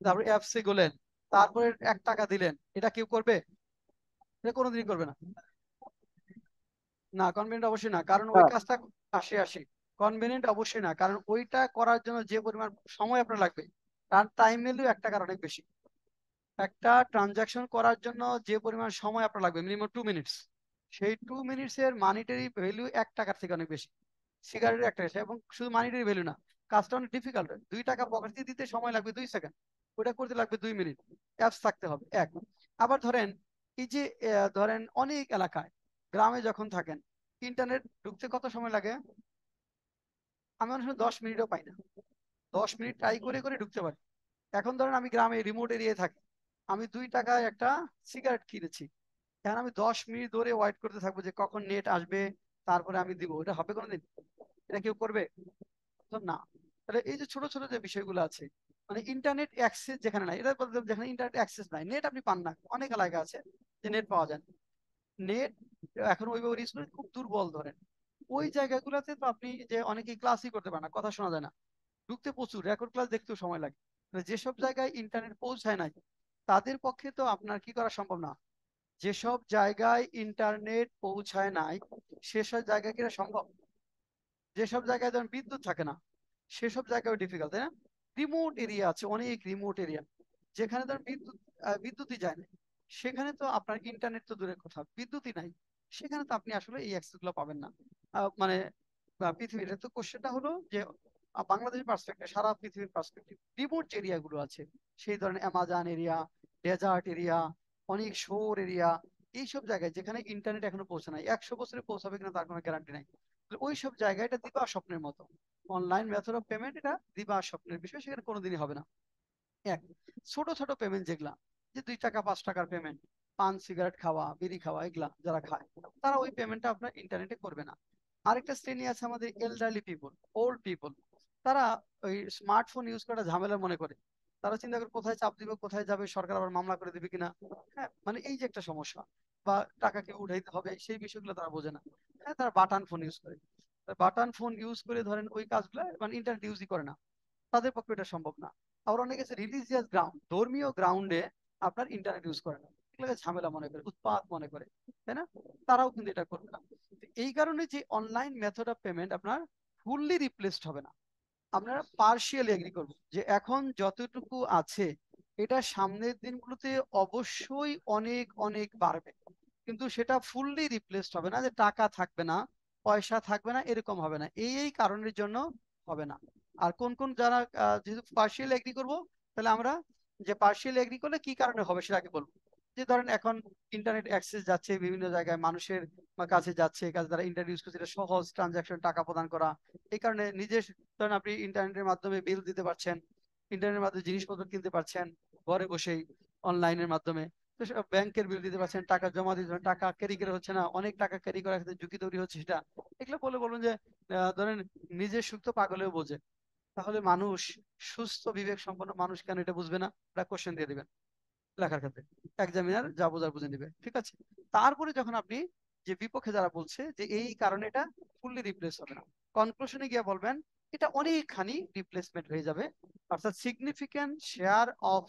তারপরে অ্যাপসে গেলেন, তারপরে 1 টাকা দিলেন, এটা কেউ করবে? এটা কোনোদিনই করবে না। না, কনভেনিয়েন্ট অবশ্যই না, কারণ ওই স্যার কাজটা আসে আসে কনভেনিয়েন্ট অবশ্যই না, কারণ ওইটা করার জন্য যে পরিমাণ সময় আপনার লাগবে, তার টাইম ভ্যালু 1 টাকার অনেক বেশি। একটা ট্রানজাকশন করার জন্য যে পরিমাণ সময় আপনার লাগবে মিনিমাম 2 মিনিটস, সেই 2 মিনিটস এর মানিটারি ভ্যালু 1 টাকার থেকে অনেক বেশি। সিগারেটের 1 টাকা, এবং শুধু মানিটারি ভ্যালু না, কাজটা অনেক ডিফিকাল্ট। 2 টাকা পকেট দিয়ে দিতে সময় লাগবে 2 সেকেন্ড, ওটা করতে লাগবে 2 মিনিট। অ্যাপস থাকতে হবে এক। আবার ধরেন এই যে ধরেন অনেক এলাকায়, গ্রামে যখন থাকেন, ইন্টারনেট ঢুকতে কত সময় লাগে? আমি অনেক সময় 10 মিনিটও পাই না, 10 মিনিট ট্রাই করে করে ঢুকতে পারি। এখন ধরেন আমি গ্রামে রিমোট এরিয়ায় থাকি, আমি 2 টাকায় একটা সিগারেট কিনেছি, এখন আমি 10 মিনিট ধরে ওয়েট করতে থাকবো যে কখন নেট আসবে, তারপরে আমি দিব, এটা হবে কোনোদিন? এটা কেউ করবে? তো না। তাহলে এই যে ছোট ছোট যে বিষয়গুলো আছে, মানে ইন্টারনেট অ্যাক্সেস যেখানে নাই, এটা বলতে যেখানে ইন্টারনেট অ্যাক্সেস নাই, নেট আপনি পান না, অনেক এলাকা আছে যে নেট পাওয়া যায় না। নেট এখন ওইভাবে রিচ খুব দুর্বল ধরেন, ওই জায়গাগুলোতে তো আপনি যে অনেকেই ক্লাসই করতে পারে না, কথা শোনা যায় না, ঢুকতে প্রচুর, রেকর্ড ক্লাস দেখতেও সময় লাগে। মানে যেসব জায়গায় ইন্টারনেট পৌঁছায় নাই, তাদের পক্ষে তো আপনার কি করা সম্ভব না। যেসব জায়গায় ইন্টারনেট পৌঁছায় নাই, সেসব জায়গায় কি এটা সম্ভব? যেসব জায়গায় ধরেন বিদ্যুৎ থাকে না, সেসব জায়গায় ডিফিকাল্ট, তাই না? রিমোট এরিয়া আছে, অনেক রিমোট এরিয়া, যেখানে ধরেন বিদ্যুৎই যায় না, সেখানে তো আপনার ইন্টারনেট তো দূরের কথা, বিদ্যুৎই নাই, সেখানে তো আপনি আসলে এই অ্যাক্সেস গুলো পাবেন না। মানে পৃথিবীর তো কোশ্চেনটা হলো যে বাংলাদেশের পার্সপেক্টিভ, সারা পৃথিবীর পার্সপেক্টিভ, রিমোট এরিয়া গুলো আছে, সেই ধরনের অ্যামাজন এরিয়া, ডেজার্ট এরিয়া, অনেক শোর এরিয়া, এইসব জায়গায় যেখানে ইন্টারনেট এখনো পৌঁছে নাই, 100 বছরে পৌঁছাবে কিনা তার কোনো গ্যারান্টি নাই। ওই সব জায়গায় এটা দিবা স্বপ্নের মতো, অনলাইন মেথড অফ পেমেন্ট এটা দিবা স্বপ্নের বিষয়, সেখানে কোনোদিনই হবে না। এক, ছোট ছোট পেমেন্ট যেগুলা, যে 2 টাকা 5 টাকার পেমেন্ট, পান সিগারেট খাওয়া, বিড়ি খাওয়া, এগুলা যারা খায় তারা ওই পেমেন্টটা আপনার ইন্টারনেটে করবে না। আরেকটা শ্রেণী আছে আমাদের এলডারলি পিপল, ওল্ড পিপল, তারা ওই স্মার্টফোন ইউজ করা ঝামেলা মনে করে, তারা চিন্তা করে কোথায় চাপ দিবে, কোথায় যাবে, সরকার আবার মামলা করে দিবে কিনা। হ্যাঁ, মানে এই যে একটা সমস্যা, বা টাকাকে উঠাইতে হবে, সেই বিষয়গুলো তারা বোঝে না। হ্যাঁ, তারা বাটন ফোন ইউজ করে, বাটন ফোন ইউজ করে ধরেন ওই কাজগুলো মানে ইন্টারনেট ইউজই করে না, তাদের পক্ষে এটা সম্ভব না। আবার অনেকে আছে রিলিজিয়াস গ্রাউন্ড, ধর্মীয় গ্রাউন্ডে আপনার ইন্টারনেট ইউজ করে না, এগুলোকে ঝামেলা মনে করে, উৎপাত মনে করে, তাই না? তারাও কিন্তু এটা করবে না। তো এই কারণে যে অনলাইন মেথড অফ পেমেন্ট আপনার ফুললি রিপ্লেসড হবে না, আপনারা পার্শিয়ালি এগ্রি করবো যে এখন যতটুকু আছে এটা সামনের দিনগুলোতে অবশ্যই অনেক অনেক বাড়বে, কিন্তু সেটা ফুললি রিপ্লেসড হবে না, যে টাকা থাকবে না, পয়সা থাকবে না, এরকম হবে না, এই কারণের জন্য হবে না। আর কোন কোন যারা যেহেতু পার্শিয়ালি এগ্রি করবো, তাহলে আমরা যে পার্শিয়ালি এগ্রি করলে কি কারণে হবে সেটা আগে বলবো। যে ধরেন এখন ইন্টারনেট অ্যাক্সেস যাচ্ছে বিভিন্ন জায়গায় মানুষের কাছে যাচ্ছে, কাছে তারা ইন্টারনেট ইউজ করছে, এটা সহজ ট্রানজাকশন, টাকা প্রদান করা, এই কারণে নিজের, ধরেন আপনি ইন্টারনেটের মাধ্যমে বিল দিতে পারছেন, ইন্টারনেটের মাধ্যমে জিনিসপত্র কিনতে পারছেন ঘরে বসেই, অনলাইনের মাধ্যমে। তো ব্যাংকের বিল দিতে পারছেন, টাকা জমা দিতে পারছেন, টাকা ক্যারি করে হচ্ছে না, অনেক টাকা ক্যারি করার ক্ষেত্রে ঝুঁকি তৈরি হচ্ছে সেটা। এগুলো বলে বলবেন যে ধরেন নিজের সুখ তো পাগলেও বোঝে, তাহলে মানুষ, সুস্থ বিবেক সম্পন্ন মানুষ কেন এটা বুঝবে না? এটা কোশ্চেন দিয়ে দিবেন লেখার ক্ষেত্রে, এক্সামিনার যা বোঝার বুঝে নিবে, ঠিক আছে? তারপরে যখন আপনি, যে বিপক্ষে যারা বলছে যে এই কারণে এটা ফুললি রিপ্লেস হবে না, কনক্লুশনে গিয়ে বলবেন এটা অনেকখানি রিপ্লেসমেন্ট হয়ে যাবে, অর্থাৎ significant share of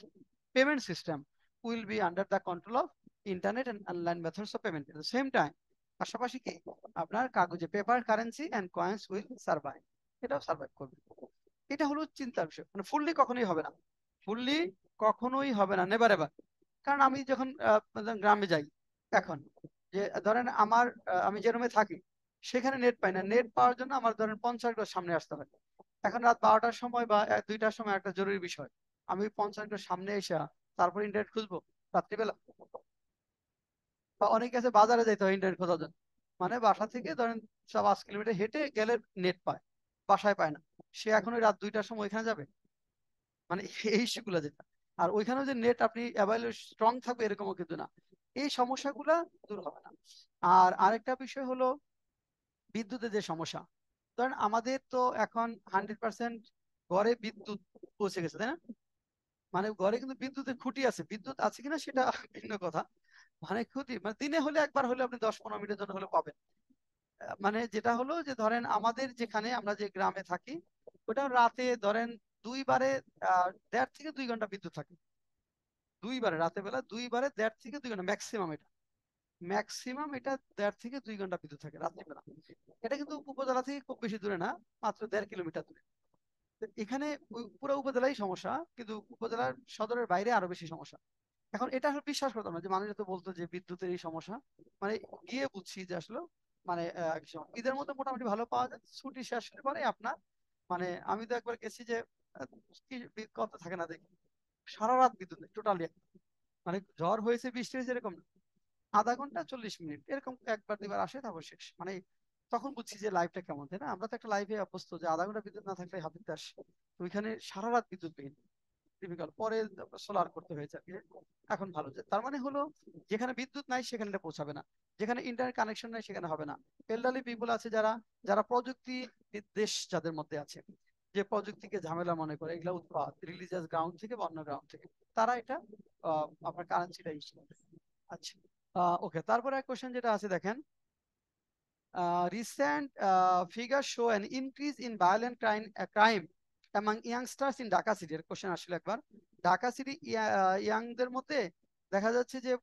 payment system will be under the control of internet and online methods of payment. At the same time, পাশাপাশি কি আপনার কাগজে paper currency and coins will survive, এটাও সার্ভাইভ করবে। এটা হলো চিন্তার বিষয়, মানে ফুললি কখনোই হবে না, ফুললি কখনোই হবে না, নেভার এভার। কারণ আমি যখন গ্রামে যাই এখন, যে ধরেন আমার আমি যে রুমে থাকি সেখানে নেট পাই না, নেট পাওয়ার জন্য আমার ধরেন 50 গজ সামনে আসতে হয়। এখন রাত 12টার সময় বা 2টার সময় একটা জরুরি বিষয়, আমি 50 গজ সামনে এসে তারপর ইন্টারনেট খুঁজবো রাত্রিবেলা? বা অনেকে আছে বাজারে যাইতে হয় ইন্টারনেট খোঁজার জন্য, মানে বাসা থেকে ধরেন 5 কিলোমিটার হেঁটে গেলে নেট পায়, বাসায় পায় না, সে এখন ওই রাত 2টার সময় ওইখানে যাবে? মানে এই ইস্যুগুলো যেটা, আর ওইখানেও যে নেট আপনি অ্যাভেলেবল স্ট্রং থাকবে এরকমও কিন্তু না, এই সমস্যাগুলা দূর হবে না। আর আরেকটা বিষয় হলো বিদ্যুতের যে সমস্যা, ধরেন আমাদের তো এখন 100% ঘরে বিদ্যুৎ পৌঁছে গেছে, তাই না? মানে ঘরে কিন্তু বিদ্যুতের খুঁটি আছে, বিদ্যুৎ আছে কিনা সেটা ভিন্ন কথা, মানে খুঁটি, মানে দিনে হলে একবার হলে আপনি 10-15 মিনিটের জন্য হলে পাবেন। মানে যেটা হলো যে ধরেন আমাদের যেখানে আমরা যে গ্রামে থাকি, ওটা রাতে ধরেন দুইবারে 1.5 থেকে 2 ঘন্টা বিদ্যুৎ থাকে, দুইবারে রাতের বেলা, দুইবারে 1.5 থেকে 2 ঘন্টা ম্যাক্সিমাম, এটা ম্যাক্সিমাম, এটা 1.5 থেকে 2 ঘন্টা বিদ্যুৎ থাকে রাত্রিবেলা। এটা কিন্তু উপজেলা থেকে খুব বেশি দূরে না, মাত্র 1.5 কিলোমিটার দূরে। তো এখানে পুরো উপজেলাই সমস্যা, কিন্তু উপজেলার সদরের বাইরে আরো বেশি সমস্যা। এখন এটা আসলে বিশ্বাস করতাম না, যে মানুষ তো বলতো যে বিদ্যুতের এই সমস্যা, মানে গিয়ে বুঝছি যে আসলে মানে ঈদের মধ্যে মোটামুটি ভালো পাওয়া যায়, ছুটি শেষ হলে পরে আপনার, মানে আমি তো একবার গেছি যে আহ, কি কত থাকে না দেখি, সারা রাত বিদ্যুৎ নেই টোটালি, মানে ঝড় হয়েছে বৃষ্টি হয়েছে এরকম না, আধা ঘন্টা 40 মিনিট এরকম একবার দুইবার আসে, তারপর শেষ। মানে তখন বুঝছি যে লাইফটা কেমন, তাই না? আমরা তো একটা লাইফে অভ্যস্ত যে আধা ঘন্টা বিদ্যুৎ না থাকলে হাতে আসে, তো ওইখানে সারা রাত বিদ্যুৎ বিহীন, ডিফিকাল্ট, পরে সোলার করতে হয়েছে আর কি। এখন ভালো, যে তার মানে হলো যেখানে বিদ্যুৎ নাই সেখানে এটা পৌঁছাবে না, যেখানে ইন্টারনেট কানেকশন নাই সেখানে হবে না। এলডারলি পিপল আছে যারা, যারা প্রযুক্তি দেশ যাদের মধ্যে আছে, যে প্রযুক্তিকে ঝামেলা মনে করে, এগুলা উৎপাত, রিলিজিয়াস গ্রাউন্ড থেকে বা অন্য গ্রাউন্ড থেকে, তারা এটা আপনার কারেন্সিটা ইউজ করে। আচ্ছা, ওকে, তারপরে এক কোশ্চেন যেটা আছে দেখেন, recent figures show an increase in violent crime among youngsters in Dhaka city। এর কোশ্চেন আসলে একবার, ঢাকা সিটি ইয়াংদের মধ্যে দেখা যাচ্ছে যে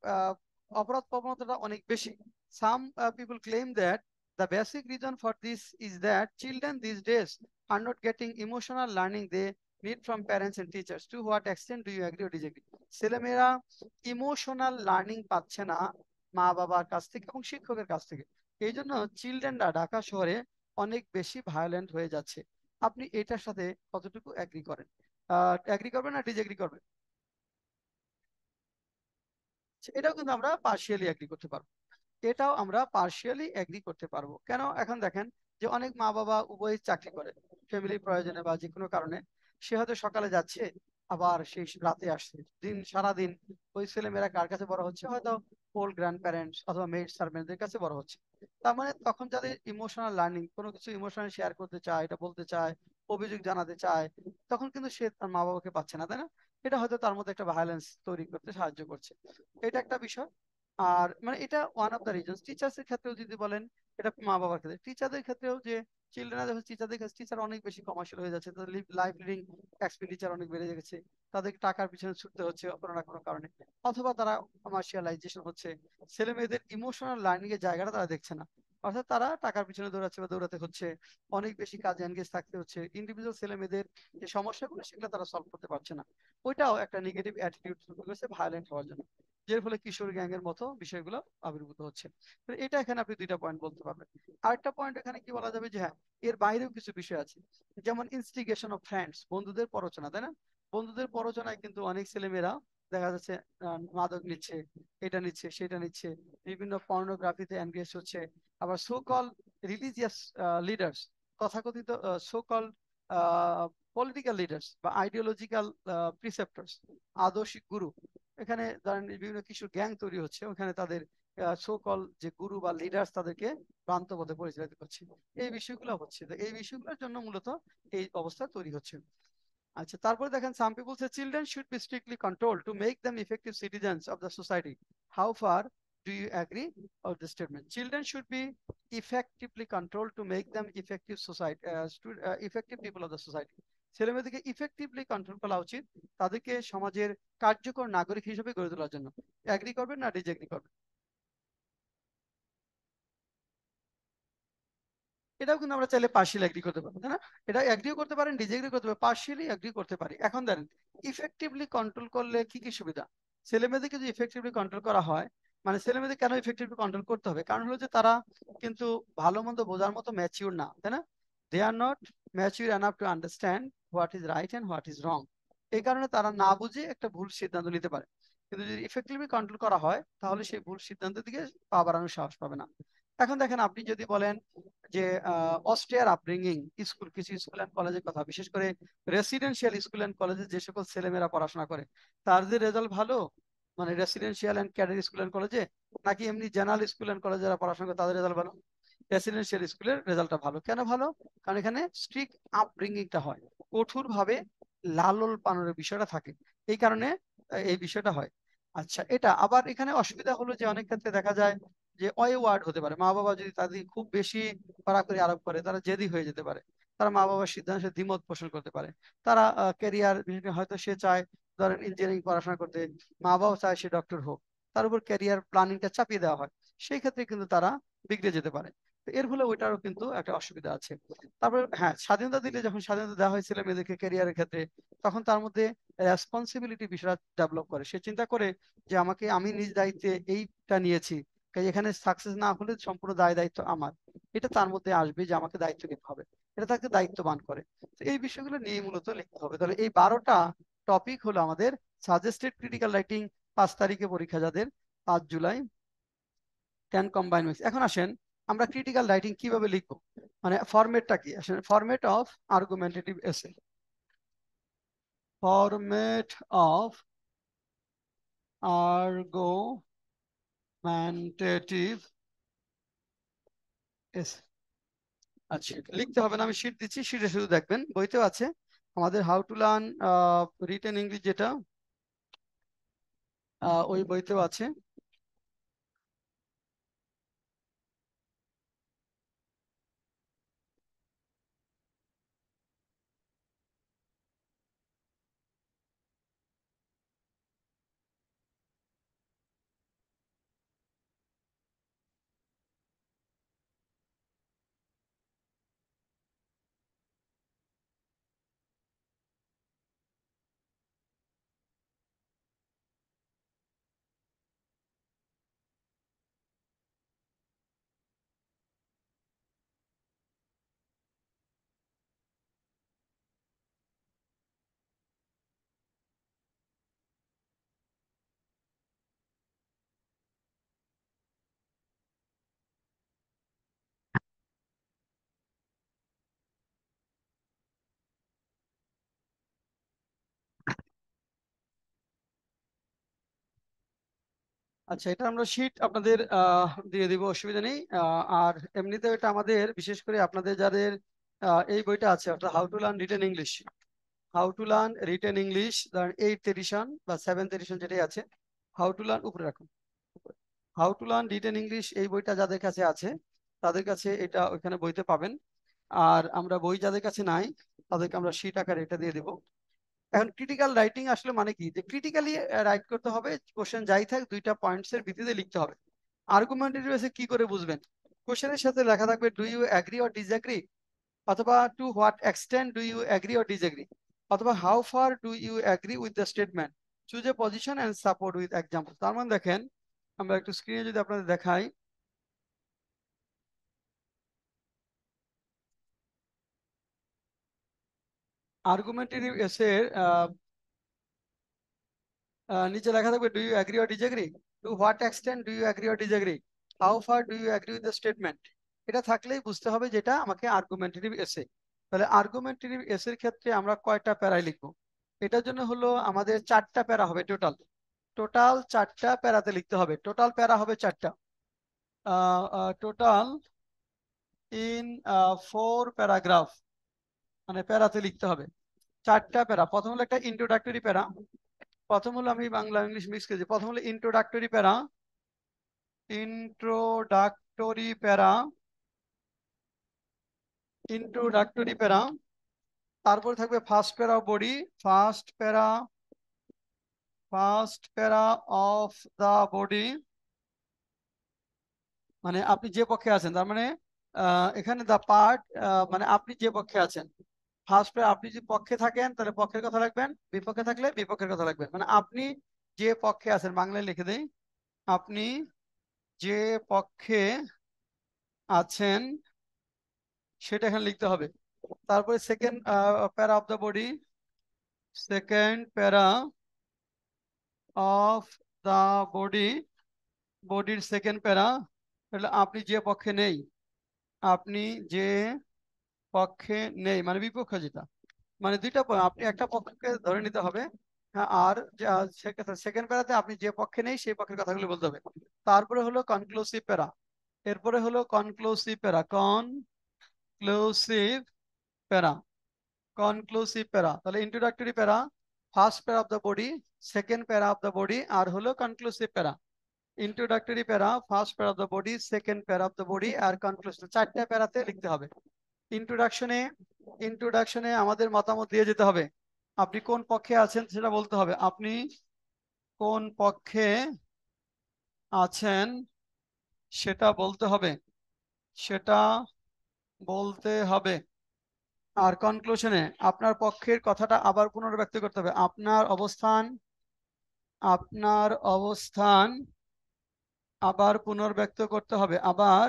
অপরাধ প্রবণতাটা অনেক বেশি। Some people claim that the basic reason for this is that children these days are not getting emotional learning they need from parents and teachers. To what extent do you agree or disagree? ছেলেমেয়েরা emotional learning পাচ্ছে না মা বাবার কাছ থেকে এবং শিক্ষকের কাছ থেকে। এই জন্য চিলড্রেনরা ঢাকা শহরে অনেক বেশি ভায়োলেন্ট হয়ে যাচ্ছে। আপনি এটার সাথে কতটুকু এগ্রি করেন? এগ্রি করবেন না ডিসএগ্রি করবেন? এটাও কিন্তু আমরা পার্শিয়ালি এগ্রি করতে পারবো। এটাও আমরা পার্শিয়ালি এগ্রি করতে পারবো। কেন? এখন দেখেন যে অনেক মা বাবা উভয়ই চাকরি করে, ফ্যামিলির প্রয়োজনে বা যে কোনো কারণে। সে হয়তো সকালে যাচ্ছে, আবার সেই রাতে আসছে। সারাদিন ওই ছেলে মেয়েরা কার কাছে বড় হচ্ছে? হয়তো ওল্ড গ্র্যান্ড প্যারেন্টস অথবা মেড সার্ভেন্টদের কাছে বড় হচ্ছে। তার মানে তখন যাদের ইমোশনাল লার্নিং, কোনো কিছু ইমোশনাল শেয়ার করতে চায়, এটা বলতে চায়, অভিযোগ জানাতে চায়, তখন কিন্তু সে তার মা বাবাকে পাচ্ছে না, তাই না? এটা হয়তো তার মধ্যে একটা ভায়োলেন্স তৈরি করতে সাহায্য করছে। এটা একটা বিষয়। আর মানে এটা one of the reasons. Teachers এর ক্ষেত্রেও যদি বলেন, এটা মা বাবার ক্ষেত্রে, টিচারদের ক্ষেত্রেও যে চিলড্রেন যখন টিচারদের কাছে, টিচার অনেক বেশি কমার্শিয়াল হয়ে যাচ্ছে, তাদের লাইফ লিডিং এক্সপেন্ডিচার অনেক বেড়ে গেছে, তাদেরকে টাকার পিছনে ছুটতে হচ্ছে কোনো না কোনো কারণে, অথবা তারা কমার্শিয়ালাইজেশন হচ্ছে, ছেলে মেয়েদের ইমোশনাল লার্নিং এর জায়গাটা তারা দেখছে না। অর্থাৎ তারা টাকার পিছনে দৌড়াচ্ছে বা দৌড়াতে হচ্ছে, অনেক বেশি কাজে এনগেজ থাকতে হচ্ছে, ইন্ডিভিজুয়াল ছেলে মেয়েদের যে সমস্যাগুলো সেগুলো তারা সলভ করতে পারছে না। ওইটাও একটা নেগেটিভ অ্যাটিটিউড তৈরি করেছে ভায়োলেন্ট হওয়ার জন্য, যার ফলে কিশোর গ্যাং এর মতো বিষয়গুলো আবির্ভূত হচ্ছে। তো এটা এখানে আপনি দুইটা পয়েন্ট বলতে পারবেন। আরেকটা পয়েন্ট এখানে কি বলা যাবে যে হ্যাঁ, এর বাইরেও কিছু বিষয় আছে, যেমন ইনস্টিগেশন অফ ফ্রেন্ডস, বন্ধুদের প্ররোচনা, তাই না? বন্ধুদের প্ররোচনায় কিন্তু অনেক ছেলেমেয়েরা দেখা যাচ্ছে মাদক নিচ্ছে, এটা নিচ্ছে, সেটা নিচ্ছে, বিভিন্ন পর্নোগ্রাফিতে এনগেজ হচ্ছে। আবার সো কল রিলিজিয়াস লিডার্স, তথাকথিত সো কল পলিটিক্যাল লিডার্স বা আইডিওলজিক্যাল প্রিসেপ্টরস, আদর্শিক গুরু, এখানে ধরেন বিভিন্ন কিছু গ্যাং তৈরি হচ্ছে, ওখানে তাদের সো কল যে গুরু বা লিডার্স তাদেরকে ভ্রান্ত পথে পরিচালিত করছে। এই বিষয়গুলো হচ্ছে, তো এই বিষয়গুলোর জন্য মূলত এই অবস্থা তৈরি হচ্ছে। আচ্ছা, তারপরে দেখেন, some people say children should be strictly controlled to make them effective citizens of the society. How far do you agree or this statement? Children should be effectively controlled to make them effective society, effective people of the society. ছেলেমেয়েদেরকে effectively control করা উচিত, তাদেরকে সমাজের কার্যকর নাগরিক হিসেবে গড়ে তোলার জন্য। এগ্রি করবেন না ডিসএগ্রি করবেন? এটাও কিন্তু আমরা চাইলে পার্শিয়ালি এগ্রি করতে পারি, তাই না? এটা এগ্রিও করতে পারেন, ডিসএগ্রি করতে পারেন, পার্শিয়ালি এগ্রি করতে পারি। এখন দেখেন, ইফেক্টিভলি কন্ট্রোল করলে কি কি সুবিধা? ছেলে মেয়েদেরকে যদি ইফেক্টিভলি কন্ট্রোল করা হয়, মানে ছেলে মেয়েদের কেন ইফেক্টিভলি কন্ট্রোল করতে হবে? কারণ হলো যে তারা কিন্তু ভালো মন্দ বোঝার মতো ম্যাচিউর না, তাই না? They are not mature enough to understand what is right and what is wrong. এই কারণে তারা না বুঝে একটা ভুল সিদ্ধান্ত নিতে পারে। কিন্তু যদি ইফেক্টিভলি কন্ট্রোল করা হয়, তাহলে সেই ভুল সিদ্ধান্তের দিকে পা বাড়ানোর সাহস পাবে না। এখন দেখেন, আপনি যদি বলেন যে অস্ট্রিয়ার আপব্রিঙ্গিং, স্কুল, কিছু স্কুল অ্যান্ড কলেজের কথা, বিশেষ করে রেসিডেন্সিয়াল স্কুল অ্যান্ড কলেজে যে সকল ছেলেমেয়েরা পড়াশোনা করে, তার যে রেজাল্ট ভালো, মানে residential and cadre school and কলেজে, নাকি এমনি জেনারেল স্কুল অ্যান্ড কলেজে যারা পড়াশোনা করে তাদের রেজাল্ট ভালো? রেসিডেন্সিয়াল স্কুলের রেজাল্টটা ভালো। কেন ভালো? কারণ এখানে স্ট্রিক্ট আপব্রিঙ্গিংটা হয়, কঠোর ভাবে লালন পালনের বিষয়টা থাকে, এই কারণে এই বিষয়টা হয়। আচ্ছা, এটা আবার এখানে অসুবিধা হলো যে অনেক ক্ষেত্রে দেখা যায় যে ওয়ার্ড হতে পারে, মা বাবা যদি তাদের খুব বেশি কড়াকড়ি আরোপ করে, তারা জেদি হয়ে যেতে পারে, তারা মা বাবার সিদ্ধান্তে দ্বিমত পোষণ করতে পারে। তারা ক্যারিয়ার, হয়তো সে চায় ধরেন ইঞ্জিনিয়ারিং পড়াশোনা করতে, মা বাবাও চায় সে ডক্টর হোক, তার উপর ক্যারিয়ার প্ল্যানিংটা চাপিয়ে দেওয়া হয়, সেই ক্ষেত্রে কিন্তু তারা বিগড়ে যেতে পারে। তো এর ফলে ওইটারও কিন্তু একটা অসুবিধা আছে। তারপরে হ্যাঁ, স্বাধীনতা দিলে, যখন স্বাধীনতা দেওয়া হয়েছিল মেয়েদেরকে ক্যারিয়ারের ক্ষেত্রে, তখন তার মধ্যে রেসপন্সিবিলিটি বিষয়টা ডেভেলপ করে। সে চিন্তা করে যে আমি নিজ দায়িত্বে এইটা নিয়েছি, কাজে এখানে সাকসেস না হলে সম্পূর্ণ দায় দায়িত্ব আমার। এটা তার মধ্যে আসবে যে আমাকে দায়িত্ব নিতে হবে, এটা তাকে দায়িত্ববান করে। তো এই বিষয়গুলো নিয়ে মূলত লিখতে হবে। তাহলে এই 12টা টপিক হলো আমাদের সাজেস্টেড ক্রিটিক্যাল রাইটিং, 5 তারিখে পরীক্ষা যাদের, 5 জুলাই, 10 কম্বাইন উইথ। এখন আসেন, আমরা ক্রিটিক্যাল রাইটিং কিভাবে লিখবো, মানে ফরম্যাটটা কি? আসেন, ফরম্যাট অফ আর্গুমেন্টেটিভ এসে, ফরম্যাট অফ আর্গুমেন্টেটিভ এসে। আচ্ছা, লিখতে হবে না, আমি শিট দিচ্ছি, শিটে শুধু দেখবেন, বইতেও আছে আমাদের how to learn written English, যেটা ওই বইতেও আছে। আচ্ছা, এটা আমরা শীট আপনাদের দিয়ে দিব, অসুবিধা নেই। আর এমনিতেও এটা আমাদের বিশেষ করে আপনাদের যাদের এই বইটা আছে, অর্থাৎ how to learn written English, how to learn written English, ধরেন 8th এডিশন বা 7th এডিশন যেটাই আছে, হাউ টু লার্ন উপরে রাখুন, how to learn written English, এই বইটা যাদের কাছে আছে তাদের কাছে এটা ওইখানে বইতে পাবেন। আর আমরা বই যাদের কাছে নাই তাদেরকে আমরা শীট আকারে এটা দিয়ে দিব। এখন ক্রিটিক্যাল রাইটিং আসলে মানে কি, যে ক্রিটিক্যালি রাইট করতে হবে, কোশ্চেন যাই থাক দুইটা পয়েন্টস এর ভিত্তিতে লিখতে হবে। আর্গুমেন্টেটিভ এসে কি করে বুঝবেন, কোশ্চেনের সাথে লেখা থাকবে do you agree or disagree, অথবা to what extent do you agree or disagree, অথবা how far do you agree with the statement, choose a position and support with example. তার মানে দেখেন, আমরা একটু স্ক্রিনে যদি আপনাদের দেখাই, আর্গুমেন্টেটিভ এসে নিচে লেখা থাকবে do you agree or disagree, to what extent do you agree or disagree, how far do you agree with the statement. এটা থাকলেই বুঝতে হবে যেটা আমাকে আর্গুমেন্টেটিভ এসে। তাহলে আর্গুমেন্টেটিভ এসের ক্ষেত্রে আমরা কয়টা প্যারায় লিখবো, এটার জন্য হলো আমাদের 4টা প্যারা হবে টোটাল, টোটাল 4টা প্যারাতে লিখতে হবে, টোটাল প্যারা হবে 4টা, টোটাল ইন 4 প্যারাগ্রাফ, মানে প্যারাতে লিখতে হবে 4টা প্যারা। প্রথম হলো একটা ইন্ট্রোডাক্টরি প্যারা, প্রথম হলো, আমি বাংলা ইংলিশ মিক্স করেছি, প্রথম হলো ইন্ট্রোডাক্টরি প্যারা, ইন্ট্রোডাক্টরি প্যারা, ইন্ট্রোডাক্টরি প্যারা। তারপর থাকবে first para of body, first প্যারা, first para of the body, মানে আপনি যে পক্ষে আছেন, তার মানে এখানে দা পার্ট, মানে আপনি যে পক্ষে আছেন। ফার্স্ট প্যারা, আপনি যদি পক্ষে থাকেন তাহলে পক্ষের কথা রাখবেন, বিপক্ষে থাকলে বিপক্ষের কথা রাখবেন, মানে আপনি যে পক্ষে আছেন, বাংলায় লিখে দেই, আপনি যে পক্ষে আছেন সেটা এখানে লিখতে হবে। তারপরে second para of the body, second para of the body, বডির সেকেন্ড প্যারা, তাহলে আপনি যে পক্ষে নেই, আপনি যে পক্ষে নেই, মানে বিপক্ষ যেটা, মানে দুইটা আপনি একটা পক্ষকে ধরে নিতে হবে। হ্যাঁ, আর সেকেন্ড প্যারাতে আপনি যে পক্ষে নেই সেই পক্ষের কথাগুলো বলতে হবে। তারপরে হলো কনক্লুসিভ প্যারা, এরপরে হলো কনক্লুসিভ প্যারা, কনক্লুসিভ প্যারা, কনক্লুসিভ প্যারা। তাহলে introductory para, first para of the body, second para of the body, আর হলো conclusive para. Introductory para, first para of the body, second para of the body, আর কনক্লুসিভ, 4টা প্যারাতে লিখতে হবে। ইন্ট্রোডাকশনে, ইন্ট্রোডাকশনে আমাদের মতামত দিয়ে যেতে হবে, আপনি কোন পক্ষে আছেন সেটা বলতে হবে, আপনি কোন পক্ষে আছেন সেটা বলতে হবে, সেটা বলতে হবে। আর কনক্লুশনে আপনার পক্ষের কথাটা আবার পুনর্ব্যক্ত করতে হবে, আপনার অবস্থান, আপনার অবস্থান আবার পুনর্ব্যক্ত করতে হবে, আবার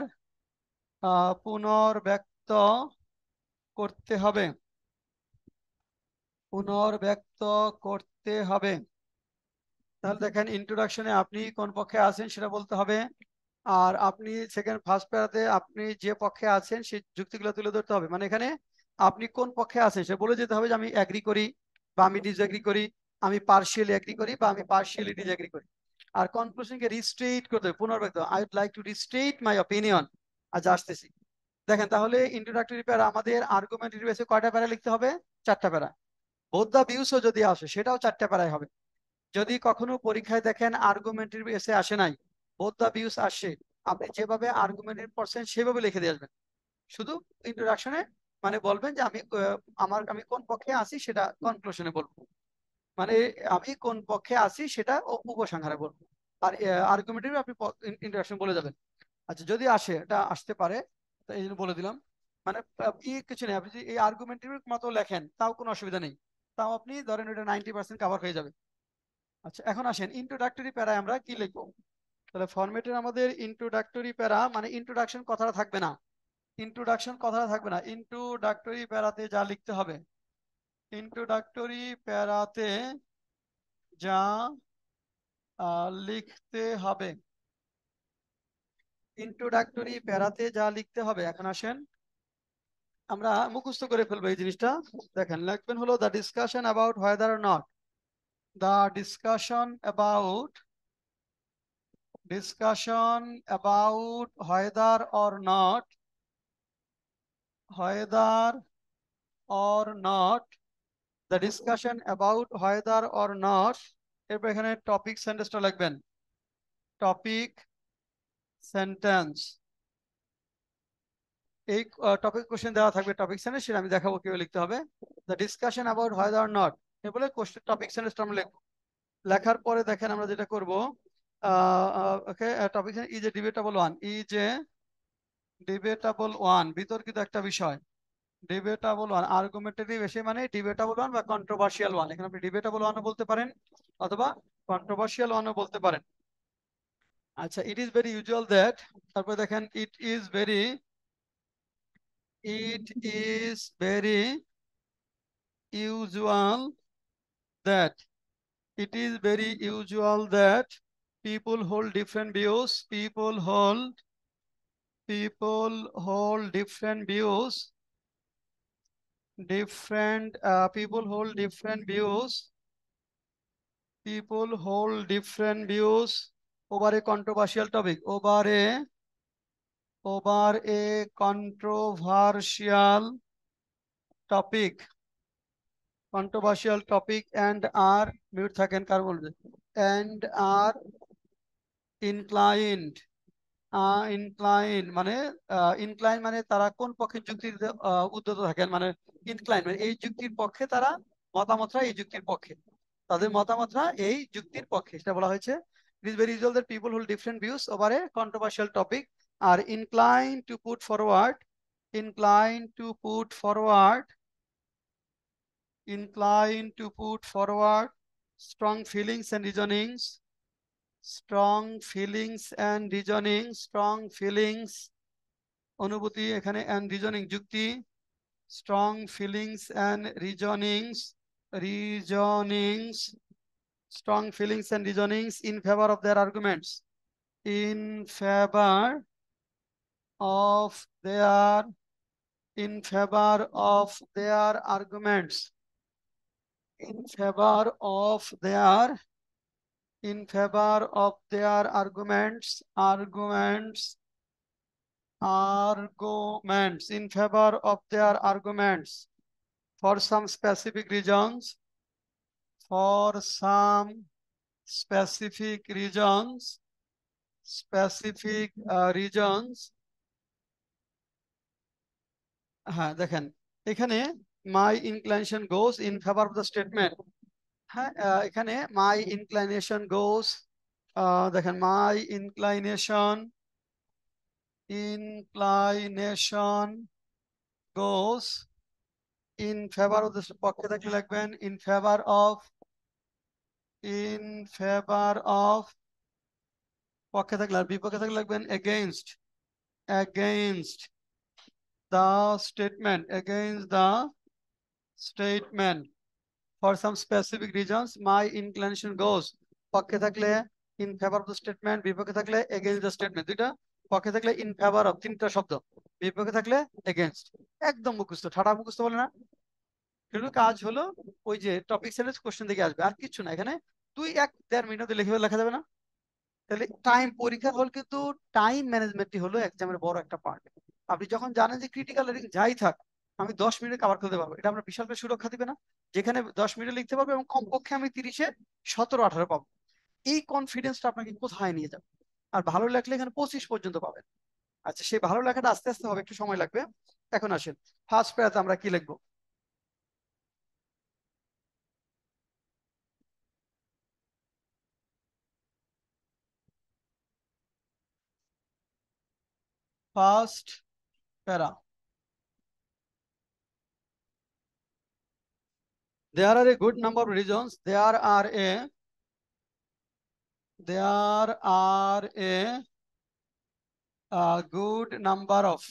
পুনর্ব্যক্ত করতে হবে, পুনর্ব্যক্ত করতে হবে। তাহলে দেখেন, ইন্ট্রোডাকশনে আপনি কোন পক্ষে আছেন সেটা বলতে হবে, আর আপনি ফার্স্ট প্যারাতে আপনি যে পক্ষে আছেন সেই যুক্তিগুলো তুলে ধরতে হবে, মানে এখানে আপনি কোন পক্ষে আছেন সে বলে যেতে হবে যে আমি এগ্রি করি বা আমি ডিসএগ্রি করি, আমি পার্শিয়ালি এগ্রি করি বা আমি পার্শিয়ালি ডিসএগ্রি করি। আর কনক্লুশনকে রিস্টেট করতে হবে, পুনর্ব্যক্ত, I would like to restate my opinion. আজ আসতেছি, দেখেন তাহলে ইন্ট্রোডাক্টরি প্যারা আমাদের আর্গুমেন্টেটিভ বেসে কয়টা প্যারা লিখতে হবে, 4টা প্যারা। বোথ দ্য ভিউসও যদি আসে সেটাও 4টা প্যারায় হবে। যদি কখনো পরীক্ষায় দেখেন আর্গুমেন্টেটিভ এসে আসে নাই, বোথ দা ভিউস আসে, আপনি যেভাবে আর্গুমেন্টেটিভ করছেন সেভাবে লিখে দিয়ে আসবেন। শুধু ইন্ট্রোডাকশনে মানে বলবেন যে আমি কোন পক্ষে আছি সেটা কনক্লুশনে বলবো, মানে আমি কোন পক্ষে আছি সেটা উপসংহারে বলবো। আর আর্গুমেন্টেটিভ আপনি ইন্ট্রোডাকশন বলে যাবেন। আচ্ছা, যদি আসে, এটা আসতে পারে, তো এই জন্য বলে দিলাম, মানে কিছু নেই, আপনি যদি এই আর্গুমেন্টেটিভ মতো লেখেন তাও কোনো অসুবিধা নেই, তাও আপনি ধরেন এটা 90% কভার হয়ে যাবে। আচ্ছা, এখন আসেন ইন্ট্রোডাক্টরি প্যারায় আমরা কি লিখবো। তাহলে ফরম্যাটের আমাদের ইন্ট্রোডাক্টরি প্যারা, মানে ইন্ট্রোডাকশন কথাটা থাকবে না, ইন্ট্রোডাকশন কথাটা থাকবে না, ইন্ট্রোডাক্টরি প্যারাতে যা লিখতে হবে, ইন্ট্রোডাক্টরি প্যারাতে যা লিখতে হবে, ইন্ট্রোডাক্টরি প্যারাতে যা লিখতে হবে। এখন আসেন আমরা মুখস্থ করে ফেলবো এই জিনিসটা। দেখেন, লিখবেন হলো the discussion about whether not, the discussion about discussion about whether or not the discussion about whether or not এরপর এখানে টপিক সেন্টেন্সটা লিখবেন টপিক সেন্টেন্স এই টপিক কোশ্চেন দেওয়া থাকবে টপিক সেন্টেন্স সেটা আমি দেখাবো কিভাবে লিখতে হবে the discussion about whether or not এরপরে কোশ্চেন টপিক সেন্টেন্সটা আমরা লিখবো লেখার পরে দেখেন আমরা যেটা করব okay topic is a debatable one বিতর্কিত একটা বিষয় ডিবেটেবল ওয়ান আর্গুমেন্টারি বেশি মানে ডিবেটেবল ওয়ান বা কন্ট্রোভার্সিয়াল ওয়ান এখানে আপনি ডিবেটেবল ওয়ানও বলতে পারেন অথবা কন্ট্রোভার্সিয়াল ওয়ানও বলতে পারেন আচ্ছা it is very usual that তারপরে দেখেন it is very usual that people hold different views people hold different views people hold different views over a controversial topic over a controversial topic and are mute থাকেন কার বলবে and are inclined incline মানে তারা কোন পক্ষে যুক্তির উদ্যত থাকেন মানে ইনক্লাইন মানে এই যুক্তির পক্ষে তারা মতামতরা এই যুক্তির পক্ষে তাদের মতামতরা এই যুক্তির পক্ষে সেটা বলা হয়েছে it is very usual that people hold different views over a controversial topic are inclined to put forward strong feelings and reasonings অনুভূতি এখানে and reasoning যুক্তি strong feelings and reasonings in favor of their arguments for some specific reasons হ্যাঁ দেখেন এখানে my inclination goes in favor of the statement হ্যাঁ এখানে my inclination goes দেখেন my inclination goes in favor of the পক্ষে থাকলে লিখবেন in favor of পক্ষে থাকলে আর বিপক্ষে থাকলে লিখবেন against the statement for some specific reasons my inclination goes পক্ষে থাকলে in favor of the statement বিপক্ষে থাকলে against the statement দুইটা পক্ষে থাকলে in favor of তিনটা শব্দ বিপক্ষে থাকলে against একদম মুখস্থ ঠাড়া মুখস্থ বলে না কিন্তু কাজ হলো ওই যে টপিক সেন্টেন্স কোশ্চেন থেকে আসবে আর কিছু না এখানে 1-1.5 মিনিটে লেখা যাবে না তাহলে টাইম পরীক্ষার হল কিন্তু টাইম ম্যানেজমেন্টই হলো এক্সামের বড় একটা পার্ট আপনি যখন জানেন যে ক্রিটিক্যাল রেটিং যাই থাক আমি 10 মিনিটে কভার করতে পারবো এটা আমরা বিশাল সুরক্ষা দিবে না যেখানে 10 মিনিটে লিখতে পারবো এবং কমপক্ষে আমি 30-এ 17-18 পাবো এই কনফিডেন্সটা আপনাকে কোথায় নিয়ে যাবে আর ভালো লেখলে এখানে 25 পর্যন্ত পাবেন আচ্ছা সেই ভালো লেখাটা আস্তে আস্তে হবে একটু সময় লাগবে এখন আসেন ফার্স্ট প্যারাতে আমরা কি লিখবো ফার্স্ট প্যারা there are a good number of reasons there are a good number of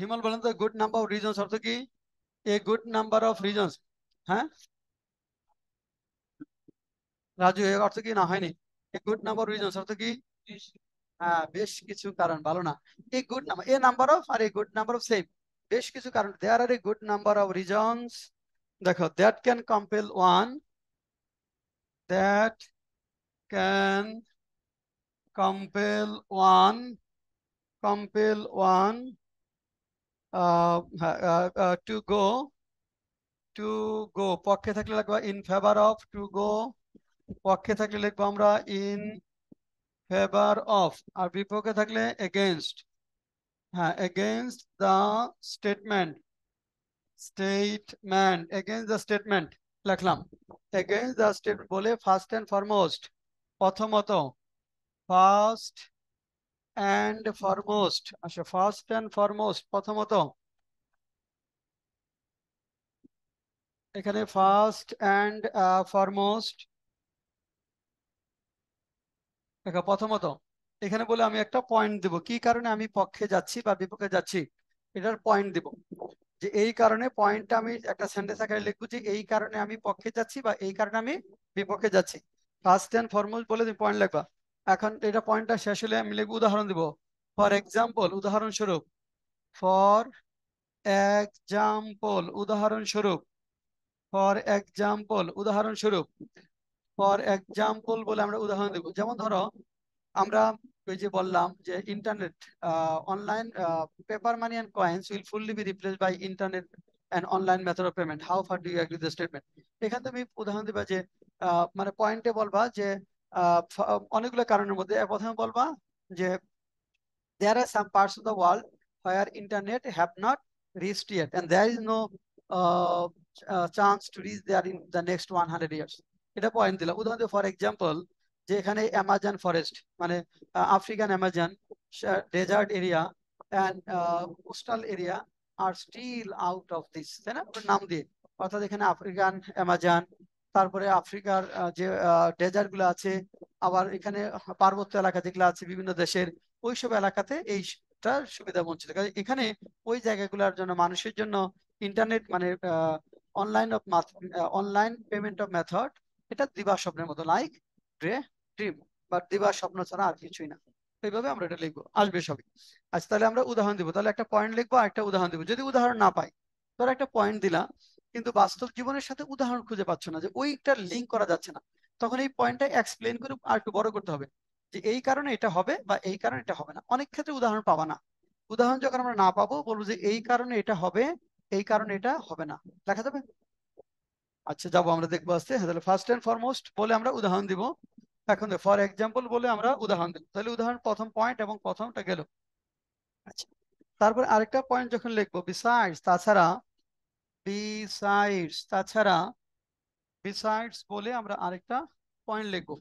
Himal বলেন তো গুড নাম্বার অফ রিজনস অর্থ কি a good number of reasons হ্যাঁ রাজু এর অর্থ কি না হয়নি a good number of reasons অর্থ কি হ্যাঁ বেশ কিছু কারণ ভালো না a good number a number of আর a good number of same বেশ কিছু কারণ there are a good number of reasons দেখো that can compel one that can compel one to go পক্ষে থাকলে লিখবা in favor of, to go পক্ষে থাকলে লিখবো আমরা in favor of, আর বিপক্ষে থাকলে against, হ্যাঁ against the statement, against the statement লিখলাম। against the statement বলে first and foremost, প্রথমত, first and foremost, আচ্ছা first and foremost প্রথমত, এখানে ফার্স্ট অ্যান্ড ফরমোস্ট দেখো প্রথমত, এখানে বলে আমি একটা পয়েন্ট দেব কি কারণে আমি পক্ষে যাচ্ছি বা বিপক্ষে যাচ্ছি, এটার পয়েন্ট দেব, যে এই কারণে পয়েন্টটা আমি একটা সেন্টেন্স আকারে লিখবো যে এই কারণে আমি পক্ষে যাচ্ছি বা এই কারণে আমি বিপক্ষে যাচ্ছি। ফার্স্ট অ্যান্ড ফরমোস্ট বলে তুমি পয়েন্ট লিখবা। এখন এটা পয়েন্টটা শেষ হলে আমি লিখবো উদাহরণ দিব। ফর এক্সাম্পল, উদাহরণস্বরূপ, ফর এক্সাম্পল উদাহরণস্বরূপ, ফর এক্সাম্পল উদাহরণস্বরূপ, ফর এক্সাম্পল বলে আমরা উদাহরণ দেব। যেমন ধরো আমরা ওই যে বললাম যে internet online paper money and coins will fully be replace by internet and online method of payment, how far do you agree the statement. এখানে তুমি উদাহরণ দিবা যে মানে পয়েন্টে বলবা যে অনেকগুলো কারণের মধ্যে প্রথমে বলবা যে there are some parts of the world where internet have not reached yet and there is no chance to reach there in the next 100 years. এটা পয়েন্ট দিলাম। উদাহরণ ফর এক্সাম্পল যে এখানে অ্যামাজন ফরেস্ট মানে African Amazon desert area and coastal area are still out of this, তাই না, ওটার নাম দিয়ে। অর্থাৎ এখানে আফ্রিকান অ্যামাজন, তারপরে আফ্রিকার যে ডেজার্ট গুলো আছে, আবার এখানে পার্বত্য এলাকা যেগুলো আছে বিভিন্ন দেশের, ওইসব এলাকাতে এইটা সুবিধা বঞ্চিত। কাজে এখানে ওই জায়গাগুলোর জন্য মানুষের জন্য ইন্টারনেট মানে অনলাইন পেমেন্ট অফ মেথড এটা দিবা স্বপ্নের মতো, লাইক ড্রিম, বাট দিবা স্বপ্ন ছাড়া আর কিছুই না। এইভাবে আমরা এটা লিখবো, আসবে সবই। আচ্ছা তাহলে আমরা উদাহরণ দিব, তাহলে একটা পয়েন্ট লিখবো আর একটা উদাহরণ দিব। যদি উদাহরণ না পাই, ধর একটা পয়েন্ট দিলা কিন্তু বাস্তব জীবনের সাথে উদাহরণ খুঁজে পাচ্ছ না, যে ওইটা লিঙ্ক করা যাচ্ছে না, তখন এই পয়েন্টটা এক্সপ্লেন করে আর একটু বড় করতে হবে, যে এই কারণে এটা হবে বা এই কারণে এটা হবে না। অনেক ক্ষেত্রে উদাহরণ পাবা না, উদাহরণ যখন আমরা না পাবো বলবো যে এই কারণে এটা হবে, এই কারণে এটা হবে না, দেখা যাবে। আচ্ছা যাবো আমরা দেখবো আস্তে। হ্যাঁ তাহলে ফার্স্ট এন্ড ফরমোস্ট বলে আমরা উদাহরণ দিব। এখন ফর এক্সাম্পল বলে আমরা উদাহরণ দিব। তাহলে উদাহরণ প্রথম পয়েন্ট এবং প্রথমটা গেল। আচ্ছা তারপর আরেকটা পয়েন্ট যখন লিখবো, বিসাইডস তাছাড়া, বিসাইডস তাছাড়া, বিসাইডস বলে আমরা আরেকটা পয়েন্ট লিখবো।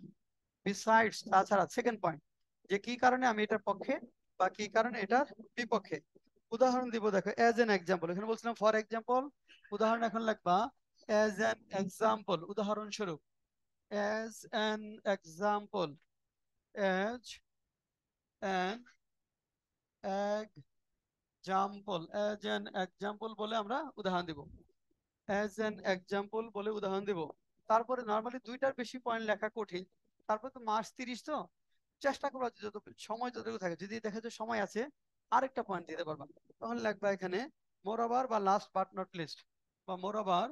বিসাইডস তাছাড়া সেকেন্ড পয়েন্ট, যে কি কারণে আমি এটার পক্ষে বা কি কারণে এটার বিপক্ষে। উদাহরণ দিব, দেখো এজ এন এক্সাম্পল, এখানে বলছিলাম ফর এক্সাম্পল, উদাহরণ এখন লিখবা এজ এন এক্সাম্পল উদাহরণস্বরূপ, age an example, age an example, age an example বলে আমরা উদাহরণ দিব, এজ এন এক্সাম্পল বলে উদাহরণ দিব। তারপরে নর্মালি দুইটার বেশি পয়েন্ট লেখা কঠিন, তারপরে তো মার্চ 30 তো চেষ্টা করবো যে যত সময় যতটুকু থাকে, যদি দেখা যায় সময় আছে আরেকটা পয়েন্ট দিতে পারবা, তখন লাগবে এখানে মোর ওভার বা লাস্ট বাট নট লিস্ট, বা মোর ওভার,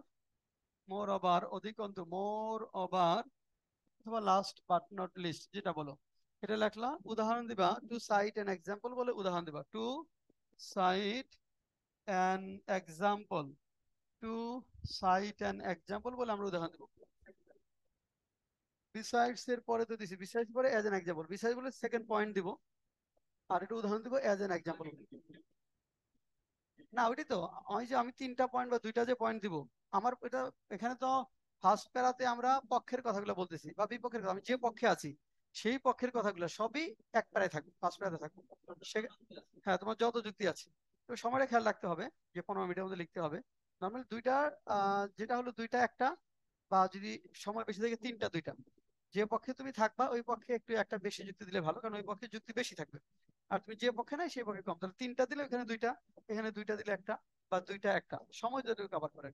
মোর ওভার অধিকন্তু, মোর ওভার অথবা লাস্ট বাট নট লিস্ট যেটা বলো এটা লেখলা। উদাহরণ দিবা টু সাইট অ্যান এক্সাম্পল বলে উদাহরণ দিবা, to cite an example, to cite an example বলে আমরা উদাহরণ দিব। বিসাইডস এর পরে তো দিছি, বিসাইডস পরে অ্যাজ এন এক্সাম্পল, বিসাইডস বলে সেকেন্ড পয়েন্ট দিব আর একটা উদাহরণ দিব অ্যাজ এন এক্সাম্পল। না ওইটাই তো, আমি যে আমি তিনটা পয়েন্ট বা দুইটা যে পয়েন্ট দিব, আমার এটা এখানে তো ফার্স্ট প্যারাতে আমরা পক্ষের কথাগুলো বলতেছি বা বিপক্ষের কথা, আমি যে পক্ষে আছি সেই পক্ষের কথাগুলো সবই এক প্যারায় থাকবে, ফার্স্ট প্যারাতে থাকবে। হ্যাঁ তোমার যত যুক্তি আছে, তো সময়টা খেয়াল রাখতে হবে যে 15 মিনিটের মধ্যে লিখতে হবে। নর্মালি দুইটা যেটা হলো দুইটা একটা, বা যদি সময় বেশি থাকে তিনটা দুইটা, যে পক্ষে তুমি থাকবা ওই পক্ষে একটু একটা বেশি যুক্তি দিলে ভালো, কারণ ওই পক্ষে যুক্তি বেশি থাকবে। আর তুমি যে পক্ষে নাই সেই পক্ষে কম, তাহলে তিনটা দিলে ওখানে দুইটা, এখানে দুইটা দিলে একটা, বা দুইটা একটা, সময় যতটুকু কভার করে।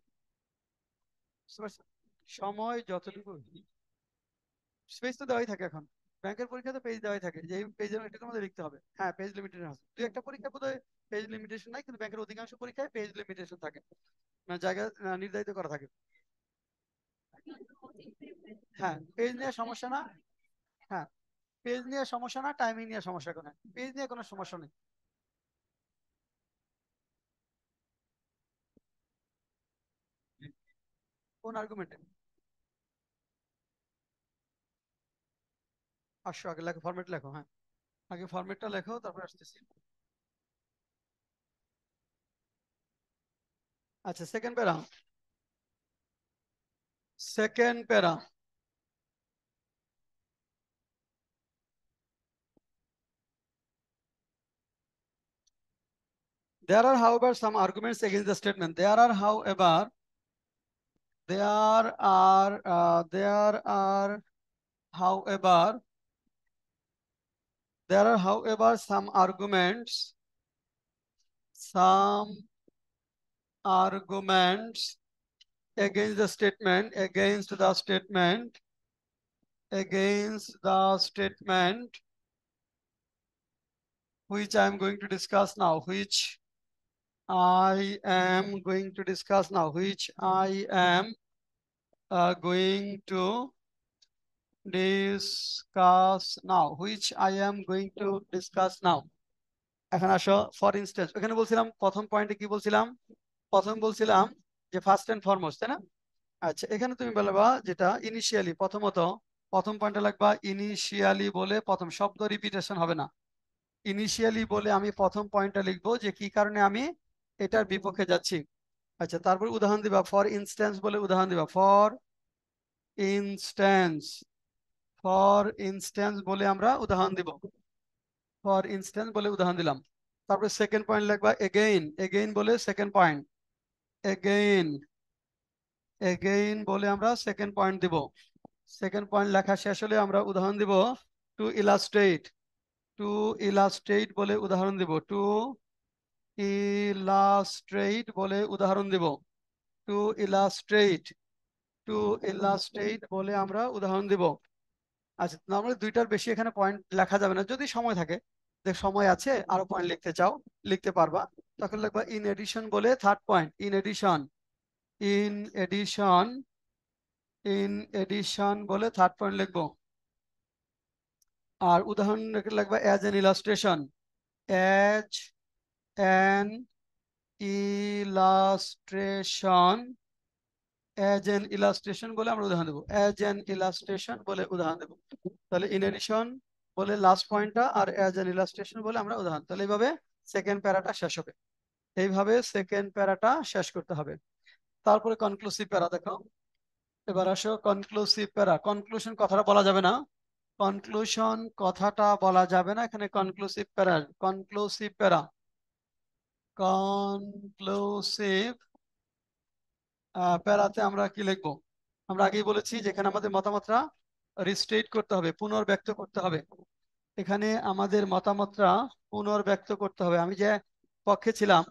বুঝতে পারছো? সময় যতটুকু, স্পেস তো দেওয়াই থাকে এখন, ব্যাংকের পরীক্ষাতে পেজ দেওয়াই থাকে যে এই পেজের এটার মধ্যে লিখতে হবে। হ্যাঁ পেজ লিমিটেশন আছে, দুই একটা পরীক্ষা বোধহয় পেজ লিমিটেশন নাই, কিন্তু ব্যাংকের অধিকাংশ পরীক্ষায় পেজ লিমিটেশন থাকে, মানে জায়গা নির্ধারিত করা থাকে। হ্যাঁ, পেজ নিয়ে সমস্যা না। হ্যাঁ, পেজ নিয়ে সমস্যা না, টাইমিং নিয়ে সমস্যা কোনো, পেজ নিয়ে কোনো সমস্যা নেই। কোন আর্গুমেন্টে আসো, আগে লেখো, ফরম্যাট লেখো। হ্যাঁ, আগে ফরম্যাটটা লেখো, তারপর আসতেছি। আচ্ছা, সেকেন্ড প্যারা, সেকেন্ড প্যারা। There are, however, some arguments against the statement. There are, however, however, some arguments against the statement, which I am going to discuss now, which I am going to discuss now, which I am going to discuss now, which I am going to discuss now. এখন আসো, for instance, এখানে বলছিলাম প্রথম পয়েন্টে কি বলছিলাম, প্রথম বলছিলাম যে ফার্স্ট এন্ড ফরমোস্ট, তাই না? আচ্ছা, এখানে তুমি বলবা যেটা ইনিশিয়ালি, প্রথমত প্রথম পয়েন্টে লাগবা ইনিশিয়ালি বলে, প্রথম শব্দ রিপিটেশন হবে না। ইনিশিয়ালি বলে আমি প্রথম পয়েন্টটা লিখবো যে কি কারণে আমি এটার বিপক্ষে যাচ্ছি। আচ্ছা, তারপর উদাহরণ দিবা, ফর ইনস্ট্যান্স বলে উদাহরণ দিবা, ইনস্ট্যান্স ফর ইনস্ট্যান্স বলে আমরা উদাহরণ দিব, ফর ইনস্ট্যান্স বলে উদাহরণ দিলাম। তারপরে সেকেন্ড পয়েন্ট লিখবা এগেইন, এগেইন বলে সেকেন্ড পয়েন্ট, এগেইন, এগেইন বলে আমরা সেকেন্ড পয়েন্ট দিব। সেকেন্ড পয়েন্ট লেখা শেষ হলে আমরা উদাহরণ দিব টু ইলাস্ট্রেট, টু ইলাস্ট্রেট বলে উদাহরণ দিব, টু ইলাস্ট্রেট বলে উদাহরণ দিব, টু ইলাস্ট্রেট, টু ইলাস্ট্রেট বলে আমরা উদাহরণ দিব। আচ্ছা, নর্মালি দুইটার বেশি এখানে পয়েন্ট লেখা যাবে না, যদি সময় থাকে, যে সময় আছে আরো পয়েন্ট লিখতে চাও লিখতে পারবা, তখন লিখবা ইন এডিশন বলে third point, in addition, in addition, in addition বলে থার্ড পয়েন্ট লিখবো। আর উদাহরণ লিখবা as an illustration, as an illustration, as an illustration বলে আমরা উদাহরণ দেবো, অ্যাজ এন ইলাস্ট্রেশন বলে উদাহরণ দেবো। তাহলে ইন এডিশন বলে লাস্ট পয়েন্টটা, আর অ্যাজ এন ইলাস্ট্রেশন বলে আমরা উদাহরণ। তাহলে এইভাবে সেকেন্ড প্যারাটা শেষ হবে, এইভাবে সেকেন্ড প্যারাটা শেষ করতে হবে। তারপরে কনক্লুসিভ প্যারা দেখো। এবার আসো কনক্লুসিভ প্যারা। কনক্লুশন কথাটা বলা যাবে না, কনক্লুশন কথাটা বলা যাবে না এখানে, কনক্লুসিভ প্যারা, কনক্লুসিভ প্যারা, কনক্লুসিভ প্যারাতে আমরা কি লিখবো? আমরা আগেই বলেছি যেখানে আমাদের মতামতটা রিস্টেট করতে হবে, পুনর্ব্যক্ত করতে হবে। এখানে আমাদের মতামতটা পুনর্ব্যক্ত করতে হবে। আমি যে পক্ষে ছিলাম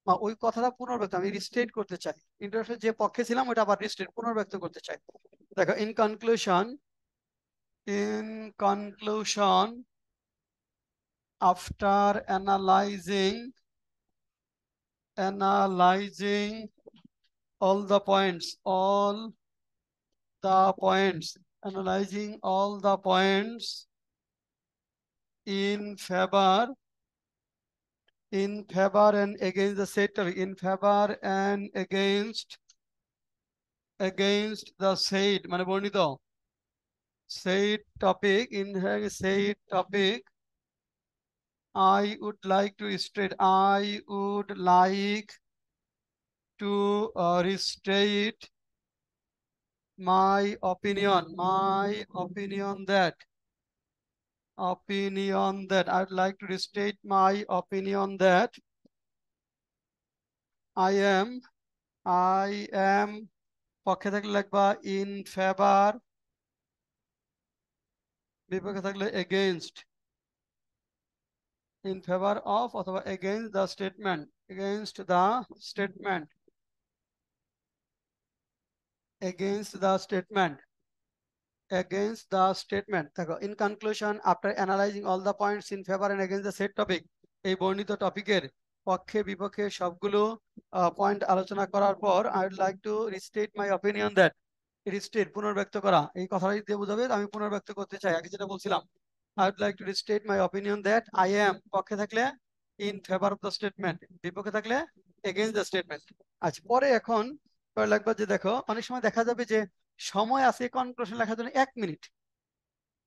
বা ওই কথাটা পুনর্ব্যক্ত, আমি রিস্টেট করতে চাই, ইন্টারফেস যে পক্ষে ছিলাম ওটা আবার রিস্টেট, পুনর্ব্যক্ত করতে চাই। দেখো, in conclusion, in conclusion, after analysing all the points, analyzing all the points in favor and against the said topic, in favor and against the said মানে বর্ণিত said topic, in said topic, I would like to state, I would like to restate my opinion that I'd like to restate my opinion that I am পক্ষে থাকলে লিখবা in favor, বিপক্ষে থাকলে against, in favor of অথবা against the statement, against the statement, against the statement, against the statement। দেখো, in conclusion, after analyzing all the points in favor and against the said topic, এই বর্ণিত টপিকের পক্ষে বিপক্ষে সবগুলো পয়েন্ট আলোচনা করার পর, I would like to restate my opinion that, restate পুনর্ব্যক্ত করা, এই কথাটাই দিয়ে বোঝাবে আমি পুনর্ব্যক্ত করতে চাই। আগে যেটা বলছিলাম, I would like to restate my opinion that I am পক্ষে থাকলে in favor of the statement, বিপক্ষে থাকলে against the statement। আচ্ছা, পরে এখন পরে লাগবে যে দেখো অনেক সময় দেখা যাবে যে সময় আছে কনক্লুশন লেখার জন্য 1 মিনিট।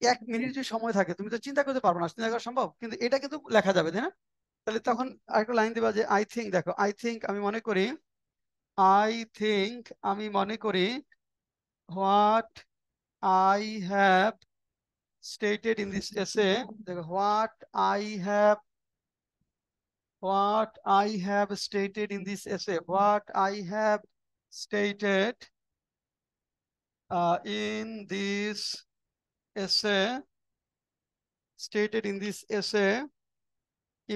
1 মিনিট যে সময় থাকে তুমি তো চিন্তা করতে পারবে না, চিন্তা করা সম্ভব, কিন্তু এটা কিন্তু লেখা যাবে, তাই না? তাহলে তখন আরেকটা লাইন দিবা যে আই থিঙ্ক, দেখো আই থিঙ্ক আমি মনে করি, আই থিঙ্ক আমি মনে করি, what I have stated in this essay, what I have stated in this essay, what I have stated in this essay,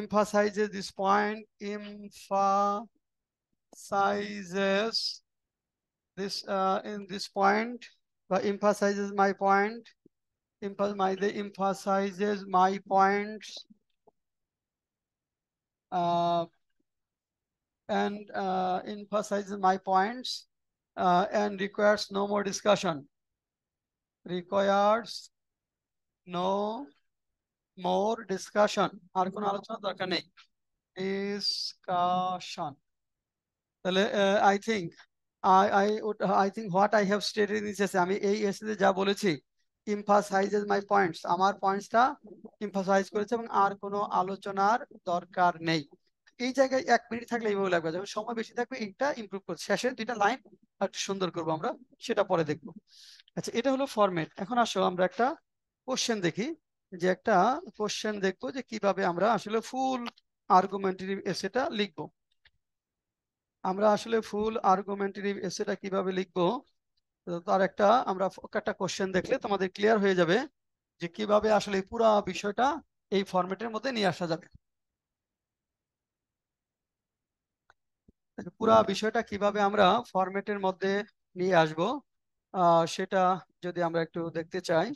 emphasizes this point, emphasizes this in this point, but emphasizes my point, emphasizes my points, and emphasizes my points, and requires no more discussion, requires no more discussion, আর কোনো আলোচনা দরকার নেই, discussion। তাহলে I think I think what I have stated in this essay, আমি এই এসেতে যা বলেছি, emphasizes my points, আমার পয়েন্টসটা emphasize করেছে এবং আর কোনো আলোচনার দরকার নেই। এই জায়গায় 1 মিনিট থাকলে এইভাবে লাগবে, যখন সময় বেশি থাকবে এটা ইমপ্রুভ করছে, শেষের 2টা লাইন একটু সুন্দর করবো আমরা, সেটা পরে দেখবো। আচ্ছা, এটা হলো ফরম্যাট। এখন আসো আমরা একটা কোশ্চেন দেখি, যে একটা কোশ্চেন দেখবো যে কিভাবে আমরা আসলে ফুল আর্গুমেন্টারিভ এসেটা লিখবো। আমরা আসলে ফুল আর্গুমেন্টারিভ এসেটা কিভাবে লিখবো, তার আমরা একটা কোশ্চেন দেখলে তোমাদের ক্লিয়ার হয়ে যাবে যে কিভাবে আসলে পুরো বিষয়টা এই ফরম্যাটের মধ্যে নিয়ে আসা যাবে। পুরো বিষয়টা কিভাবে আমরা ফরম্যাটের মধ্যে নিয়ে আসব, সেটা যদি আমরা একটু দেখতে চাই।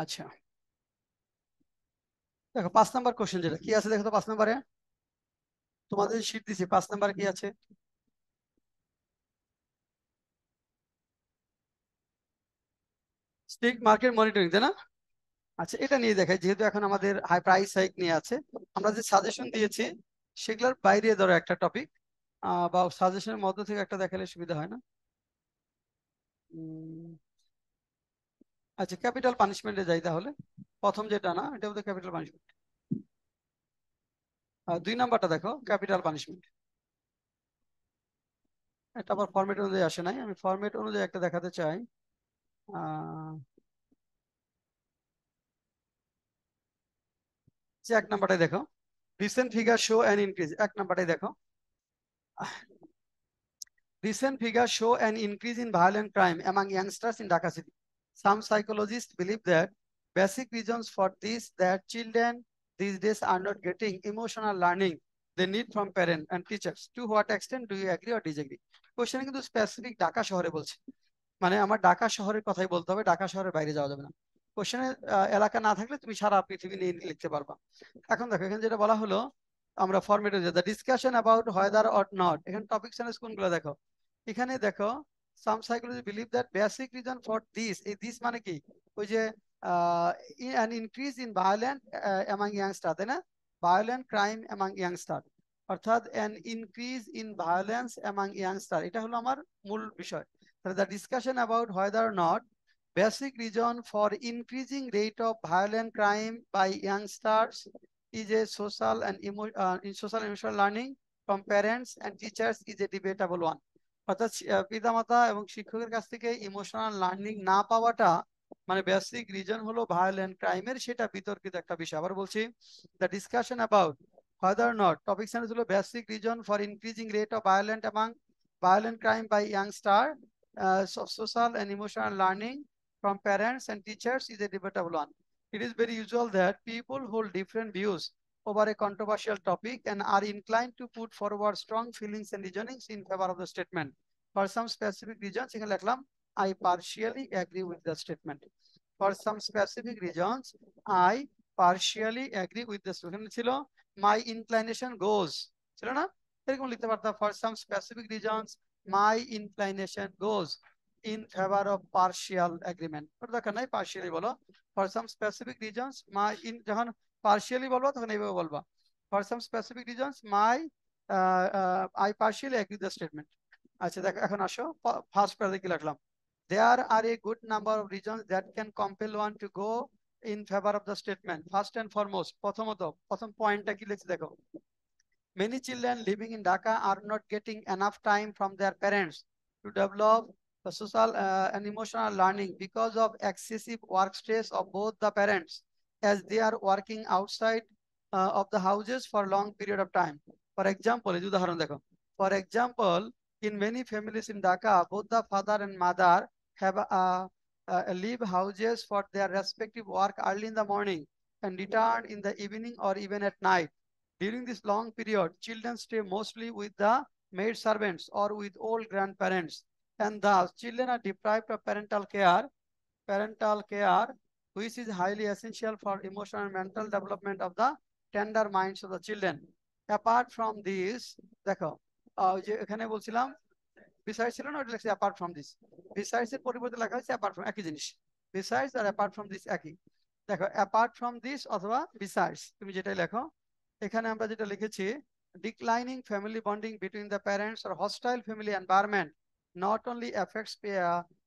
আচ্ছা, দেখো 5 নাম্বার কোশ্চেন যেটা কি আছে, দেখো তো 5 নাম্বারে তোমাদের শীট দিছি, 5 নাম্বার কি আছে? স্ট্রিক্ট মার্কেট মনিটরিং, তাই না? আচ্ছা, এটা নিয়ে দেখাই, যেহেতু এখন আমাদের হাই প্রাইস হাইক নিয়ে আছে, আমরা যে সাজেশন দিয়েছি সেগুলোর বাইরে ধরো একটা টপিক, বা সাজেশনের মধ্যে থেকে একটা দেখালে সুবিধা হয় না? আচ্ছা, ক্যাপিটাল পানিশমেন্টে যাই তাহলে। প্রথম যেটা, না এটা বোধহয় ক্যাপিটাল পানিশমেন্ট। 2 নাম্বারটা দেখো, ক্যাপিটাল পানিশমেন্ট। এটা আবার ফরম্যাট অনুযায়ী আসে নাই, আমি ফরম্যাট অনুযায়ী একটা দেখাতে চাই। যে 1 নাম্বারটাই দেখো, recent figure show an increase, 1 নাম্বারটাই দেখো, recent figures show an increase in violent crime among youngsters in Dhaka city. Some psychologists believe that basic reasons for this that children these days are not getting emotional learning they need from parents and teachers. To what extent do you agree or disagree? Question কিন্তু specific Dhaka শহরে বলছে, মানে আমার ঢাকা শহরের কথাই বলতে হবে, ঢাকা শহরের বাইরে যাওয়া যাবে না। কোশ্চেনের এলাকা না থাকলে তুমি সারা পৃথিবী নিয়ে লিখতে পারবা। এখন দেখো এখানে যেটা বলা হলো, আমরা ফরম্যাটে যে the discussion about whether or not, এখানে টপিক সেন্টেন্স কোনগুলো দেখো, এখানে দেখো some psychology believe that basic reason for this, এই দিস মানে কি, ওই যে an increase in violent among youngster, তাই না, violent crime among youngster, অর্থাৎ an increase in violence among youngster, এটা হলো আমার মূল বিষয়। The discussion about whether or not basic reason for increasing rate of violent crime by youngsters is a social and emotional learning from parents and teachers is a debatable one. অর্থাৎ পিতামাতা এবং শিক্ষকের কাছ থেকে ইমোশনাল লার্নিং না পাওয়াটা মানে basic reason হলো ভায়োলেন্ট ক্রাইমের, সেটা বিতর্কিত একটা বিষয়। আবার বলছি, the discussion about whether or not, topic sentence হলো basic reason for increasing rate of violent crime by youngster, social and emotional learning from parents and teachers is a debatable one. It is very usual that people hold different views over a controversial topic and are inclined to put forward strong feelings and reasonings in favor of the statement. For some specific reasons, I partially agree with the statement. For some specific reasons, I partially agree with the statement. My inclination goes. ছিল না? এরকম লিখতে পারতাম, for some specific reasons, my inclination goes in favor of partial agreement. ওটা দরকার নাই, partially বলো। For some specific reasons, যখন partially বলবো তখন এইভাবে বলবা, for some specific reasons, I partially agree with the statement. আচ্ছা দেখো, এখন আসো ফার্স্ট প্যারাতে কি লিখলাম। There are a good number of reasons that can compel one to go in favor of the statement. First and foremost, প্রথম পয়েন্টটা কি লিখছি দেখো। Many children living in Dhaka are not getting enough time from their parents to develop the social and emotional learning because of excessive work stress of both the parents, as they are working outside of the houses for long period of time. For example, এই যে উদাহরণ দেখো। For example, in many families in Dhaka, both the father and mother have leave houses for their respective work early in the morning and return in the evening or even at night. During this long period, children stay mostly with the maid servants or with old grandparents, and thus children are deprived of parental care, which is highly essential for emotional and mental development of the tender minds of the children. Apart from this, দেখো যে এখানে বলছিলাম besides ছিল না, ওটা লেখছি apart from this. Besides এর পরিবর্তে লেখা হয়েছে apart from, একই জিনিস। Besides R apart from this একই। দেখো apart from this অথবা besides, তুমি যেটাই লেখো। এখানে আমরা যেটা লিখেছি, declining family bonding between the parents or hostile family environment not only affects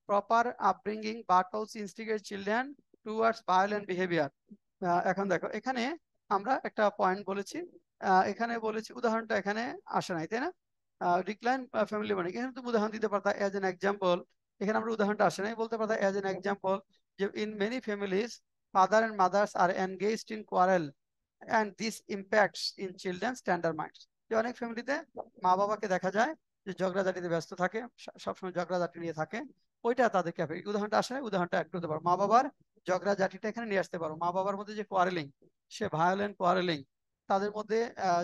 proper upbringing but also instigates children towards violent behavior. এখন দেখো, এখানে আমরা একটা পয়েন্ট বলেছি, এখানে বলেছি উদাহরণটা এখানে আসে নাই, তাই না? ডিক্লাইন ফ্যামিলি বন্ডিং, এখানে তুমি উদাহরণ দিতে পারতা অ্যাজ এন এক্সাম্পল। এখানে আমরা উদাহরণটা আসে নাই, বলতে পারতা অ্যাজ এন এক্সাম্পল যে in many families father and mothers are engaged in quarrel and this impacts in children's tender minds. যে অনেক ফ্যামিলিতে মা বাবাকে দেখা যায় যে ঝগড়াঝাটিতে ব্যস্ত থাকে, সবসময় ঝগড়াঝাটি নিয়ে থাকে, ওইটা তাদেরকে উদাহরণটা আসে, উদাহরণটা একটু হতে পারো, মা বাবার ঝগড়াঝাটিটা এখানে নিয়ে আসতে পারো। মা বাবার মধ্যে যে কোয়ারেলিং, সে ভায়োলেন্ট কোয়ারেলিং, তাদের মধ্যে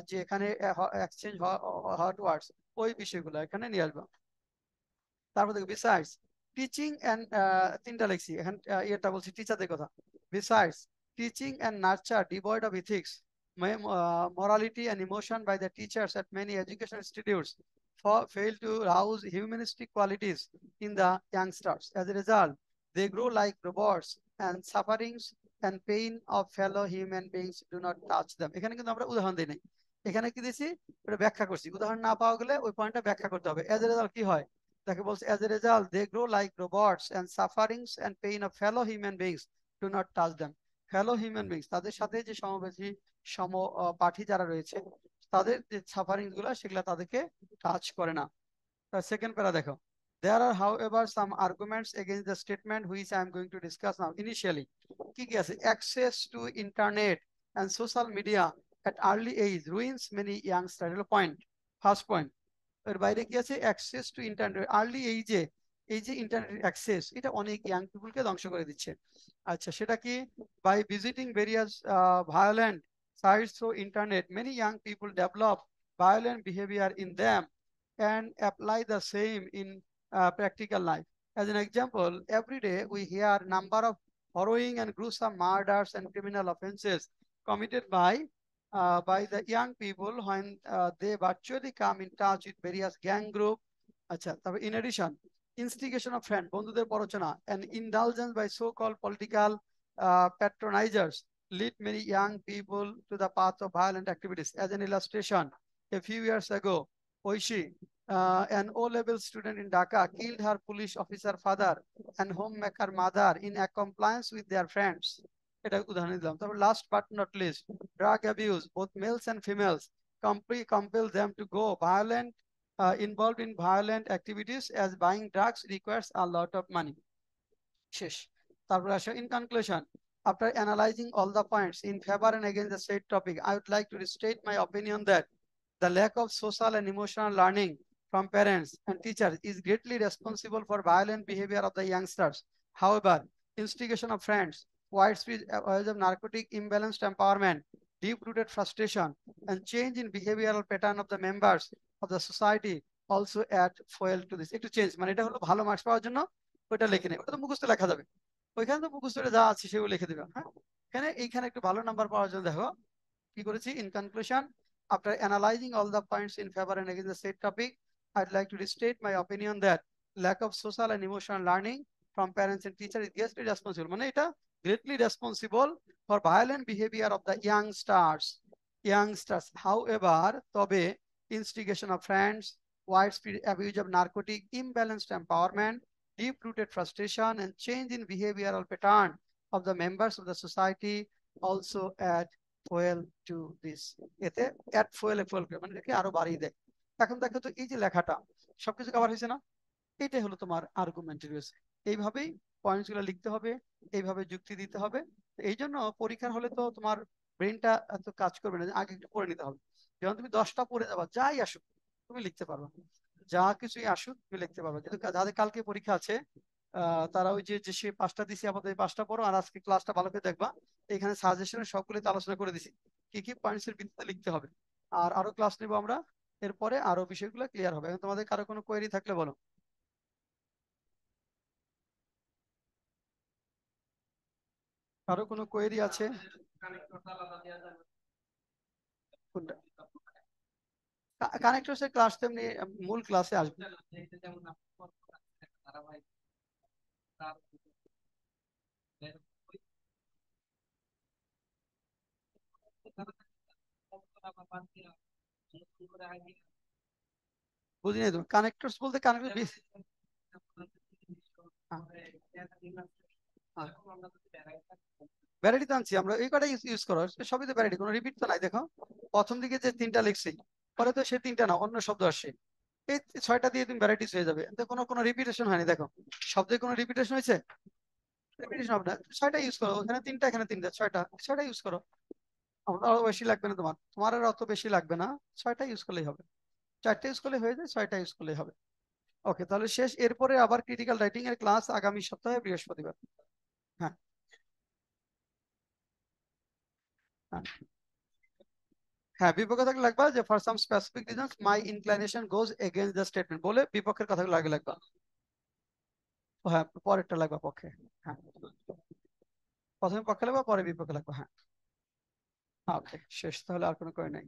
যে এখানে এক্সচেঞ্জ হট ওয়ার্ডস, ওই বিষয়গুলো এখানে নিয়ে আসবো। তারপর দেখো বিসাইডস টিচিং অ্যান্ড, তিনটা লিখছি এখানে, এটা বলছি টিচারদের কথা। Besides teaching and nurture devoid of ethics, morality and emotion by the teachers at many educational institutes fail to rouse humanistic qualities in the youngsters. As a result, they grow like robots and sufferings and pain of fellow human beings do not touch them. এখানে কিন্তু আমরা উদাহরণ দিই নাই, এখানে কি দিয়েছি এটা ব্যাখ্যা করছি। উদাহরণ না পাওয়া গেলে ওই পয়েন্টটা ব্যাখ্যা করতে হবে। As a result কি হয় তাকে বলছে, as a result they grow like robots and sufferings and pain of fellow human beings do not touch them. Fellow human beings, তাদের সাথে যে সমবেশী পাঠী যারা রয়েছে, তাদের যে সাফারিংস গুলা সেগুলা তাদেরকে টাচ করে না। সেকেন্ড প্যারা দেখো, there are however some arguments against the statement which I am going to discuss now. Initially কি কি আছে, access to internet and social media at early age ruins many youngsters. Point, first point. এর বাইরে কি আছে, access to internet early এইজে, এই যে internet access, এটা অনেক ইয়াং পিপুলকে ধ্বংস করে দিচ্ছে। আচ্ছা সেটা কি, by visiting various violent sites through internet many young people develop violent behavior in them and apply the same in practical life. As an example, every day we hear number of harrowing and gruesome murders and criminal offenses committed by the young people when they virtually come in touch with various gang group. আচ্ছা তবে in addition, instigation of friend, বন্ধুদের প্ররোচনা, and indulgence by so-called political patronizers lead many young people to the path of violent activities. As an illustration, a few years ago, Oishi, an O-level student in Dhaka, killed her police officer father and homemaker mother in a compliance with their friends. এটা উদাহরণ দিলাম। তারপর last but not list, drug abuse, both males and females, compel them to go involved in violent activities as buying drugs requires a lot of money. শেষ। তারপর আসো in conclusion, after analyzing all the points in favor and against the said topic, I would like to restate my opinion that the lack of social and emotional learning from parents and teachers is greatly responsible for violent behavior of the youngsters. However, instigation of friends, widespread use of narcotic, imbalanced empowerment, deep-rooted frustration, and change in behavioral pattern of the members of the society also add fuel to this. একটু change মানে এটা হলো ভালো marks পাওয়ার জন্য ওইটা লিখে নেবে, ওটা তো মুখস্থ লেখা যাবে, ওইখানে তো মুখস্থ যা আছে সেগুলো লিখে দেবে। হ্যাঁ, এইখানে একটু ভালো নাম্বার পাওয়ার জন্য দেখো কি করেছি। In conclusion, after analyzing all the points in favor and against the said topic, I'd like to restate my opinion that lack of social and emotional learning from parents and teachers is greatly responsible, মানে এটা greatly responsible for violent behavior of the youngsters. However, তবে instigation of friends, widespread abuse of narcotic, imbalanced empowerment, deep-rooted frustration, and change in behavioral pattern of the members of the society also add fuel to this. এতে add fuel করে মানে এটাকে আরো বাড়িয়ে দেয়। এখন দেখো তো এই যে লেখাটা সবকিছু কভার হয়েছে না, এটাই হলো তোমার আর্গুমেন্ট রয়েছে। এইভাবেই পয়েন্টস গুলো লিখতে হবে, এইভাবে যুক্তি দিতে হবে। এই জন্য পরীক্ষার হলে তো তোমার ব্রেনটা এত কাজ করবে না, আগে একটু পড়ে নিতে হবে। যেমন তুমি 10টা পড়ে যাবা, যাই আসুক তুমি লিখতে পারবে, যা কিছুই আসুক তুমি লিখতে পারবে। কিন্তু যাদের কালকে পরীক্ষা আছে তারা ওই যে যে সে 5টা দিছি আমাদের 5টা পড়ো, আর আজকে ক্লাসটা ভালো করে দেখবা। এখানে সাজেশনে সবগুলোতে আলোচনা করে দিছি কি কি পয়েন্টস এর ভিত্তিতে লিখতে হবে। আর আরো ক্লাস নেবো আমরা, এরপরে আরো বিষয়গুলো ক্লিয়ার হবে। এখন তোমাদের কারো কোনো কোয়েরি থাকলে বলো। কারো কোনো কোয়েরি আছে? কানেক্টরস এর ক্লাস তেমনি মূল ক্লাসে আসবে। বুঝিনি তুমি, কানেক্টরস বলতে কানেক্টর ভ্যারাইটি তো আনছি আমরা, এই কটাই ইউজ করো, সবই তো ভ্যারাইটি, কোনো রিপিট তো নাই। দেখো প্রথম দিকে যে 3টা লিখছি, পরে তো সে 3টা না অন্য শব্দ আসছে, এই 6টা দিয়ে তুমি ভ্যারাইটিস হয়ে যাবে। তো কোনো কোনো রিপিটেশন হয়নি, দেখো শব্দে কোনো রিপিটেশন হয়েছে? রিপিটেশন হবে না, 6টা ইউজ করো, ওখানে 3টা এখানে 3টা, 6টা ইউজ করো। আমার আরো বেশি লাগবে না, তোমার আর অত বেশি লাগবে না, 6টা ইউজ করলেই হবে। 4টা ইউজ করলে হয়ে যায়, 6টা ইউজ করলেই হবে। ওকে, তাহলে শেষ। এরপরে আবার ক্রিটিক্যাল রাইটিং এর ক্লাস আগামী সপ্তাহে বৃহস্পতিবার। হ্যাঁ হ্যাঁ হ্যাঁ, বিপক্ষে থাকলে লাগবা যে for some specific reasons my inclination goes against the statement বলে বিপক্ষের কথাগুলো আগে লাগবা। হ্যাঁ, পরেরটা লাগবা পক্ষে। হ্যাঁ, প্রথমে পক্ষে লাগবা, পরে বিপক্ষে লাগবা। হ্যাঁ, ওকে শেষ, তাহলে আর কোনো করে নাই।